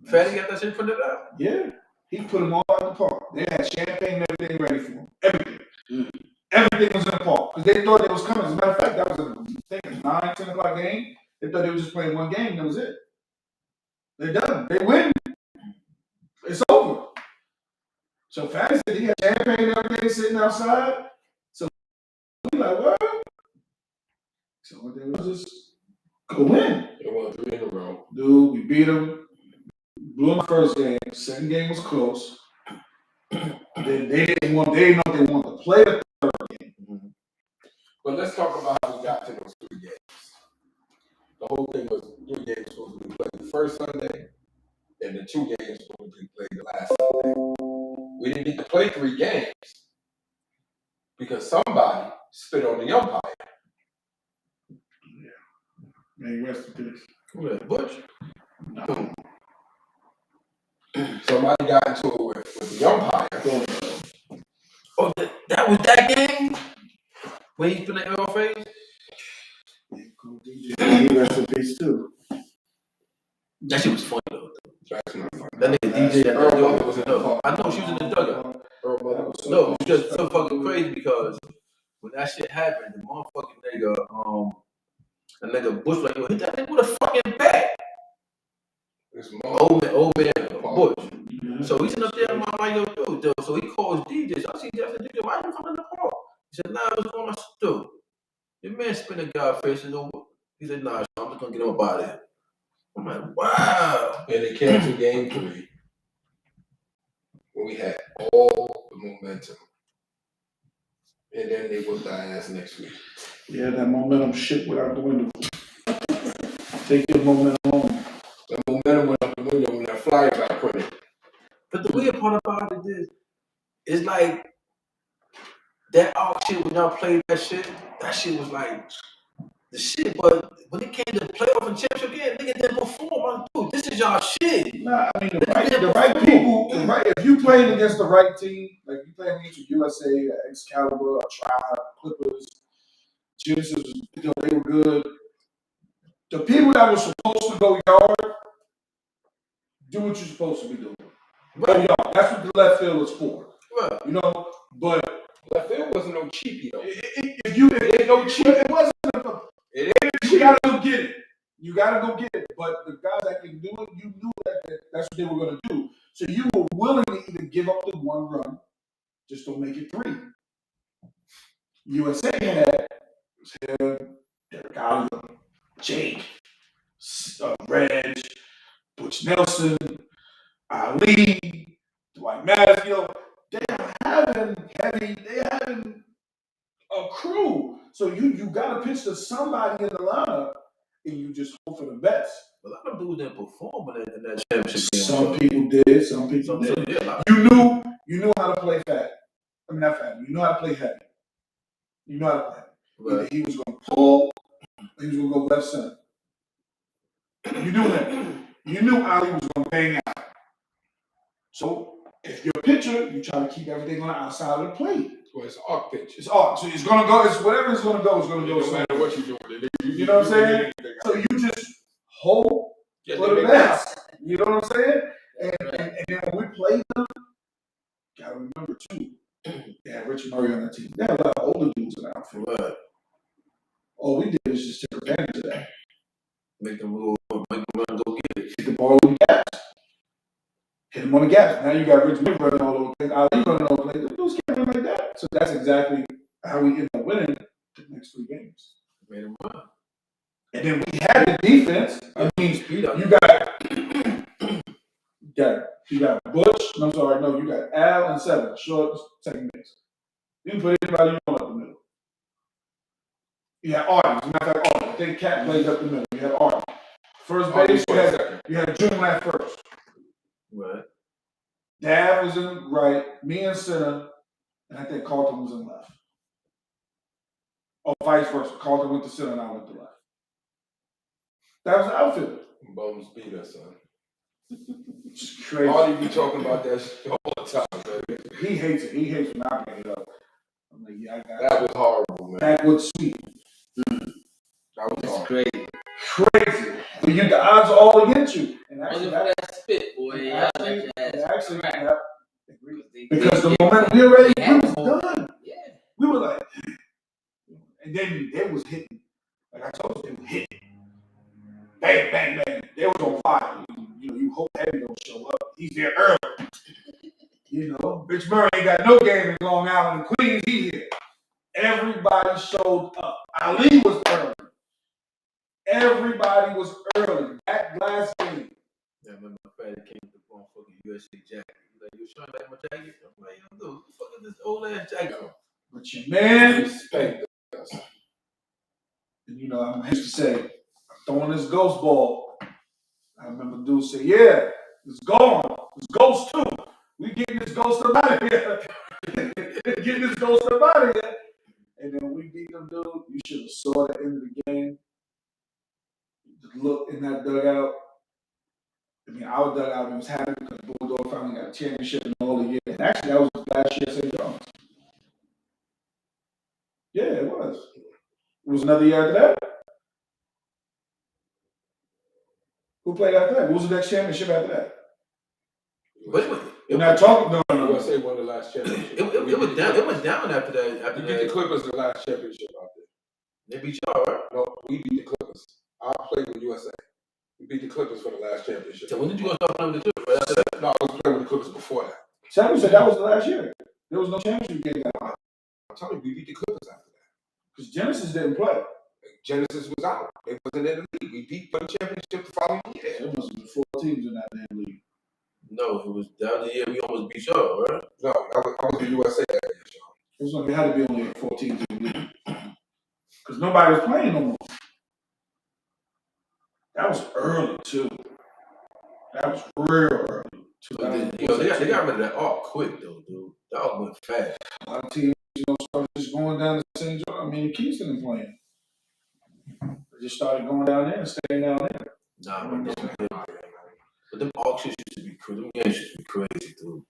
Fatty got that shit printed out? Yeah. He put them all out the park. They had champagne and everything ready for him. Everything. Everything was in the park. Because they thought it was coming. As a matter of fact, that was a 9, 10 o'clock game. They thought they were just playing one game and that was it. They're done. They win. It's over. So Fatty said he had champagne and everything sitting outside. So we like, what? So what they was just go win. They won 3 in a row. Dude, we beat them. Blew them the first game. Second game was close. Then they didn't know if they wanted to play the third game. But let's talk about how we got to those 3 games. The whole thing was 3 games supposed to be played the first Sunday, and the 2 games supposed to be played the last Sunday. We didn't need to play 3 games because somebody spit on the umpire. May he rest in peace. Who that? Butch? No. Somebody got into it with the umpire. Oh, that was that game? When he put the L face? May he rest in peace too. That shit was funny though. That's not funny. That nigga DJ at Earl that Mother dude. was in the car. I know she was in the dugout. Earl Mother was No, because it's so fucking crazy because when that shit happened, the motherfucking nigga, the nigga Bush like, yo, hit that nigga with a fucking bat. Old man, Bush. Mm-hmm. So he's sitting up there, I'm like, yo, so he calls DJ. So I see DJ, why you coming in the car? He said, nah, what's going on? Dude, your man spin a guy faces over. He said, nah, I'm just gonna get him up out of here. I'm like, wow. And they canceled game 3 when we had all the momentum. And then they will die ass next week. Yeah, that momentum shit went out the window. Take your momentum home. The momentum went out the window when that flyer got printed. But the weird part about it is, it's like that all shit when y'all played that shit was like the shit. But when it came to playoff and championship game, nigga didn't perform. Like, dude, this is y'all shit. Nah, I mean the right people, if you playing against the right team, like you playing against the USA, Excalibur, Tribe, Clippers, Genesis, they were good. The people that were supposed to go yard, do what you're supposed to be doing. Go yard. That's what the left field is for. Right. You know, but Left field wasn't no cheapie though. it ain't no cheap. It wasn't. It ain't You gotta go get it. You gotta go get it. But the guys that can do it, you knew that's what they were gonna do. So you were willing to even give up the one run, just don't make it 3. USA had him, Derek Oliver, Jake, Reg, Butch Nelson, Ali, Dwight Maddox. They're having a crew. So you gotta pitch to somebody in the lineup, and you just hope for the best. A lot of dudes didn't perform in that championship game. Some people did. Some people did. Yeah, You knew how to play fat. I mean, not fat. You know how to play heavy. You know how to play heavy. right. Either he was going to pull, or he was going to go left center. You knew that. You knew Ali was going to bang out. So if you're a pitcher, you try to keep everything on the outside of the plate. Well, it's arc pitch. It's arc. So it's going to go. It's whatever it's going to go. It's going to go. No matter what you're doing. You know what I'm saying? So you just hope for the best. You know what I'm saying? And then when we played them, gotta remember too, they had Richard Murray on that team. They had a lot of older dudes in the outfield. Right. All we did was just take advantage of that. Make them run, go get it. Hit the ball on the gaps. Hit him on the gaps. Now you got Rich Murray running all over the place. Ali running all over the place. The dudes can't run like that. So that's exactly how we ended up winning the next 3 games. Made them run. And then we had the defense. I mean, you got Butch. No, I'm sorry, no, you got Al and 7, short, second base. You can put anybody you want up the middle. You had Artie. As a matter of fact, Artie. I think Cat played up the middle. You had Artie. First base, you had June at first. Right. Dad was in right, me in center, and I think Carlton was in left. Or vice versa. Carlton went to center and I went to left. That was the outfield. Bones beat us, son. It's crazy. Artie be talking about that shit all the time, man. He hates it. He hates when I bring it up. I'm like, yeah, I got that was horrible, man. That was sweet. That was horrible. Crazy. Crazy. But the odds are all against you. And actually, that spit, boy. Actually, because the moment we was done. Yeah. We were like, and then they was hitting. Like I told you, they were hitting. Bang, bang, bang. They was on fire. You hope Heavy don't show up. He's there early. Rich Murray ain't got no game in Long Island and Queens. He here. Everybody showed up. Ali was early. Everybody was early. That last game. Yeah, I remember my father came with the motherfucking USA jacket. He's like, you showing like my jacket? I'm like, yo, dude, what the fuck is this old ass jacket? But your man, respect us. And I used to say, I'm throwing this ghost ball. I remember dude say, yeah, it's gone. It's ghost too. We getting this ghost up out of here. Getting this ghost up out of here. And then we beat them, dude. You should have saw the end of the game. Just look in that dugout. I mean, our dugout was happy because Bulldog finally got a championship in all the year. And actually, that was last year at St. John's. Yeah, it was. It was another year after that. Who played after that? What was the next championship after that? But We're not talking. No. USA won the last championship. It went down. It went down after that. After We beat the Clippers the last championship out there. They beat y'all, right? No, we beat the Clippers. I played with USA. We beat the Clippers for the last championship. So when did you go start playing with the Clippers? Right after that? No, I was playing with the Clippers before that. Sammy said that was the last year. There was no championship game that night. I'm telling you, we beat the Clippers after that. Because Genesis didn't play. Genesis was out. They wasn't in the league. We beat the championship the following year. There must have been 4 teams in that damn league. No, that was the year we almost beat y'all, right? No, I was the USA that year, Sean. It had to be only 4 teams in the league. Because nobody was playing no more. That was early, too. That was real early. They got rid of that all quick, though, dude. That all went fast. A lot of teams, started just going down the same joint. I mean, Kingston and playing. They just started going down there and staying down there. But them auctions used to be crazy. Them games used to be crazy, dude.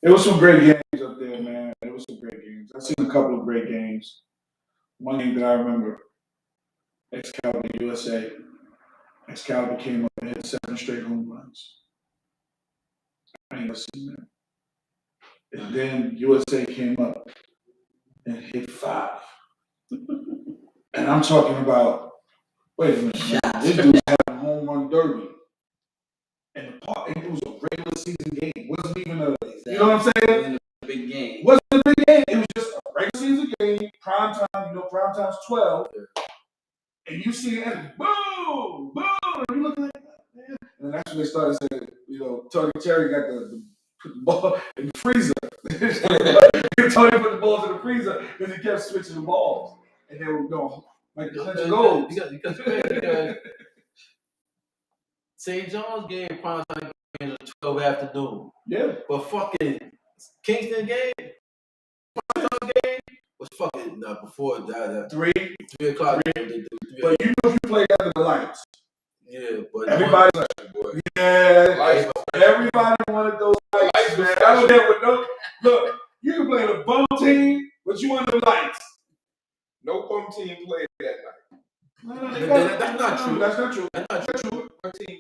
There was some great games up there, man. There was some great games. I've seen a couple of great games. One game that I remember, Excalibur USA. Excalibur came up and hit 7 straight home runs. I ain't never seen that. And then USA came up and hit 5. And I'm talking about, wait a minute, man. This dude's having a home run derby. And it was a regular season game. It wasn't even a, you know what I'm saying? It was a big game. It wasn't a big game. It was just a regular season game, prime time, prime time's 12. And you see it, and boom, boom, and you look like that, man. And that's when they started saying, Tony Terry got put the ball in the freezer. Tony put the balls in the freezer because he kept switching the balls. And they were going, like the Clinton goals. Because St. John's game, prime time game was 12 afternoon. Yeah. But fucking Kingston game, prime time game was fucking before that. 3 o'clock. 3. But you played under the lights. Yeah, but everybody, everybody wanted those lights, man. I was there with look, you can play the bum team, but you want the lights. No bum team played that night. That's not true. That's not true. That's not true. One team.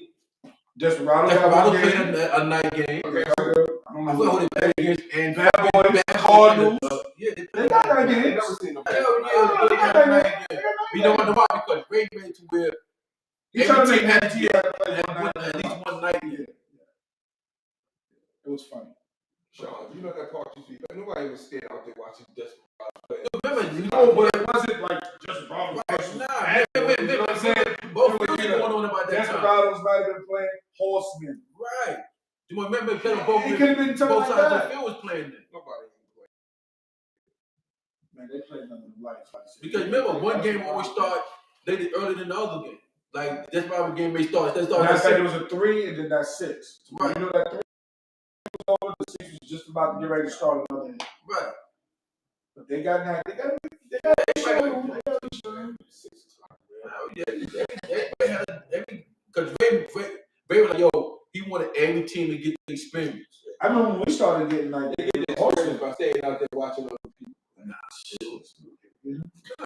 Desperado played a night game. Okay, I forgot who they played against. And Bad Boys, Cardinals. Yeah, They got that game. Never seen them. Hell yeah, they got that night game. You know why? Because Ray made to where every team had to play at least one night game. It was funny. Sean, you know that part you see. Nobody was staying out there watching Desperado play. Remember, but it wasn't like just Bravo. Nah, you know what I'm saying? Both was going on about that time. Desperados might have been playing Horsemen. Right. You remember they played both He could have been both like sides of that. the field was playing then. Nobody played. Man, they played under the lights. Because remember, one game always start later earlier than the other game. Like that's why the game may start. That started I said it was a 3 and then that's 6. Right. You know that 3 was over, the 6 was just about to get ready to start another game. Right. But they got that. They got Because Ray was like, yo, he wanted every team to get the experience. I remember when we started getting like They get the experience by staying out there watching other people.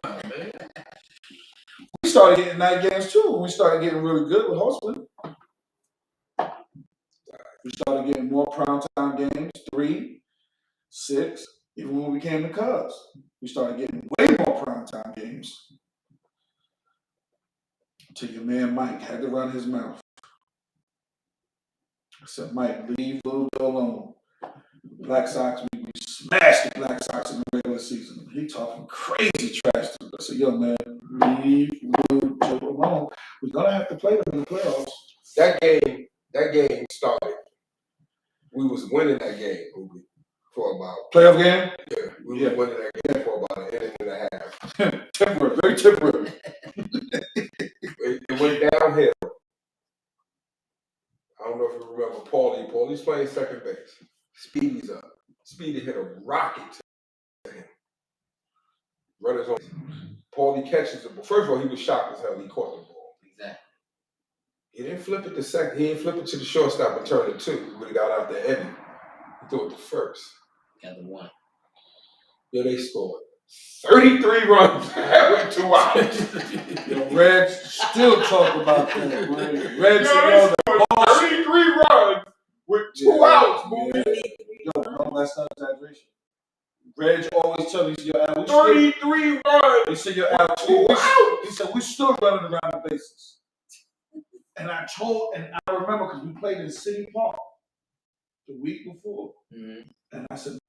Nah, man. we started getting night games too. When we started getting really good with Horsemen. We started getting more primetime games, 3, 6. Even when we came to Cubs, we started getting way more primetime games. Until your man Mike had to run his mouth. I said, Mike, leave Little Joe alone. Black Sox, we smashed the Black Sox in the regular season. He talking crazy trash to us. I said, yo, man, leave Little Joe alone. We're going to have to play them in the playoffs. That game started. We was winning that game for about Playoff game? Yeah, we were winning that game for about an inning and a half. Temporary, very temporary. It went downhill. I don't know if you remember Paulie. Paulie's playing second base. Speedy's up. Speedy hit a rocket to him. Runners on. Paulie catches the ball. First of all, he was shocked as hell. He caught the ball. Exactly. He didn't flip it to second. He didn't flip it to the shortstop and turn it 2. He would have got out the inning. He threw it to first. Got the 1. Yeah, they scored. 33 runs with 2 outs. Yo, Red still talk about that. Red Yo, said, they scored 33 runs with 2 outs, boy. Yo, no, that's not exaggeration. Reg always tell me, he said, yo, Al, 33 runs. he said, yo, Al, he said, we still running around the bases. And I remember because we played in City Park the week before. Mm-hmm. And I said,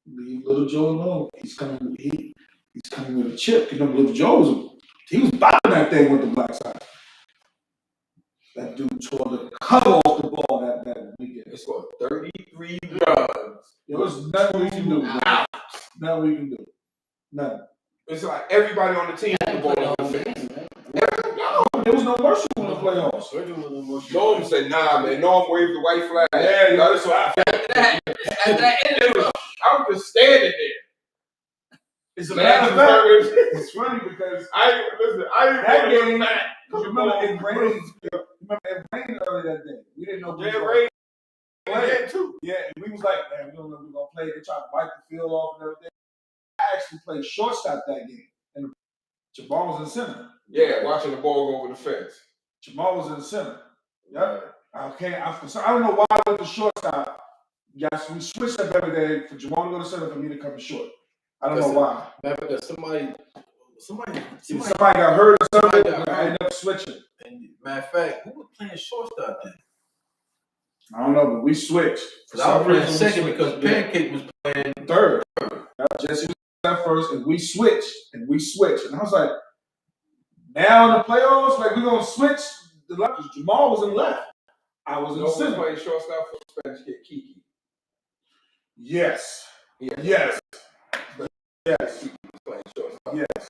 leave Little Joe alone. He's coming with a chip. You know, Little Joe was bopping that thing with the Black Sox. That dude tore the cover off the ball that weekend. He scored 33 runs. There was nothing we can do. Nothing we can do. Nothing. It's like everybody on the team had the ball on the fence. No, there was no mercy in the playoffs. Norm said, nah, man. Norm waved the white flag. Yeah, that's why I was just standing there. It's a matter of fact. It's funny because I didn't that game. Remember it rained. It rained earlier that day. We didn't know. It rained. Yeah, too. Yeah, and we was like, man, we don't know if we're gonna play. They tried to wipe the field off and everything. I actually played shortstop that game, and Jamal was in center. Yeah, watching the ball go over the fence. Jamal was in center. Yep. Okay, I don't know why I went to shortstop. Yes, we switched up every day for Jamal to go to center for me to come to short. I don't know why. Somebody got hurt or something. I ended up switching. And matter of fact, who was playing shortstop then? I don't know, but we switched. I was playing second because Pancake was playing third. Jesse was at first, and we switched. And I was like, now in the playoffs, like we're gonna switch. Jamal was in left. I was in center. Playing shortstop for the Spanish kid Kiki. Yes. Yeah. Yes. Yes. Kiki was playing shortstop. Yes.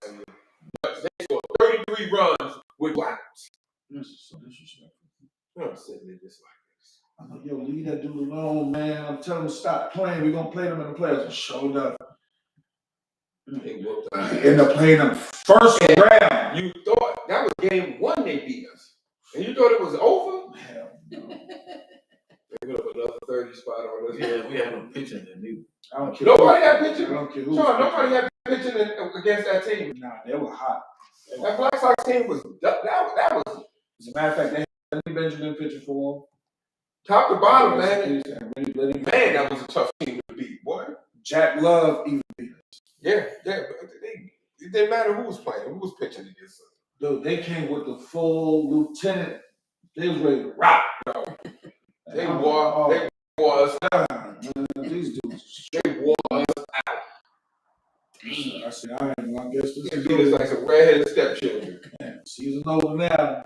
But they scored 33 runs with outs. This is so disrespectful. I'm sitting there just like this. I'm like, yo, leave that dude alone, man. I'm telling him stop playing. We're gonna play them in the playoffs. Showed up. They whooped us. End up playing them first round. You thought that was game 1 they beat us. And you thought it was over? Hell no. They put up another 30 spot on us. Yeah, we had no pitching in either. I don't care. Nobody had pitching. I don't care who. Sean, nobody had pitching against that team. Nah, they were hot. That Black Sox team was that was. As a matter of fact, they had Benjamin pitching for them. Top to bottom, man. Man, that was a tough team to beat, boy. Jack Love even beat us. Yeah. But it didn't matter who was playing, who was pitching against us. Dude, they came with the full lieutenant. They was ready to rock. No. They wore us out. These dudes. They wore us out. I said, I guess this They is beat us like some redheaded stepchildren. Man, season over now.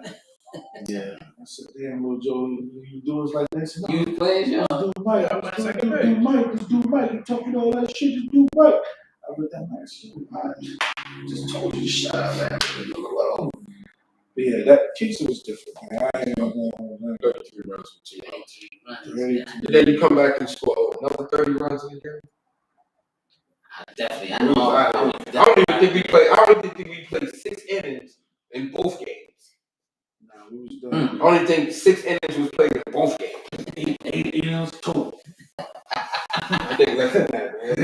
Yeah. I said, damn, little Joe, you do us like this. You was playing, Sean? Just do Mike. Just do Mike. You talking all that shit, just do Mike. I read that man, I just told you to shut up, man. Leave him alone. But yeah, that Keisha was different. Man. I ain't gonna 33 runs for 2 outs. And then you come back and score another 30 runs in the game. Definitely. I don't even think we played 6 innings in both games. Nah, we was done. I only think 6 innings was played in both games. 8 innings total. I think less than that, man.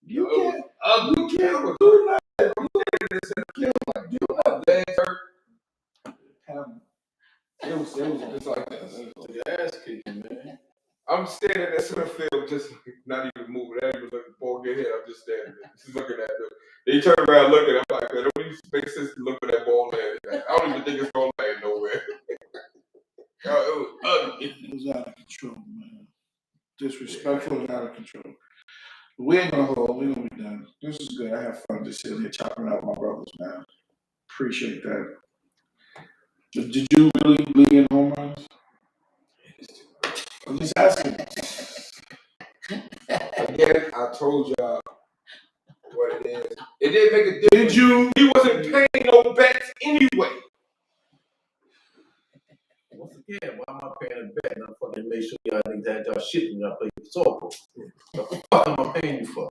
You can't. You can't do that. Legs hurt. It was It's like this. The ass kicking, man. I'm standing in center field, just not even moving. I ain't even looking for get hit. I'm just standing there, just looking at them. They turn around looking. I'm like, man, don't even make sense to look for that ball land. I don't even think it's gonna land nowhere. It was ugly. It was out of control, man. Disrespectful and out of control. But we ain't gonna hold. We're gonna be done. This is good. I have fun just sitting here chopping out my brothers, man. Appreciate that. Did you really lead in home runs? I'm just asking. Again, I told y'all what it is. It didn't make a difference. Did you? He wasn't paying no bets anyway. Once again, why am I paying a bet? And I'm fucking make sure y'all think that y'all shit when y'all play softball. What the fuck am I paying you for?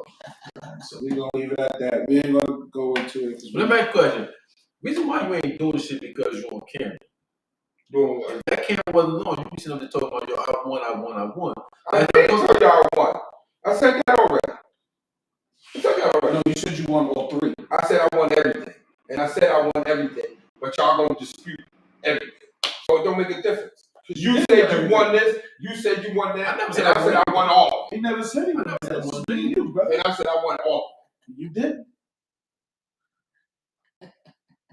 So we're gonna leave it at that. We ain't gonna go into it. But let me ask you a question. Reason why you ain't doing shit because you're on camera. Doing what? If that camera wasn't on, you be sitting up there talking about, yo, I won. I did tell y'all what. I said that already. I told y'all already. No, you said you won all three. I said I won everything. And I said I won everything. But y'all gonna dispute everything. So it don't make a difference. Because you said you won this, you said you won that, and I said I won all. He never said he won. said That's one me and you, brother. And I said I won all. You did.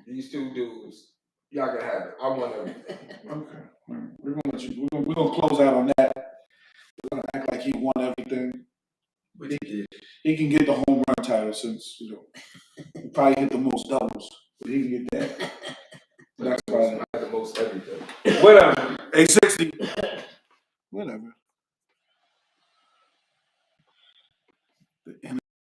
These two dudes, y'all can have it. I won everything. Okay. We're gonna let you. We're gonna close out on that. We're gonna act like he won everything. But he did. He can get the home run title since he probably hit the most doubles, but he can get that. That's I fine. had the most everything. Whatever. A60.